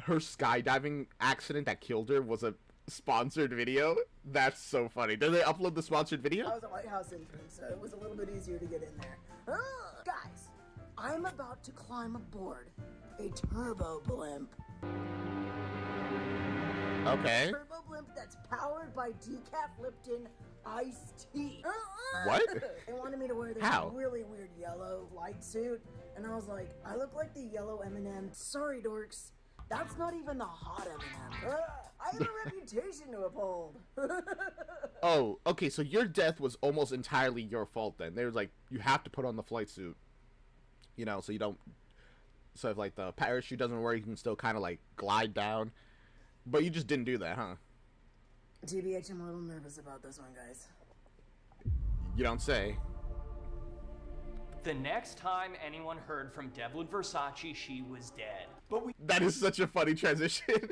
S1: Her skydiving accident that killed her was a sponsored video? That's so funny. Did they upload the sponsored video?
S7: I was a White House intern, so it was a little bit easier to get in there. Guys, I'm about to climb aboard a turbo blimp.
S1: Okay.
S7: Turbo blimp that's powered by Decaf Lipton iced tea.
S1: What?
S7: They wanted me to wear this
S1: How?
S7: really weird yellow light suit, and I was like, I look like the yellow M&M. Sorry, dorks. That's not even the hot M&M. I have a reputation to uphold.
S1: Oh, okay, so your death was almost entirely your fault then. They was like, you have to put on the flight suit. You know, so you don't... So if, like, the parachute doesn't work, you can still kind of, like, glide down. But you just didn't do that, huh?
S7: TBH, I'm a little nervous about this one, guys.
S1: You don't say.
S3: The next time anyone heard from Devlin Versace, she was dead.
S1: That is such a funny transition.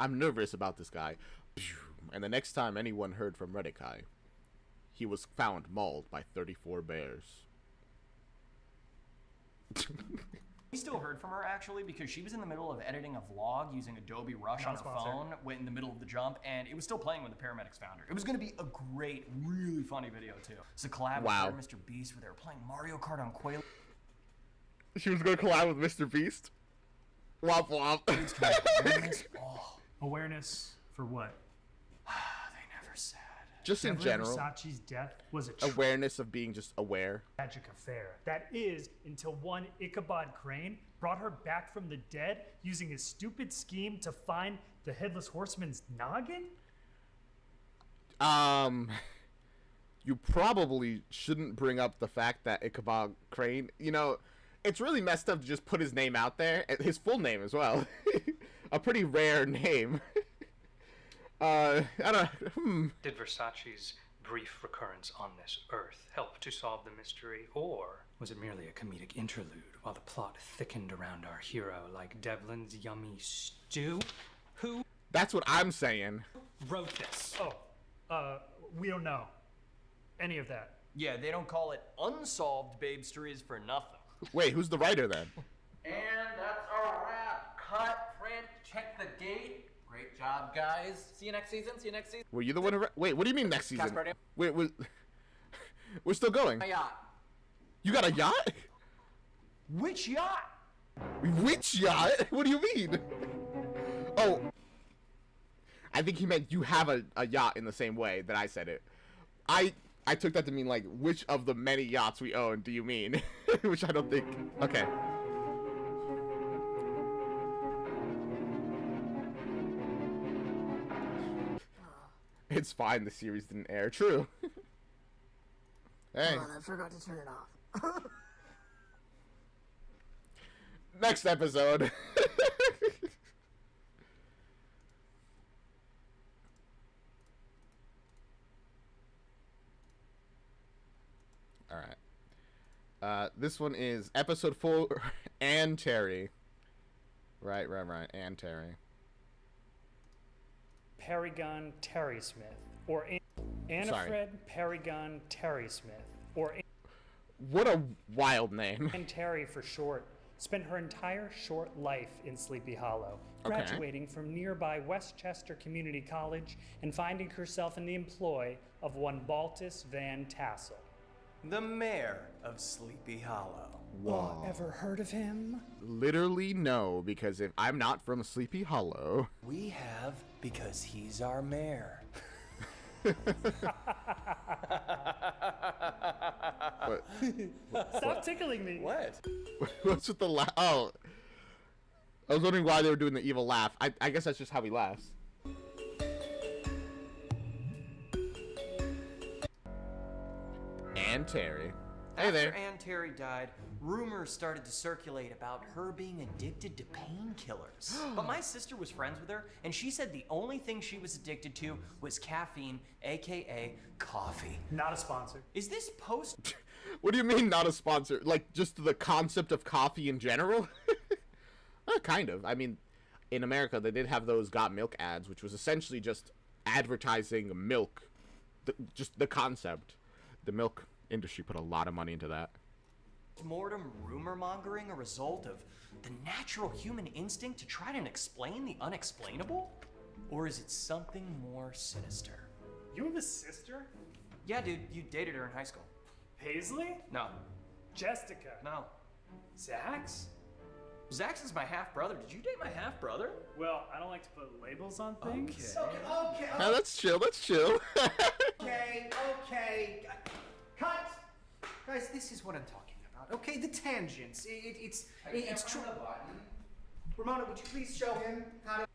S1: I'm nervous about this guy. And the next time anyone heard from Redikai, he was found mauled by 34 bears.
S3: We still heard from her actually because she was in the middle of editing a vlog using Adobe Rush on her phone, went in the middle of the jump, and it was still playing when the paramedics found her. It was going to be a great, really funny video too. It's a collab with her and Mr. Beast where they were playing Mario Kart on Quail.
S1: She was going to collab with Mr. Beast? Womp womp.
S9: Awareness for what?
S3: They never said.
S1: Just in
S9: Devlin
S1: general.
S9: Versace's death was a
S1: Awareness of being just aware.
S9: tragic affair. That is, until one Ichabod Crane brought her back from the dead using a stupid scheme to find the Headless Horseman's noggin?
S1: You probably shouldn't bring up the fact that Ichabod Crane, you know, it's really messed up to just put his name out there, and his full name as well. A pretty rare name. I don't.
S12: Did Versace's brief recurrence on this earth help to solve the mystery, or was it merely a comedic interlude while the plot thickened around our hero like Devlin's yummy stew? Who
S1: That's what I'm saying.
S12: wrote this?
S9: We don't know any of that.
S3: Yeah, they don't call it unsolved babestories for nothing.
S1: Wait, who's the writer then?
S5: And that's our wrap. Cut, print, check the gate. Great job, guys. See you next season. See you next season.
S1: Were you the one who? Wait, what do you mean next season?
S5: Casper,
S1: Wait, we're still going.
S5: My yacht.
S1: You got a yacht?
S3: Which yacht?
S1: Which yacht? What do you mean? Oh, I think he meant you have a yacht in the same way that I said it. I took that to mean like which of the many yachts we own do you mean? Which I don't think. Okay. It's fine. The series didn't air. True. Hey.
S7: Hold on, I forgot to turn it off.
S1: Next episode. All right. This one is episode 4. Ann Terry. Right. Ann Terry.
S9: Paragon Terry Smith, or Annafred Paragon Terry Smith, or
S1: what a wild name.
S9: Ann Terry for short, spent her entire short life in Sleepy Hollow, graduating from nearby Westchester Community College and finding herself in the employ of one Baltus Van Tassel.
S3: The mayor of Sleepy Hollow.
S1: Whoa.
S9: Ever heard of him?
S1: Literally no, because if I'm not from Sleepy Hollow.
S10: We have because he's our mayor.
S1: What?
S9: Stop tickling me.
S10: What?
S1: What's with the laugh? Oh. I was wondering why they were doing the evil laugh. I guess that's just how he laughs. Ann Terry. Hey there.
S3: After Ann Terry died, rumors started to circulate about her being addicted to painkillers. But my sister was friends with her, and she said the only thing she was addicted to was caffeine, aka coffee.
S9: Not a sponsor.
S3: Is this post?
S1: What do you mean not a sponsor? Like just the concept of coffee in general? Kind of. I mean, in America they did have those Got Milk ads, which was essentially just advertising milk. Just the concept. The milk industry put a lot of money into that.
S3: Mortem rumor mongering a result of the natural human instinct to try to explain the unexplainable? Or is it something more sinister?
S9: You have a sister?
S3: Yeah, dude, you dated her in high school.
S9: Paisley?
S3: No.
S9: Jessica?
S3: No.
S9: Zax?
S3: Zax is my half brother. Did you date my half brother?
S9: Well, I don't like to put labels on things.
S18: Okay.
S1: Now let's chill.
S14: Okay. Cut! Guys, this is what I'm talking about. Okay, the tangents. It's true. Ramona, would you please show him how to...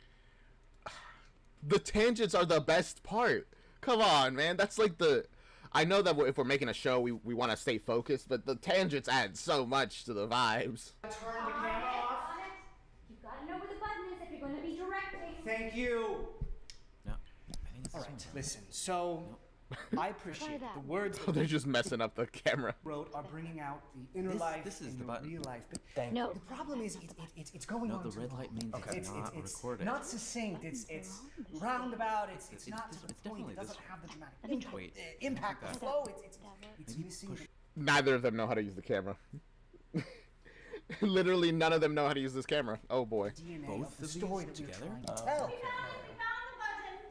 S1: The tangents are the best part. Come on, man. That's like the... I know that if we're making a show, we want to stay focused, but the tangents add so much to the vibes.
S14: Turn the camera off.
S21: You've got to know where the button is if you're going to be directing.
S14: Thank you.
S19: No, I think
S14: All right, listen. So, I appreciate the words
S1: Oh, they're just messing up the camera.
S14: wrote are bringing out the inner life
S19: this is
S14: in
S19: the
S14: your
S19: button.
S14: real life. But
S19: Thank
S14: no.
S19: you.
S14: The problem is it's going
S19: No,
S14: on
S19: the
S14: too
S19: red
S14: long.
S19: light means it's not recorded.
S14: Not succinct. It's roundabout. It's not to the point.
S19: definitely
S14: It doesn't
S19: this
S14: have the dramatic
S19: one.
S14: impact.
S19: Wait,
S14: Impact,
S19: like
S14: the
S19: that.
S14: flow. It's missing.
S1: Neither of them know how to use the camera. Literally none of them know how to use this camera. Oh boy.
S14: DNA
S19: Both
S14: of the
S19: of
S14: story
S19: these
S14: that we're
S19: together?
S14: trying to tell.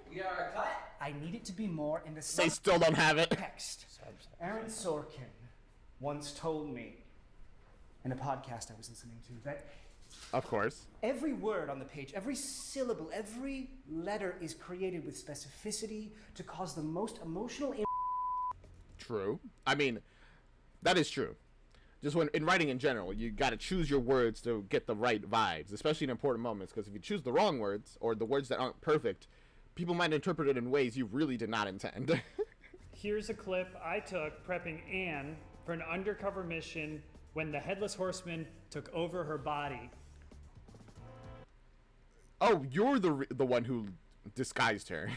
S3: We got our cut?
S14: I need it to be more in the
S1: They still don't have it.
S14: text. Aaron Sorkin once told me in a podcast I was listening to that
S1: Of course.
S14: every word on the page, every syllable, every letter is created with specificity to cause the most emotional
S1: True. I mean, that is true. Just when in writing in general, you got to choose your words to get the right vibes, especially in important moments. Because if you choose the wrong words or the words that aren't perfect, people might interpret it in ways you really did not intend.
S9: Here's a clip I took prepping Anne for an undercover mission when the Headless Horseman took over her body.
S1: Oh, you're the one who disguised her.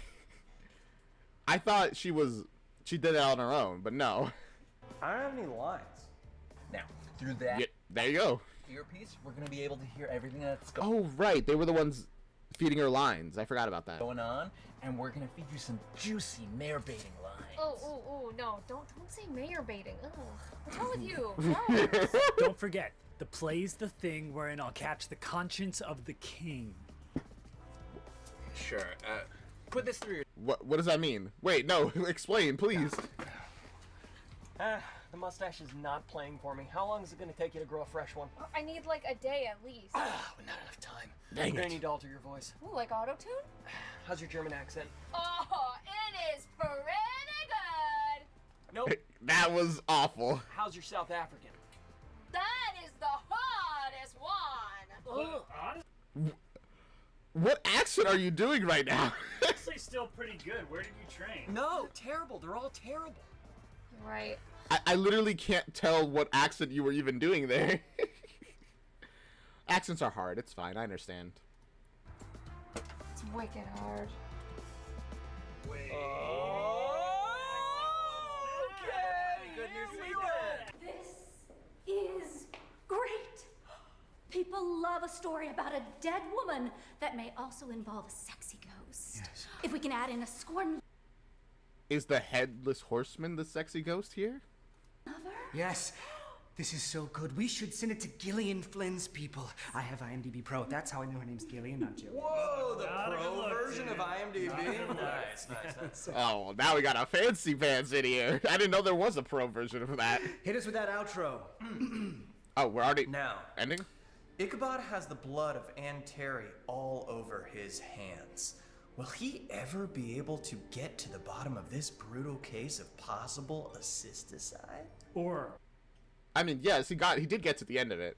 S1: I thought she did it on her own, but no.
S3: I don't have any lines.
S16: Now, through that
S1: Yeah, there you go.
S16: earpiece, we're gonna be able to hear everything that's going.
S1: Oh, right. They were the ones. feeding her lines. I forgot about that.
S16: Going on, and we're gonna feed you some juicy mayor baiting lines.
S2: Oh, no. Don't say mayor baiting. Ugh. What's wrong with you? No.
S9: Don't forget, the play's the thing wherein I'll catch the conscience of the king.
S16: Sure. Put this through your...
S1: What does that mean? Wait, no. Explain, please.
S3: The mustache is not playing for me. How long is it going to take you to grow a fresh one?
S2: I need like a day at least.
S3: Not enough time.
S1: Dang
S3: You're
S1: it.
S3: gonna need to alter your voice.
S2: Ooh, like auto-tune?
S3: How's your German accent?
S2: Oh, it is pretty good.
S3: Nope.
S1: That was awful.
S3: How's your South African?
S2: That is the hottest one.
S1: What accent are you doing right now?
S9: Actually, still pretty good. Where did you train?
S3: No, terrible. They're all terrible.
S2: Right.
S1: I literally can't tell what accent you were even doing there. Accents are hard. It's fine. I understand.
S2: It's wicked hard.
S21: This is great. People love a story about a dead woman that may also involve a sexy ghost.
S14: Yes.
S21: If we can add in a scorn
S1: Is the headless horseman the sexy ghost here?
S21: lover.
S14: Yes. This is so good. We should send it to Gillian Flynn's people. I have IMDb Pro. That's how I know her name's Gillian, not Jill.
S11: Whoa, the pro version of IMDb.
S16: Nice.
S1: Oh, now we got a fancy pants in here. I didn't know there was a pro version of that.
S14: Hit us with that outro.
S1: Oh, we're already
S10: Now,
S1: ending?
S10: Ichabod has the blood of Ann Terry all over his hands. Will he ever be able to get to the bottom of this brutal case of possible assisticide?
S9: Or
S1: I mean, yes, he did get to the end of it.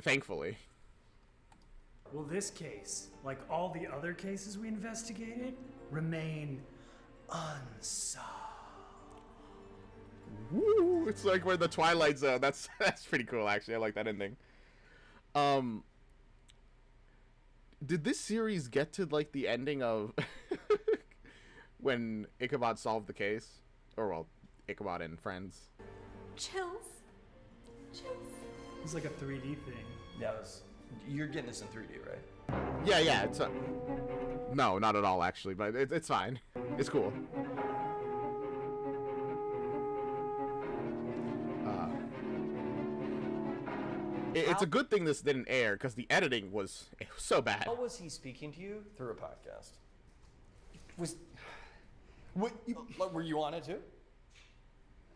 S1: Thankfully.
S9: will this case, like all the other cases we investigated, remain
S10: unsolved?
S1: Woo! It's like we're in the Twilight Zone. That's pretty cool, actually. I like that ending. Did this series get to like the ending of when Ichabod solved the case, or well, Ichabod and friends?
S21: Chills.
S9: It's like a 3D thing.
S10: Yeah, you're getting this in 3D, right?
S1: Yeah. It's no, not at all, actually. But it's fine. It's cool. It's a good thing this didn't air because the editing was so bad.
S10: How was he speaking to you through a podcast? Were you on it too?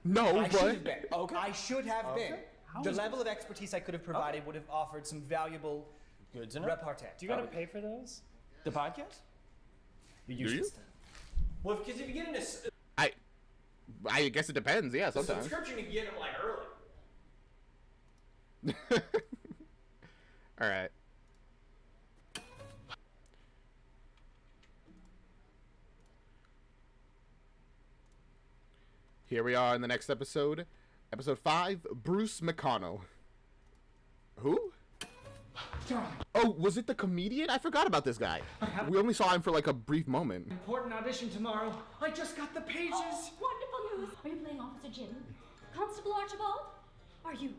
S1: No,
S14: I
S1: but
S14: should have been. Okay. I should have
S10: Okay.
S14: been. The level of expertise I could have provided would have offered some valuable
S10: Good to know.
S14: repartee.
S9: Do you gotta pay for those?
S14: The podcast?
S1: Do you?
S3: Well, because if you get into
S1: I guess it depends. Yeah,
S3: the
S1: sometimes.
S3: subscription, you can get it like early.
S1: All right. Here we are in the next episode. Episode 5, Bruce McConnell. Who? Oh, was it the comedian? I forgot about this guy. We only saw him for like a brief moment.
S14: Important audition tomorrow. I just got the pages.
S21: Oh, wonderful news. Are you playing Officer Jim? Constable Archibald? Are you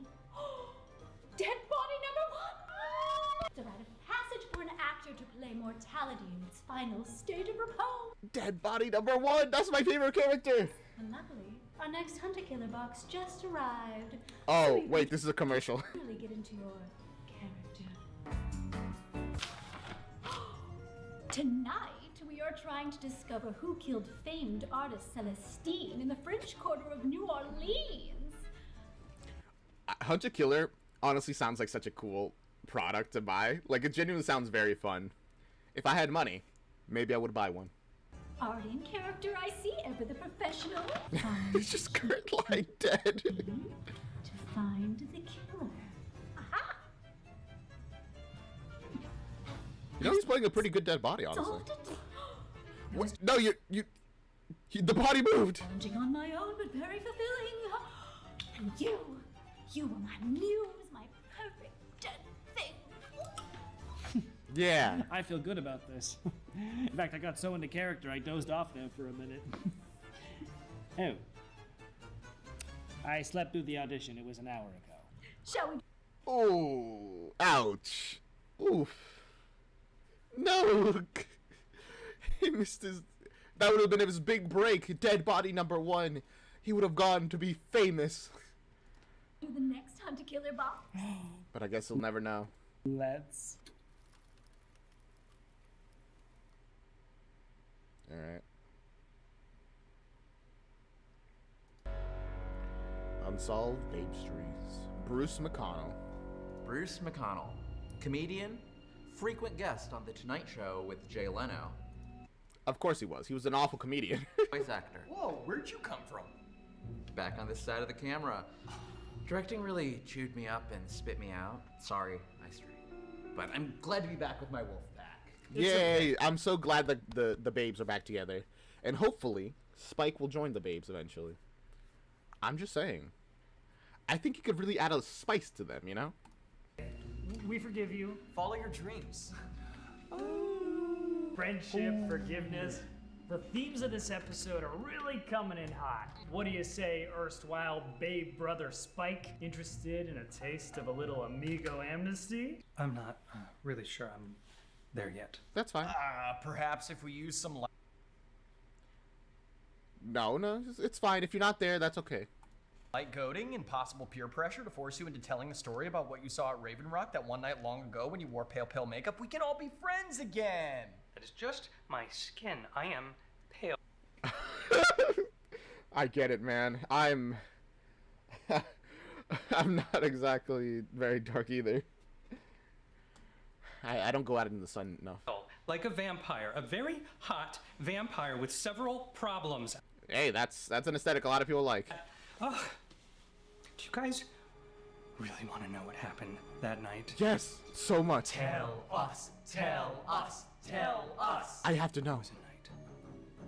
S21: dead body number 1? It's a rite of passage for an actor to play mortality in its final state of repose.
S1: Dead body number 1. That's my favorite character.
S21: And luckily, our next hunter-killer box just arrived.
S1: Oh, wait, this is a commercial.
S21: Really get into your character. Tonight, we are trying to discover who killed famed artist Celestine in the French Quarter of New Orleans.
S1: Hunter Killer honestly sounds like such a cool product to buy. Like, it genuinely sounds very fun. If I had money, maybe I would buy one.
S21: Already in character, I see Ever the Professional.
S1: It's just Kurt lying dead.
S21: To find the killer. Aha!
S1: You know, he's playing a pretty good dead body, honestly.
S21: Solved it.
S1: What? No, the body moved.
S21: Challenging on my own, but very fulfilling. And you were my muse, my perfect dead thing.
S1: Yeah.
S13: I feel good about this. In fact, I got so into character, I dozed off there for a minute. Oh. I slept through the audition. It was an hour ago.
S21: Shall we?
S1: Oh, ouch. Oof. No! He missed his... That would have been his big break. Dead body number 1. He would have gone to be famous.
S21: You're the next hunter killer box.
S1: But I guess he'll never know.
S13: Let's.
S1: Alright. Unsolved Babe Streets. Bruce McConnell.
S16: Bruce McConnell, comedian, frequent guest on The Tonight Show with Jay Leno.
S1: Of course he was. He was an awful comedian.
S16: Voice actor.
S3: Whoa, where'd you come from?
S16: Back on this side of the camera. Directing really chewed me up and spit me out. Sorry, I street. But I'm glad to be back with my wolf pack.
S1: Yay! Okay. I'm so glad that the babes are back together. And hopefully, Spike will join the babes eventually. I'm just saying. I think you could really add a spice to them, you know?
S9: We forgive you.
S3: Follow your dreams.
S9: Friendship, forgiveness. The themes of this episode are really coming in hot. What do you say, erstwhile babe brother Spike? Interested in a taste of a little amigo amnesty?
S12: I'm not really sure I'm there yet.
S1: That's fine.
S3: Perhaps if we use some
S1: No, it's fine. If you're not there, that's okay.
S3: light goading and possible peer pressure to force you into telling a story about what you saw at Raven Rock that one night long ago when you wore pale makeup, we can all be friends again.
S12: That is just my skin. I am pale.
S1: I get it, man. I'm not exactly very dark either. I don't go out in the sun enough.
S12: Like a vampire, a very hot vampire with several problems.
S1: Hey, that's an aesthetic a lot of people like.
S12: Do you guys really want to know what happened that night?
S1: Yes, so much.
S3: Tell us, tell us, tell us.
S1: I have to know.
S12: It was a night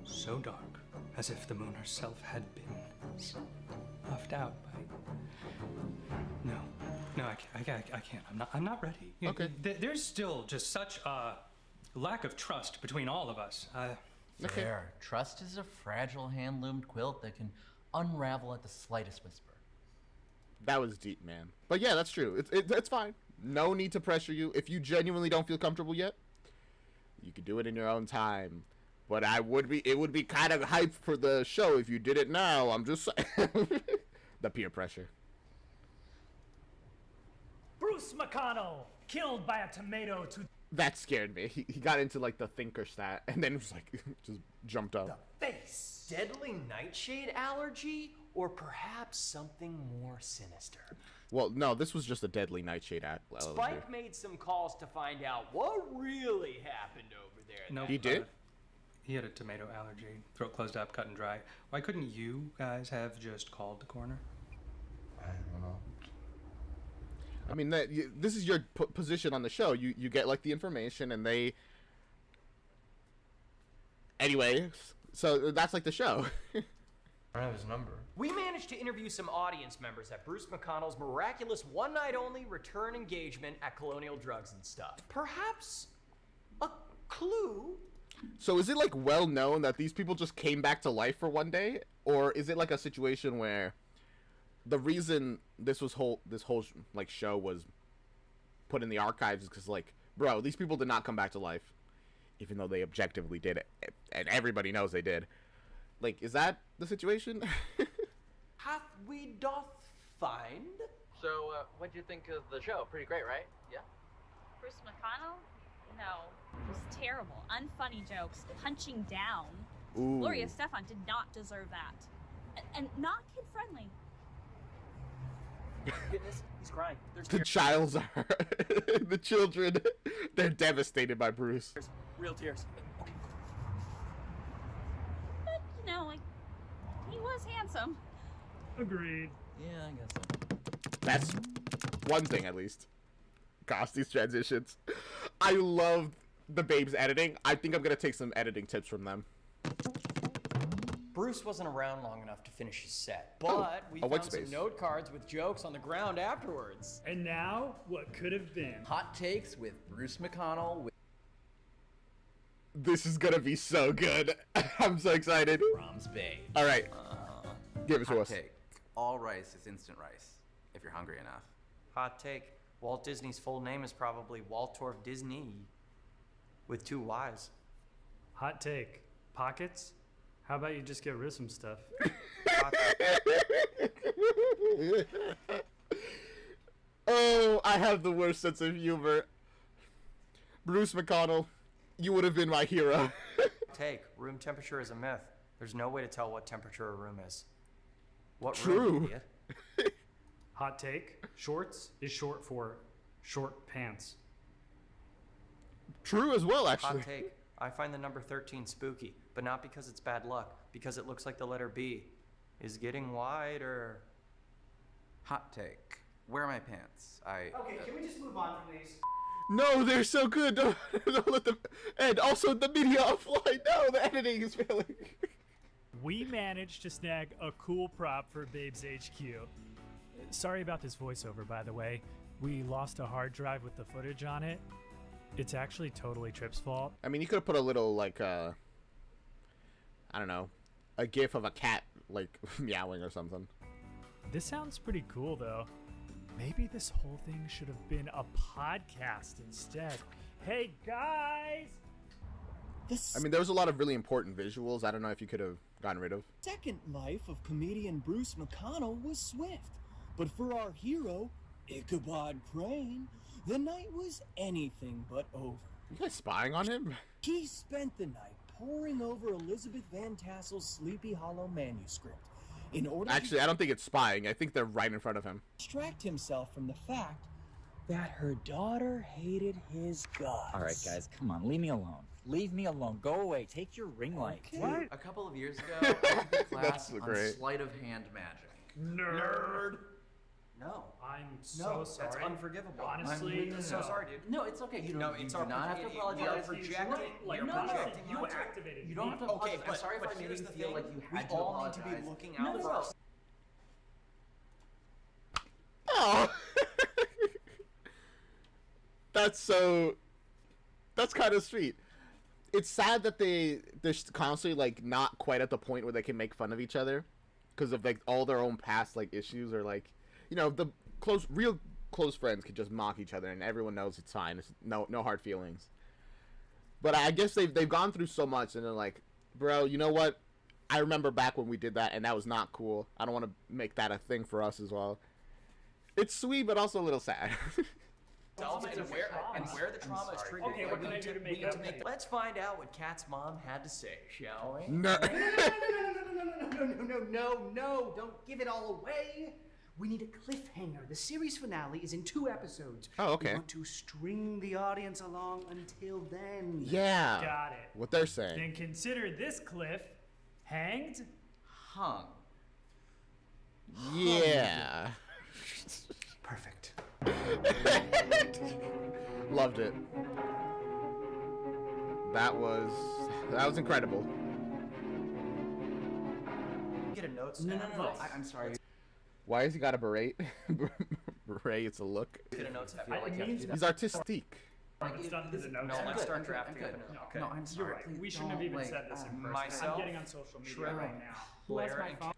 S12: so dark, as if the moon herself had been snuffed out by... No, I can't. I'm not ready.
S1: Okay.
S12: There's still just such a lack of trust between all of us.
S1: Okay.
S16: Fair. Trust is a fragile hand-loomed quilt that can unravel at the slightest whisper.
S1: That was deep, man. But yeah, that's true. It's fine. No need to pressure you. If you genuinely don't feel comfortable yet, you can do it in your own time. But it would be kind of hype for the show if you did it now. I'm just saying. The peer pressure.
S9: Bruce McConnell, killed by a tomato to...
S1: That scared me. He got into like the thinker stat and then was like just jumped up.
S3: Face. Deadly nightshade allergy, or perhaps something more sinister.
S1: Well, no, this was just a deadly nightshade allergy.
S3: Spike made some calls to find out what really happened over there.
S12: No,
S1: he did?
S12: He had a tomato allergy, throat closed up, cut and dry. Why couldn't you guys have just called the coroner?
S1: I don't know. I mean, this is your position on the show. You get like the information, and they. Anyway, so that's like the show.
S11: I don't have his number.
S3: We managed to interview some audience members at Bruce McConnell's miraculous one-night-only return engagement at Colonial Drugs and Stuff. Perhaps a clue.
S1: So is it like well known that these people just came back to life for one day, or is it like a situation where the reason this whole like show was put in the archives is because like, bro, these people did not come back to life, even though they objectively did it, and everybody knows they did. Like, is that the situation?
S3: Hath we doth find?
S5: So, what'd you think of the show? Pretty great, right? Yeah.
S6: Bruce McConnell? No. It was terrible. Unfunny jokes. Punching down.
S1: Ooh.
S6: Gloria Estefan did not deserve that. And not kid-friendly.
S3: Goodness, he's crying.
S1: The childs are the children. They're devastated by Bruce.
S3: Real tears.
S6: But, you know, like, he was handsome.
S9: Agreed.
S16: Yeah, I guess so.
S1: That's one thing at least. Gosh, these transitions. I love the babes editing. I think I'm gonna take some editing tips from them.
S3: Bruce wasn't around long enough to finish his set, but we found some note cards with jokes on the ground afterwards.
S9: And now, what could have been?
S16: Hot takes with Bruce McConnell.
S1: This is gonna be so good. I'm so excited.
S16: Brahms Bay.
S1: All right, give it to us.
S16: Hot take. All rice is instant rice, if you're hungry enough.
S3: Hot take. Walt Disney's full name is probably Waltorf Disney. with 2 Y's.
S9: Hot take. Pockets? How about you just get rid of some stuff?
S1: Oh, I have the worst sense of humor. Bruce McConnell, you would have been my hero.
S3: Take. Room temperature is a myth. There's no way to tell what temperature a room is. What
S1: True.
S3: room, idiot?
S9: Hot take. Shorts is short for short pants.
S1: True as well, actually.
S3: Hot take. I find the number 13 spooky, but not because it's bad luck, because it looks like the letter B is getting wider.
S16: Hot take. Where are my pants?
S14: Okay, can we just move on from these?
S1: No, they're so good. Don't let them. And also the media offline. No, the editing is failing.
S9: We managed to snag a cool prop for Babes HQ. Sorry about this voiceover, by the way. We lost a hard drive with the footage on it. It's actually totally Trip's fault.
S1: I mean, you could have put a little, like, I don't know, a gif of a cat, like, meowing or something.
S9: This sounds pretty cool, though. Maybe this whole thing should have been a podcast instead. Hey, guys!
S1: I mean, there was a lot of really important visuals. I don't know if you could have gotten rid of.
S20: Second life of comedian Bruce McConnell was swift. But for our hero, Ichabod Crane, the night was anything but over.
S1: You guys spying on him?
S20: He spent the night poring over Elizabeth Van Tassel's Sleepy Hollow manuscript in order
S1: Actually, I don't think it's spying. I think they're right in front of him.
S20: distract himself from the fact that her daughter hated his guts.
S19: All right, guys, come on, leave me alone. Leave me alone. Go away. Take your ring light.
S5: A couple of years ago, I took a class on
S1: great.
S5: sleight of hand magic.
S9: Nerd.
S3: No.
S9: I'm
S3: No,
S9: so
S3: that's
S9: sorry.
S3: unforgivable.
S9: Honestly,
S3: I'm so sorry, dude.
S5: No, it's okay. You don't,
S3: it's
S5: you
S3: our
S5: do not have to apologize.
S3: We are projecting.
S9: Like,
S3: we are projecting.
S9: you
S3: onto it.
S9: activated
S5: You don't
S9: me.
S5: have to apologize.
S3: Okay,
S5: I'm
S3: but,
S5: sorry if
S3: but
S5: I made
S3: here's
S5: you
S3: the
S5: feel
S3: thing.
S5: like you had
S3: we
S5: to
S3: all
S5: apologize.
S3: need to be looking out for us.
S1: Oh. That's kind of sweet. It's sad that they're constantly, like, not quite at the point where they can make fun of each other because of, like, all their own past, like, issues, or, like, you know, the real close friends could just mock each other and everyone knows it's fine. It's no hard feelings. But I guess they've gone through so much and they're like, bro, you know what? I remember back when we did that and that was not cool. I don't want to make that a thing for us as well. It's sweet, but also a little sad.
S3: And where the trauma is triggered.
S9: Okay, what can I do to make up?
S3: Let's find out what Kat's mom had to say, shall we?
S1: No.
S14: No, don't give it all away. We need a cliffhanger. The series finale is in 2 episodes.
S1: Oh, okay.
S14: We want to string the audience along until then.
S1: Yeah.
S9: Got it.
S1: What they're saying.
S9: Then consider this cliff hanged.
S5: Hung.
S1: Yeah.
S14: Perfect.
S1: Loved it. That was incredible.
S3: Get a note.
S5: No. I'm sorry.
S1: Why has he got a beret? Beret, it's a look.
S3: Get a note.
S1: He's artistic.
S9: It's done to the notes.
S3: No, let's start
S5: I'm
S3: drafting.
S5: good.
S9: Okay.
S5: No, I'm sorry.
S9: You're right.
S5: Please
S9: We shouldn't have
S5: don't,
S9: even
S5: like,
S9: said this in person.
S3: myself,
S9: I'm getting on social media
S3: Trevor,
S9: right now.
S3: Blair, and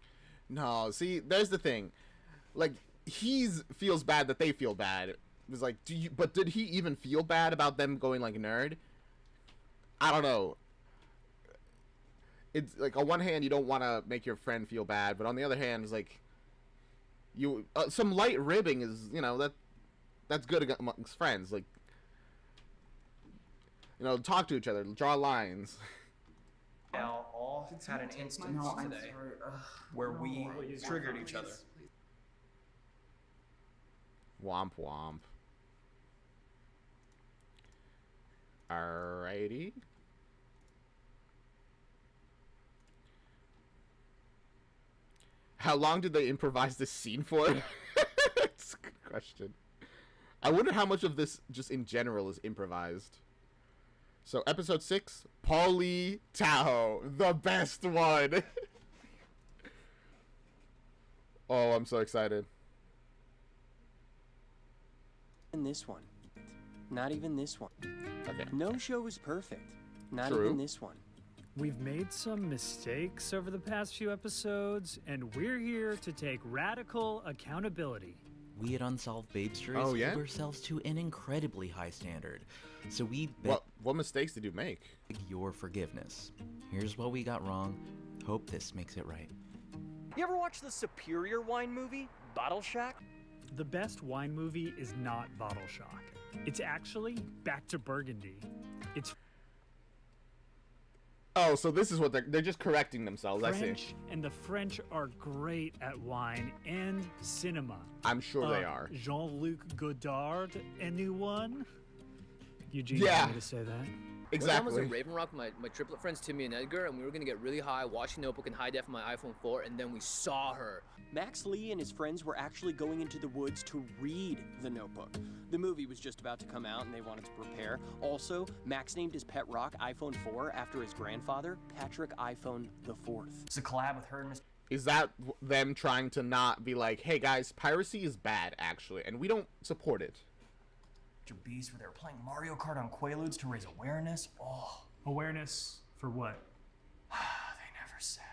S1: No, see, there's the thing. Like, feels bad that they feel bad. It was like, but did he even feel bad about them going, like, nerd? I don't know. It's like, on one hand, you don't want to make your friend feel bad, but on the other hand, it's like, some light ribbing is, you know, that's good amongst friends. Like, you know, talk to each other, draw lines.
S3: Now, all had an instance today where we triggered each other.
S1: Womp womp. Alrighty. How long did they improvise this scene for? That's a good question. I wonder how much of this, just in general, is improvised. So, episode 6, Paulie Tahoe, the best one. Oh, I'm so excited.
S8: In this one. Not even this one.
S1: Okay.
S8: No show is perfect. Not
S1: True.
S8: even this one.
S9: We've made some mistakes over the past few episodes, and we're here to take radical accountability.
S19: We at Unsolved Babesters
S1: Oh, yeah?
S19: hold ourselves to an incredibly high standard. So we
S1: Well, What mistakes did you make?
S15: Your forgiveness. Here's what we got wrong. Hope this makes it right.
S3: You ever watch the Superior Wine movie, Bottle Shock?
S9: The best wine movie is not Bottle Shock. It's actually Back to Burgundy. It's
S1: Oh, so this is what they're just correcting themselves. I see.
S9: French, and the French are great at wine and cinema.
S1: I'm sure they are.
S9: Jean-Luc Godard, anyone? Eugene,
S1: Yeah.
S9: want me to say that?
S4: One time I was in Raven Rock with my triplet friends Timmy and Edgar, and we were gonna get really high, watching Notebook in high def on my iPhone 4, and then we saw her.
S3: Max Lee and his friends were actually going into the woods to read The Notebook. The movie was just about to come out and they wanted to prepare. Also, Max named his pet rock iPhone 4 after his grandfather, Patrick iPhone IV. It's a collab with her and Mr.
S1: Is that them trying to not be like, hey guys, piracy is bad actually, and we don't support it?
S3: Beast, where they were playing Mario Kart on Quaaludes to raise awareness. Oh.
S9: Awareness for what?
S3: They never said.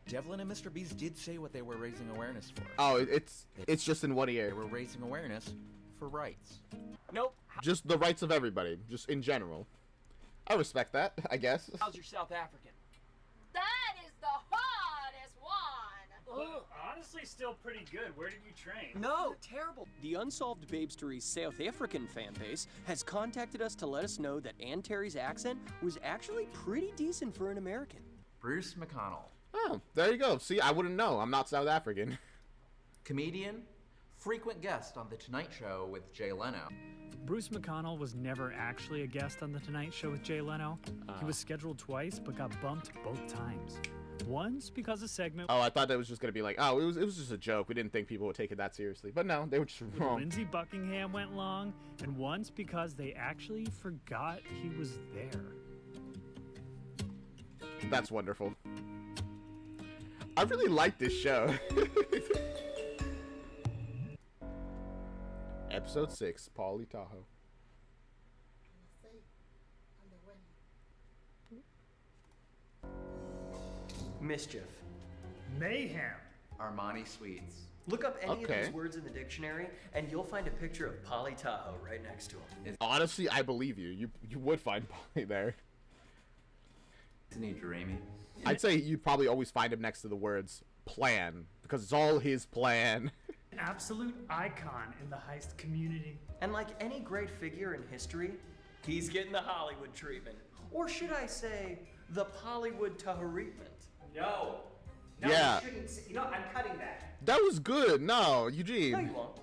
S15: Devlin and Mr. Beast did say what they were raising awareness for.
S1: Oh, it's just in one ear.
S15: They were raising awareness for rights.
S3: Nope.
S1: Just the rights of everybody, just in general. I respect that, I guess.
S3: How's your South African?
S22: That is the hottest one.
S9: Honestly, still pretty good. Where did you train?
S3: No, terrible. The Unsolved Babestory South African fan base has contacted us to let us know that Ann Terry's accent was actually pretty decent for an American.
S15: Bruce McConnell.
S1: Oh, there you go. See, I wouldn't know. I'm not South African.
S15: Comedian, frequent guest on The Tonight Show with Jay Leno.
S9: Bruce McConnell was never actually a guest on The Tonight Show with Jay Leno. He was scheduled twice, but got bumped both times. Once because a segment.
S1: Oh, I thought that was just gonna be like, oh, it was just a joke. We didn't think people would take it that seriously. But no, they were just wrong.
S9: Lindsey Buckingham went long, and once because they actually forgot he was there.
S1: That's wonderful. I really like this show. Episode 6, Paulie Tahoe.
S3: Mischief.
S9: Mayhem.
S15: Armani Sweets.
S3: Look up any
S1: Okay.
S3: of these words in the dictionary, and you'll find a picture of Polly Tahoe right next to him.
S1: Honestly, I believe you. You would find Paulie there.
S15: Isn't he dreamy?
S1: I'd say you'd probably always find him next to the words plan, because it's all his plan.
S9: An absolute icon in the heist community.
S3: And like any great figure in history, he's getting the Hollywood treatment. Or should I say, the Pollywood treatment?
S14: No.
S1: Yeah.
S14: You shouldn't say, you know, I'm cutting that.
S1: That was good. No, Eugene.
S3: No, you won't.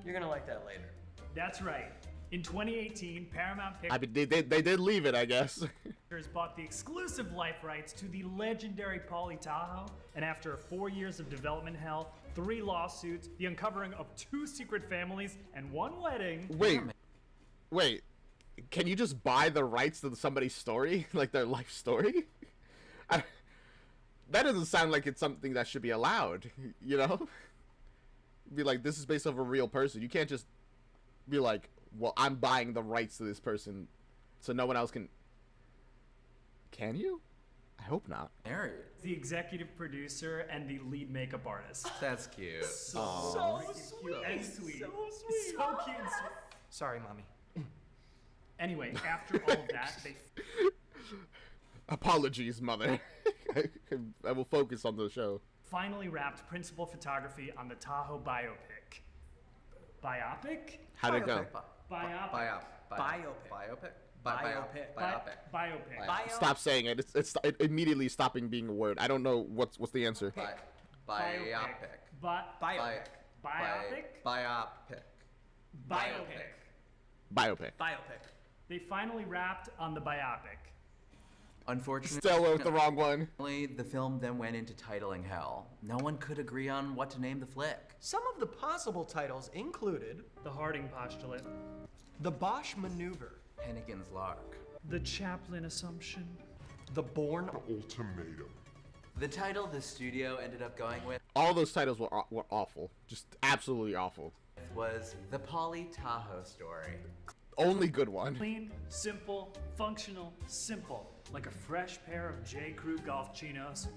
S3: You're gonna like that later.
S9: That's right. In 2018, Paramount
S1: I
S9: Pictures
S1: mean, they did leave it, I guess.
S9: bought the exclusive life rights to the legendary Paulie Tahoe, and after 4 years of development hell, 3 lawsuits, the uncovering of 2 secret families, and 1 wedding.
S1: Wait. Can you just buy the rights to somebody's story, like their life story? That doesn't sound like it's something that should be allowed. You know, be like, this is based off a real person. You can't just be like, well, I'm buying the rights to this person, so no one else can. Can you? I hope not.
S15: There
S9: The executive producer and the lead makeup artist.
S15: That's cute.
S9: So sweet and sweet. So cute and sweet.
S3: Sorry, mommy.
S9: Anyway, after all of that, they
S1: Apologies, mother. I will focus on the show.
S9: finally wrapped principal photography on the Tahoe biopic. Biopic?
S1: How'd it go?
S9: Biopic. Biopic.
S1: Stop saying it. It's immediately stopping being a word. I don't know what's the answer.
S15: Biopic.
S9: Biopic.
S1: Biopic.
S9: They finally wrapped on the biopic.
S15: Unfortunately,
S1: Still went with the wrong one.
S15: The film then went into titling hell. No one could agree on what to name the flick.
S3: Some of the possible titles included
S9: The Harding Postulate,
S3: The Bosch Maneuver,
S15: Hennigan's Lark,
S9: The Chaplin Assumption,
S3: The Bourne
S23: Ultimatum.
S15: The title the studio ended up going with
S1: All those titles were awful. Just absolutely awful.
S15: was The Paulie Tahoe Story.
S1: Only good one.
S9: Clean, simple, functional, simple. Like a fresh pair of J. Crew golf chinos.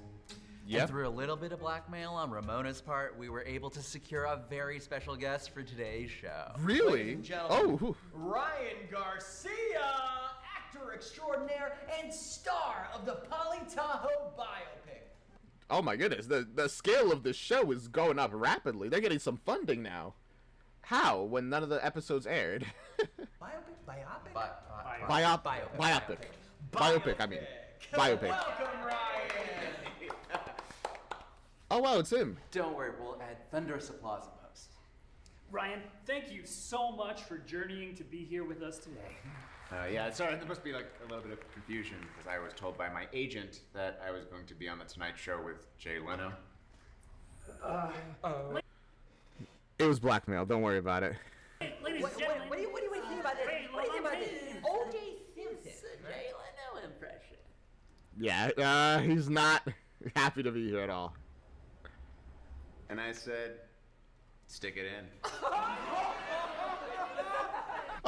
S15: And through a little bit of blackmail on Ramona's part, we were able to secure a very special guest for today's show.
S1: Really?
S3: Ladies and gentlemen,
S1: Oh.
S3: Ryan Garcia, actor extraordinaire and star of the Polly Tahoe biopic.
S1: Oh my goodness, the scale of this show is going up rapidly. They're getting some funding now. How? When none of the episodes aired. Biopic, I mean. Biopic.
S3: Welcome, Ryan.
S1: Oh wow, it's him.
S5: Don't worry, we'll add thunderous applause in post.
S9: Ryan, thank you so much for journeying to be here with us today.
S7: Yeah, sorry, there must be like a little bit of confusion because I was told by my agent that I was going to be on the Tonight Show with Jay Leno.
S1: It was blackmail, don't worry about it.
S9: Ladies and gentlemen.
S3: What do you think about this? What do you think about this? O.J. Simpson.
S5: Jay Leno impression.
S1: Yeah, he's not happy to be here at all.
S7: And I said, stick it in.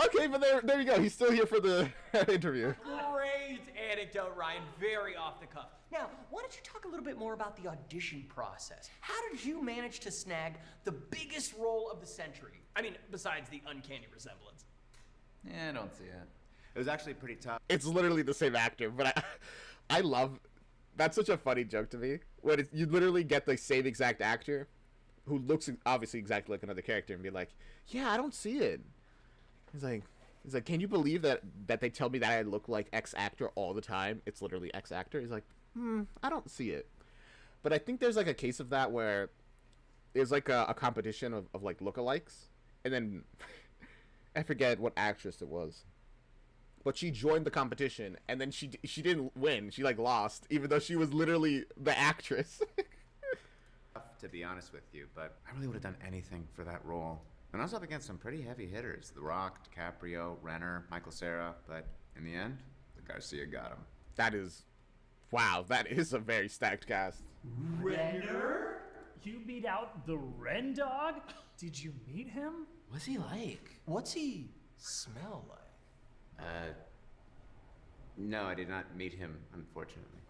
S1: Okay, but there you go. He's still here for the interview.
S3: Great anecdote, Ryan. Very off the cuff. Now, why don't you talk a little bit more about the audition process? How did you manage to snag the biggest role of the century? I mean, besides the uncanny resemblance.
S7: Yeah, I don't see it. It was actually pretty tough.
S1: It's literally the same actor, but I love. That's such a funny joke to me. When you literally get the same exact actor, who looks obviously exactly like another character, and be like, "Yeah, I don't see it." He's like, "Can you believe that they tell me that I look like X actor all the time? It's literally X actor." He's like, I don't see it. But I think there's like a case of that where there's like a competition of like lookalikes, and then I forget what actress it was, but she joined the competition, and then she didn't win. She like lost, even though she was literally the actress.
S7: To be honest with you, but I really would have done anything for that role. And I was up against some pretty heavy hitters. The Rock, DiCaprio, Renner, Michael Cera, but in the end, the Garcia got him.
S1: That is, wow, that is a very stacked cast.
S9: Renner? You beat out the Ren Dog? Did you meet him?
S5: What's he like?
S3: What's he smell like?
S7: No, I did not meet him, unfortunately.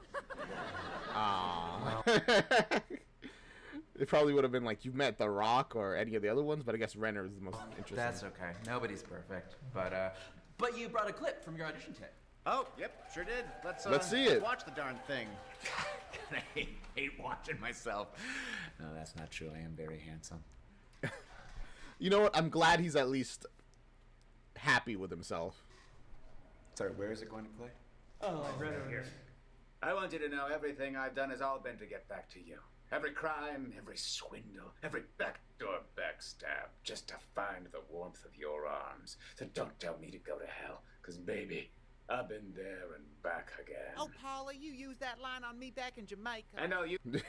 S1: Aww. It probably would have been like, you met The Rock or any of the other ones, but I guess Renner is the most interesting.
S5: That's okay. Nobody's perfect. But you brought a clip from your audition tape.
S7: Oh, yep, sure did.
S1: Let's see it.
S7: Watch the darn thing. I hate watching myself. No, that's not true. I am very handsome.
S1: You know what? I'm glad he's at least happy with himself.
S7: Sorry, where is it going to play?
S14: Oh, right over here.
S17: I want you to know everything I've done has all been to get back to you. Every crime, every swindle, every backdoor backstab, just to find the warmth of your arms. So don't tell me to go to hell, 'cause baby, I've been there and back again.
S23: Oh, Polly, you used that line on me back in Jamaica.
S17: I know you.
S1: Do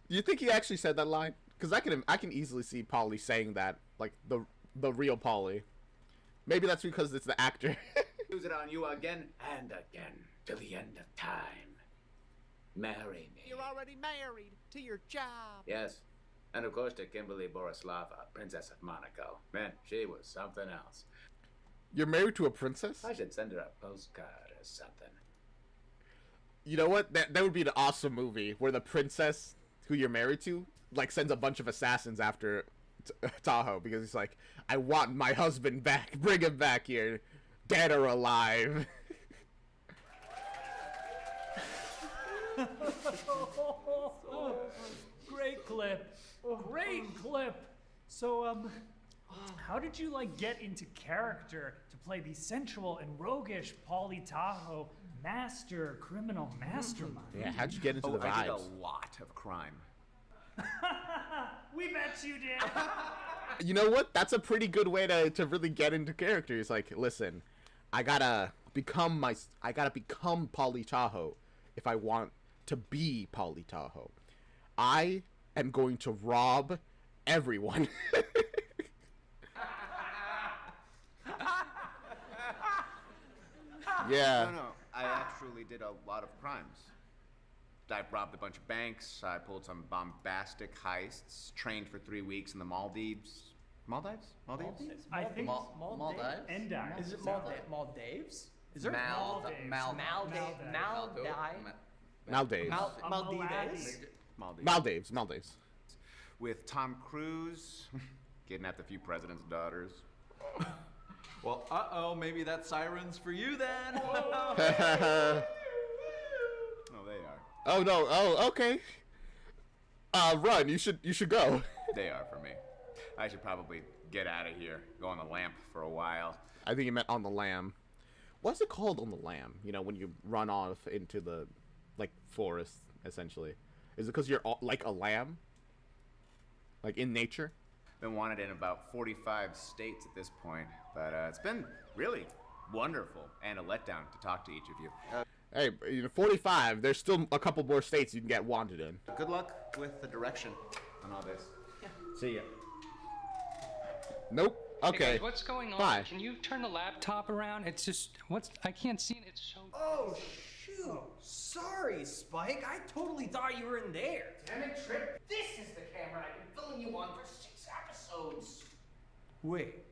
S1: you think he actually said that line? Because I can easily see Pauly saying that, like the real Pauly. Maybe that's because it's the actor.
S17: Use it on you again and again till the end of time. Marry me.
S23: You're already married to your job.
S17: Yes. And of course to Kimberly Borislava, Princess of Monaco. Man, she was something else.
S1: You're married to a princess?
S17: I should send her a postcard or something.
S1: You know what? That would be an awesome movie where the princess who you're married to like sends a bunch of assassins after Tahoe because he's like, I want my husband back. Bring him back here, dead or alive.
S9: Great clip. Great clip. So, how did you like get into character to play the sensual and roguish Pauly Tahoe master criminal mastermind?
S1: Yeah, how'd you get into the vibes?
S7: I did a lot of crime.
S9: We bet you did.
S1: You know what? That's a pretty good way to really get into character. It's like, listen, I gotta become Pauly Tahoe if I want to be Pauly Tahoe. I am going to rob everyone. Yeah.
S7: No, I actually did a lot of crimes. I robbed a bunch of banks, I pulled some bombastic heists, trained for 3 weeks in the Maldives. Maldives?
S9: I think
S4: Maldives?
S9: Endive.
S4: Is it
S3: Maldives? Is there
S1: Maldives. Maldives.
S7: With Tom Cruise, kidnapped a few presidents' daughters.
S5: Well, uh-oh, maybe that siren's for you then.
S7: Oh, they are.
S1: Oh no. Oh, okay. Run. You should go.
S7: They are for me. I should probably get out of here. Go on the lamp for a while.
S1: I think you meant on the lam. What's it called on the lam? You know, when you run off into the, like, forest, essentially. Is it because you're like a lamb? Like in nature?
S7: Been wanted in about 45 states at this point, but it's been really wonderful and a letdown to talk to each of you.
S1: Hey, 45. There's still a couple more states you can get wanted in.
S7: Good luck with the direction on all this. See ya.
S1: Nope. Okay.
S12: Hey guys, what's going on?
S1: Bye.
S12: Can you turn the laptop around? It's just I can't see it. It's so.
S3: Oh shoot! Sorry, Spike. I totally thought you were in there.
S14: Damn it, Trip. This is the camera I've been filling you on for 6 episodes.
S3: Wait,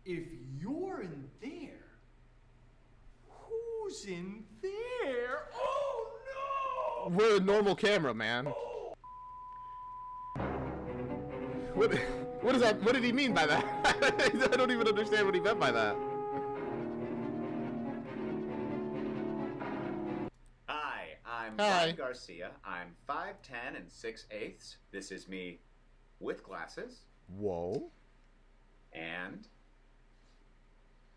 S3: if you're in there, who's in there? Oh no!
S1: We're a normal camera, man. What is that? What did he mean by that? I don't even understand what he meant by that.
S7: Hi, I'm
S1: Hi.
S7: Brian Garcia. I'm 5'10" and 6/8. This is me with glasses.
S1: Whoa.
S7: And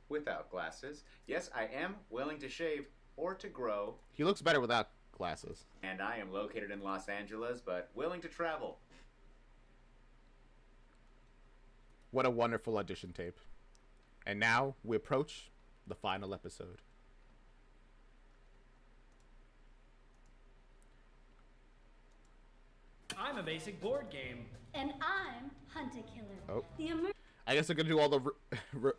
S7: without glasses. Yes, I am willing to shave or to grow.
S1: He looks better without glasses.
S7: And I am located in Los Angeles, but willing to travel.
S1: What a wonderful audition tape. And now we approach the final episode.
S13: I'm a basic board game.
S21: And I'm Hunter Killer.
S1: Oh.
S21: The
S1: I guess they're going to do all the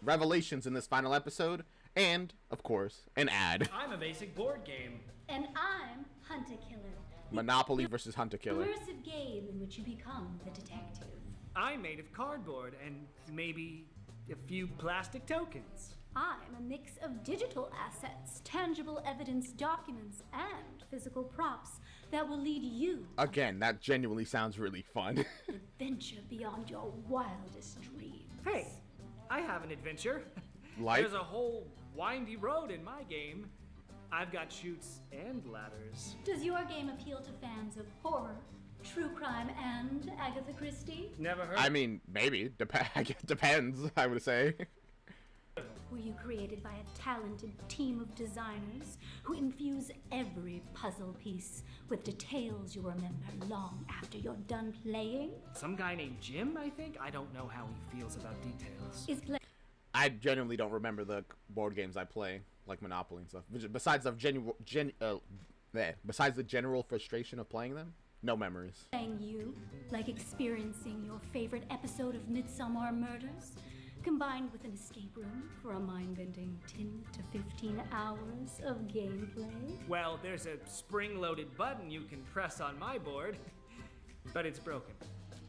S1: revelations in this final episode. And, of course, an ad.
S13: I'm a basic board game.
S21: And I'm Hunter Killer.
S1: Monopoly versus Hunter Killer.
S21: Immersive game in which you become the detective.
S13: I'm made of cardboard and maybe a few plastic tokens.
S21: I'm a mix of digital assets, tangible evidence documents, and physical props that will lead you
S1: Again, that genuinely sounds really fun.
S21: adventure beyond your wildest dreams.
S13: Hey, I have an adventure.
S1: Like?
S13: There's a whole windy road in my game. I've got chutes and ladders.
S21: Does your game appeal to fans of horror, true crime, and Agatha Christie?
S13: Never heard.
S1: I mean, maybe. Depends, I would say.
S21: Were you created by a talented team of designers who infuse every puzzle piece with details you'll remember long after you're done playing?
S13: Some guy named Jim, I think? I don't know how he feels about details.
S1: I genuinely don't remember the board games I play, like Monopoly and stuff. Besides the general frustration of playing them, no memories.
S21: Playing you, like experiencing your favorite episode of Midsommar Murders, combined with an escape room for a mind-bending 10 to 15 hours of gameplay.
S13: Well, there's a spring-loaded button you can press on my board, but it's broken.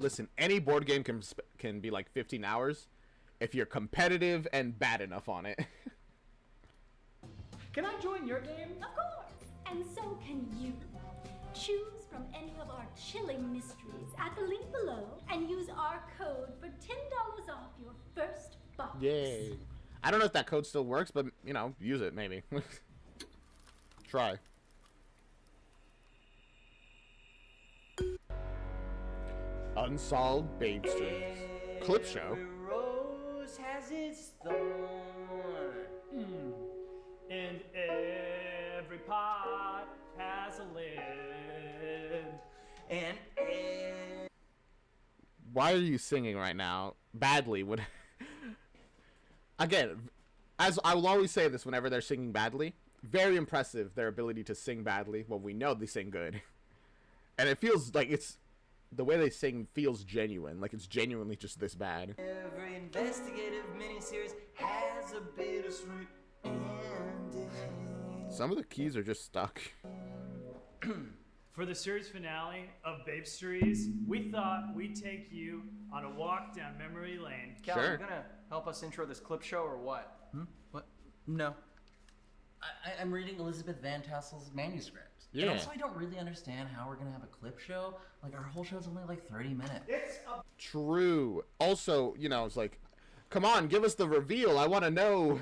S1: Listen, any board game can be like 15 hours if you're competitive and bad enough on it.
S13: Can I join your game?
S21: Of course! And so can you. Choose from any of our chilling mysteries at the link below and use our code for $10 off your first box.
S1: Yay. I don't know if that code still works, but, you know, use it, maybe. Try. Unsolved Babe Strings. Clip show.
S3: Rose has its thorn.
S13: And every pot has a lid.
S3: And
S1: Why are you singing right now? Badly. Again, as I will always say this whenever they're singing badly, very impressive their ability to sing badly when we know they sing good. And it feels like the way they sing feels genuine, like it's genuinely just this bad.
S3: every investigative miniseries has a bittersweet ending.
S1: Some of the keys are just stuck.
S9: For the series finale of Babe Series, we thought we'd take you on a walk down memory lane.
S3: Cal, are you gonna help us intro this clip show or what?
S15: What? No. I'm reading Elizabeth Van Tassel's manuscript.
S1: Yeah.
S15: And also, I don't really understand how we're gonna have a clip show. Like, our whole show's only like 30 minutes.
S1: True. Also, you know, it's like, Come on, give us the reveal. I want to know.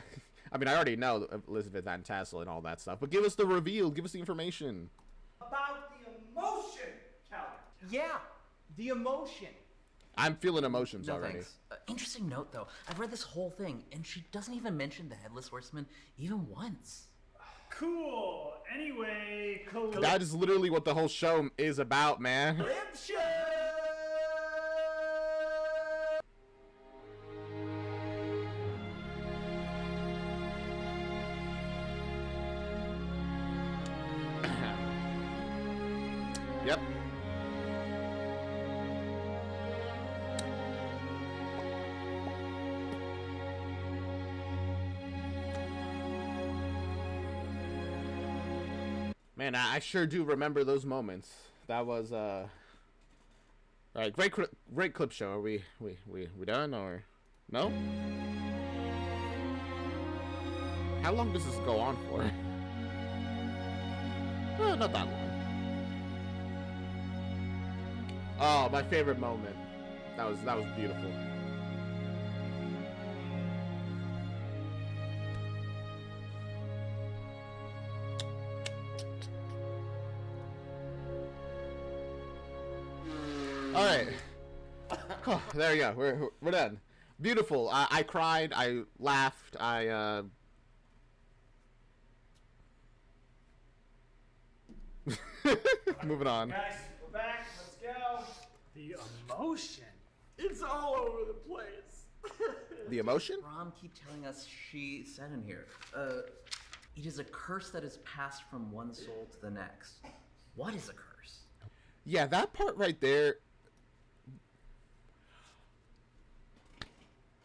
S1: I mean, I already know Elizabeth Van Tassel and all that stuff, but give us the reveal. Give us the information.
S3: About the emotion, Calvin. Yeah, the emotion.
S1: I'm feeling emotions
S15: No
S1: already.
S15: thanks. Interesting note, though. I've read this whole thing, and she doesn't even mention the Headless Horseman even once.
S9: Cool. Anyway,
S1: That is literally what the whole show is about, man. Yep. Man, I sure do remember those moments. That was all right. Great clip show. Are we done or no? How long does this go on for? Not that long. Oh, my favorite moment. That was beautiful. All right. Oh, there we go. We're done. Beautiful. I cried. I laughed. Moving on.
S9: Guys, we're back. Let's go. The emotion.
S3: It's all over the place.
S1: The emotion?
S15: Rom keep telling us she said in here. It is a curse that is passed from one soul to the next. What is a curse?
S1: Yeah, that part right there.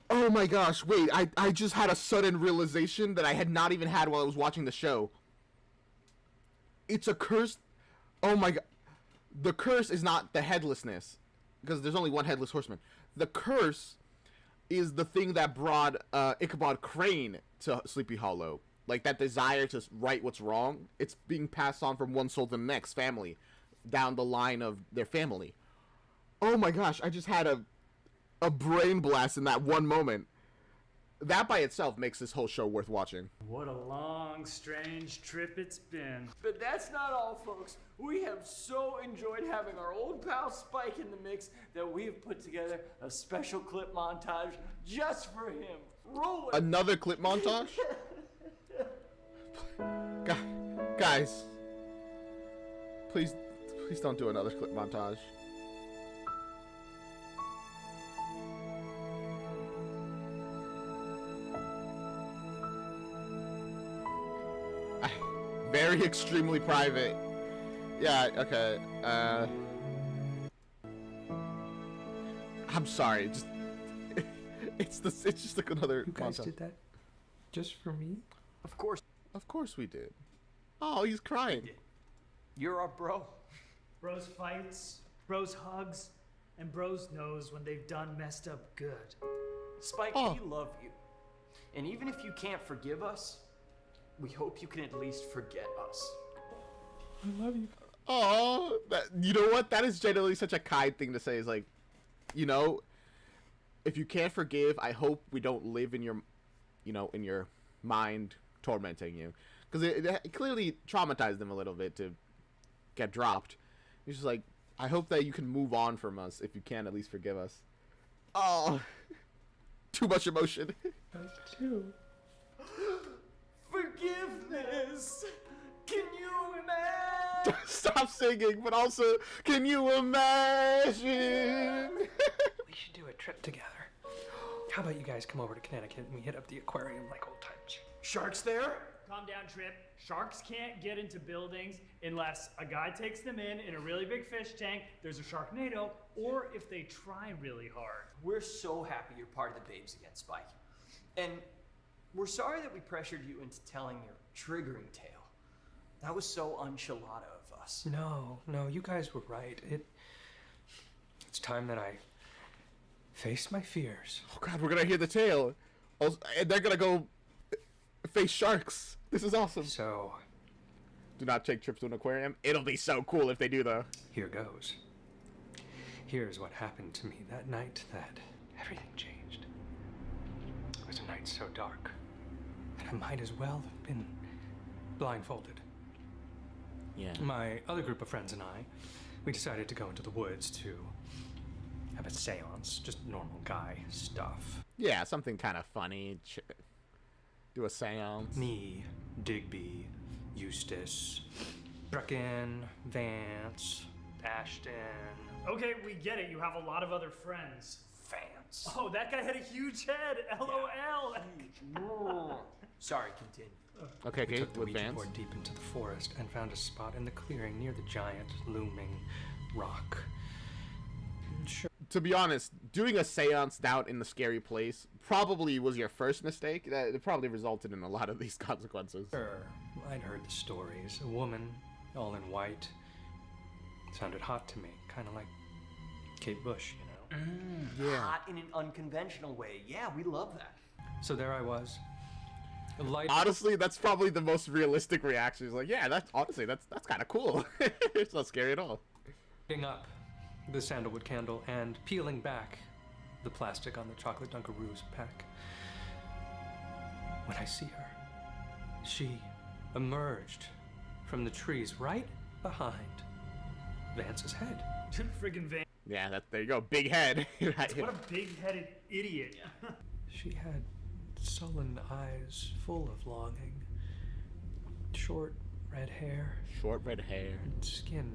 S1: Oh my gosh, wait, I just had a sudden realization that I had not even had while I was watching the show. It's a curse. Oh my god. The curse is not the headlessness, because there's only one headless horseman. The curse is the thing that brought Ichabod Crane to Sleepy Hollow. Like that desire to right what's wrong. It's being passed on from one soul to the next family, down the line of their family. Oh my gosh, I just had a brain blast in that one moment. That by itself makes this whole show worth watching.
S9: What a long, strange trip it's been.
S3: But that's not all, folks. We have so enjoyed having our old pal Spike in the mix that we've put together a special clip montage just for him. Roll it.
S1: Another clip montage? Guys, please don't do another clip montage. Very extremely private. Yeah, okay. I'm sorry. It's just like another.
S12: You guys
S1: montage.
S12: did that just for me?
S3: Of course.
S1: Of course we did. Oh, he's crying.
S3: You're our bro.
S9: Bros fights, bros hugs, and bros knows when they've done messed up good.
S3: Spike, we love you. And even if you can't forgive us, we hope you can at least forget us.
S12: I love you.
S1: Oh, you know what? That is generally such a kind thing to say. Is like, you know, if you can't forgive, I hope we don't live in your, in your mind tormenting you, because it clearly traumatized them a little bit to get dropped. He's just like, I hope that you can move on from us if you can at least forgive us. Oh, too much emotion.
S12: Too.
S3: Forgiveness. Can you imagine?
S1: Stop singing, but also, can you imagine?
S12: We should do a trip together. How about you guys come over to Connecticut and we hit up the aquarium like old times?
S3: Sharks there?
S9: Calm down, Trip. Sharks can't get into buildings unless a guy takes them in a really big fish tank, there's a Sharknado, or if they try really hard.
S3: We're so happy you're part of the Babes Again, Spike. And we're sorry that we pressured you into telling your triggering tale. That was so enchilada of us.
S12: No, you guys were right. It's time that I face my fears.
S1: Oh god, we're gonna hear the tale. Also, and they're gonna go face sharks. This is awesome.
S12: So,
S1: do not take trips to an aquarium. It'll be so cool if they do, though.
S12: Here goes. Here's what happened to me that night that everything changed. was a night so dark that I might as well have been blindfolded.
S1: Yeah.
S12: My other group of friends and I, we decided to go into the woods to have a seance, just normal guy stuff.
S1: Yeah, something kind of funny. Do a seance.
S12: Me, Digby, Eustace, Brecken, Vance, Ashton.
S9: Okay, we get it. You have a lot of other friends.
S12: Vance.
S9: Oh, that guy had a huge head. LOL.
S3: Sorry, continue.
S1: Okay,
S12: We took the
S1: with
S12: Ouija
S1: Vance.
S12: board deep into the forest and found a spot in the clearing near the giant looming rock. Sure.
S1: To be honest, doing a seance down in the scary place probably was your first mistake. It probably resulted in a lot of these consequences.
S12: Sure, I'd heard the stories. A woman, all in white. Sounded hot to me, kind of like Kate Bush, you know?
S1: Yeah.
S3: Hot in an unconventional way. Yeah, we love that.
S12: So there I was.
S1: Honestly, that's probably the most realistic reaction. Is like, yeah, that's kind of cool. It's not scary at all.
S12: Lighting up the sandalwood candle and peeling back the plastic on the chocolate Dunkaroos pack. When I see her, she emerged from the trees right behind Vance's head.
S9: Friggin' Van.
S1: Yeah, there you go. Big head.
S9: What a big-headed idiot.
S12: She had sullen eyes full of longing, short red hair, and skin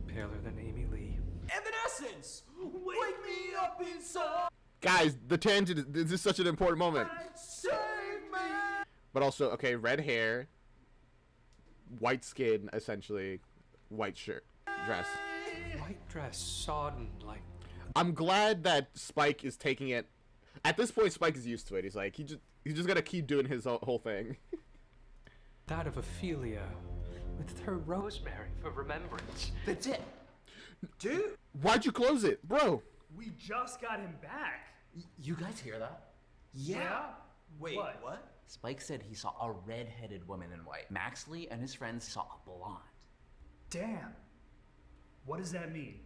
S12: paler than Amy Lee.
S3: Evanescence! Wake me up inside!
S1: Guys, the tangent. This is such an important moment.
S3: Save me!
S1: But also, okay, red hair, white skin, essentially, white shirt, dress.
S12: White dress, sodden like.
S1: I'm glad that Spike is taking it. At this point, Spike is used to it. He's like, he's just gotta keep doing his whole thing.
S12: That of Ophelia, with her rosemary for remembrance.
S3: That's it. Dude!
S1: Why'd you close it, bro?
S9: We just got him back.
S15: You guys hear that?
S9: Yeah?
S3: Wait, what?
S15: Spike said he saw a red-headed woman in white. Maxley and his friends saw a blonde.
S9: Damn. What does that mean?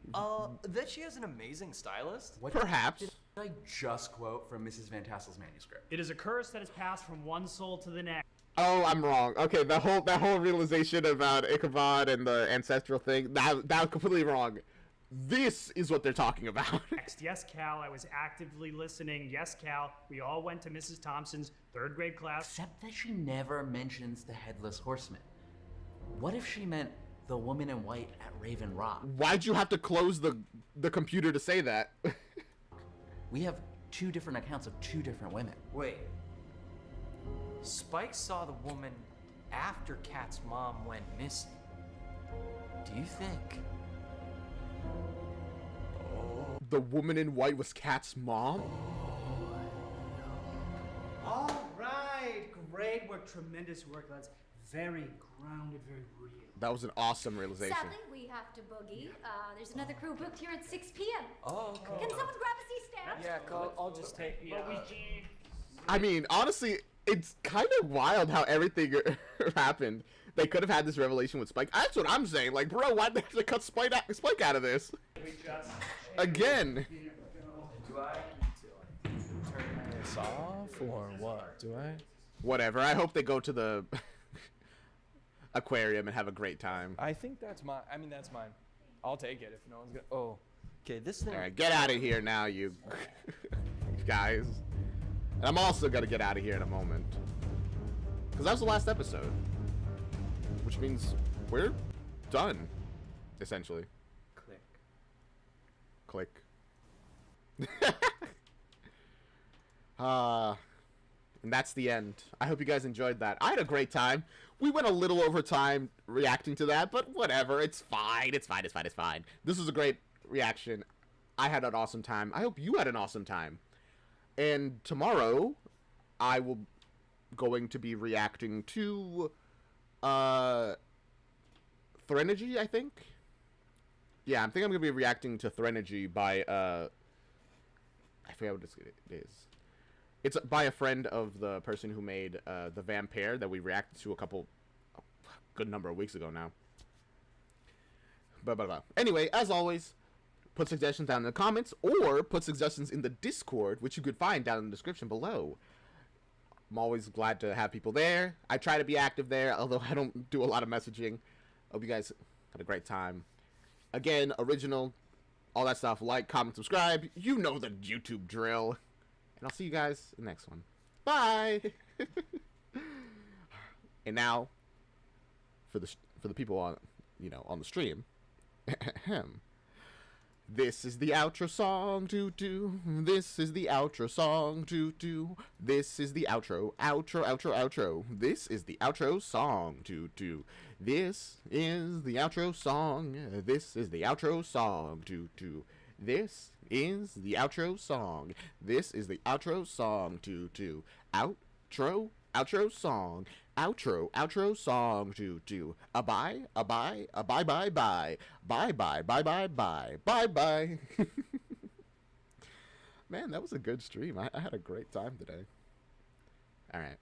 S3: That she has an amazing stylist?
S15: What
S1: Perhaps.
S15: did I just quote from Mrs. Van Tassel's manuscript?
S9: It is a curse that is passed from one soul to the next.
S1: Oh, I'm wrong. Okay, that whole realization about Ichabod and the ancestral thing, that was completely wrong. This is what they're talking about.
S9: Next. Yes, Cal, I was actively listening. Yes, Cal, we all went to Mrs. Thompson's third grade class.
S15: Except that she never mentions the Headless Horseman. What if she meant the woman in white at Raven Rock?
S1: Why'd you have to close the computer to say that?
S15: We have two different accounts of two different women.
S3: Wait. Spike saw the woman after Kat's mom went missing.
S15: Do you think?
S1: The woman in white was Kat's mom?
S13: All right, great work, tremendous work, lads. Very grounded, very real.
S1: That was an awesome realization.
S21: Sadly, we have to boogie. There's another crew booked here at 6 p.m.
S3: Oh, okay.
S21: Can someone grab a C-stand?
S3: Yeah, I'll just take
S1: I mean, honestly, it's kind of wild how everything happened. They could have had this revelation with Spike. That's what I'm saying. Like, bro, why'd they have to cut Spike out of this? Again.
S11: Do I need to turn this off or what? Do I?
S1: Whatever. I hope they go to the aquarium and have a great time.
S11: I think that's mine. I mean, that's mine. I'll take it if no one's gonna. Oh.
S8: Okay, this thing.
S1: All right, get out of here now, you guys. And I'm also gonna get out of here in a moment. Because that was the last episode. Which means we're done, essentially. Click. And that's the end. I hope you guys enjoyed that. I had a great time. We went a little over time reacting to that, but whatever. It's fine. It's fine. It's fine. It's fine. This was a great reaction. I had an awesome time. I hope you had an awesome time. And tomorrow, I will going to be reacting to Threnergy, I think. Yeah, I think I'm gonna be reacting to Threnergy by I forget what it is. It's by a friend of the person who made the Vampire that we reacted to a good number of weeks ago now. But anyway, as always, put suggestions down in the comments, or put suggestions in the Discord, which you could find down in the description below. I'm always glad to have people there. I try to be active there, although I don't do a lot of messaging. Hope you guys had a great time. Again, original, all that stuff. Like, comment, subscribe. You know the YouTube drill. And I'll see you guys in the next one. Bye! And now, for the people on, on the stream, this is the outro song, do. This is the outro song, do. This is the outro, outro. This is the outro song, do. This is the outro song. This is the outro song, do. This is the outro song. This is the outro song, do. Outro song. Outro song, do. Bye. Man, that was a good stream. I had a great time today. All right.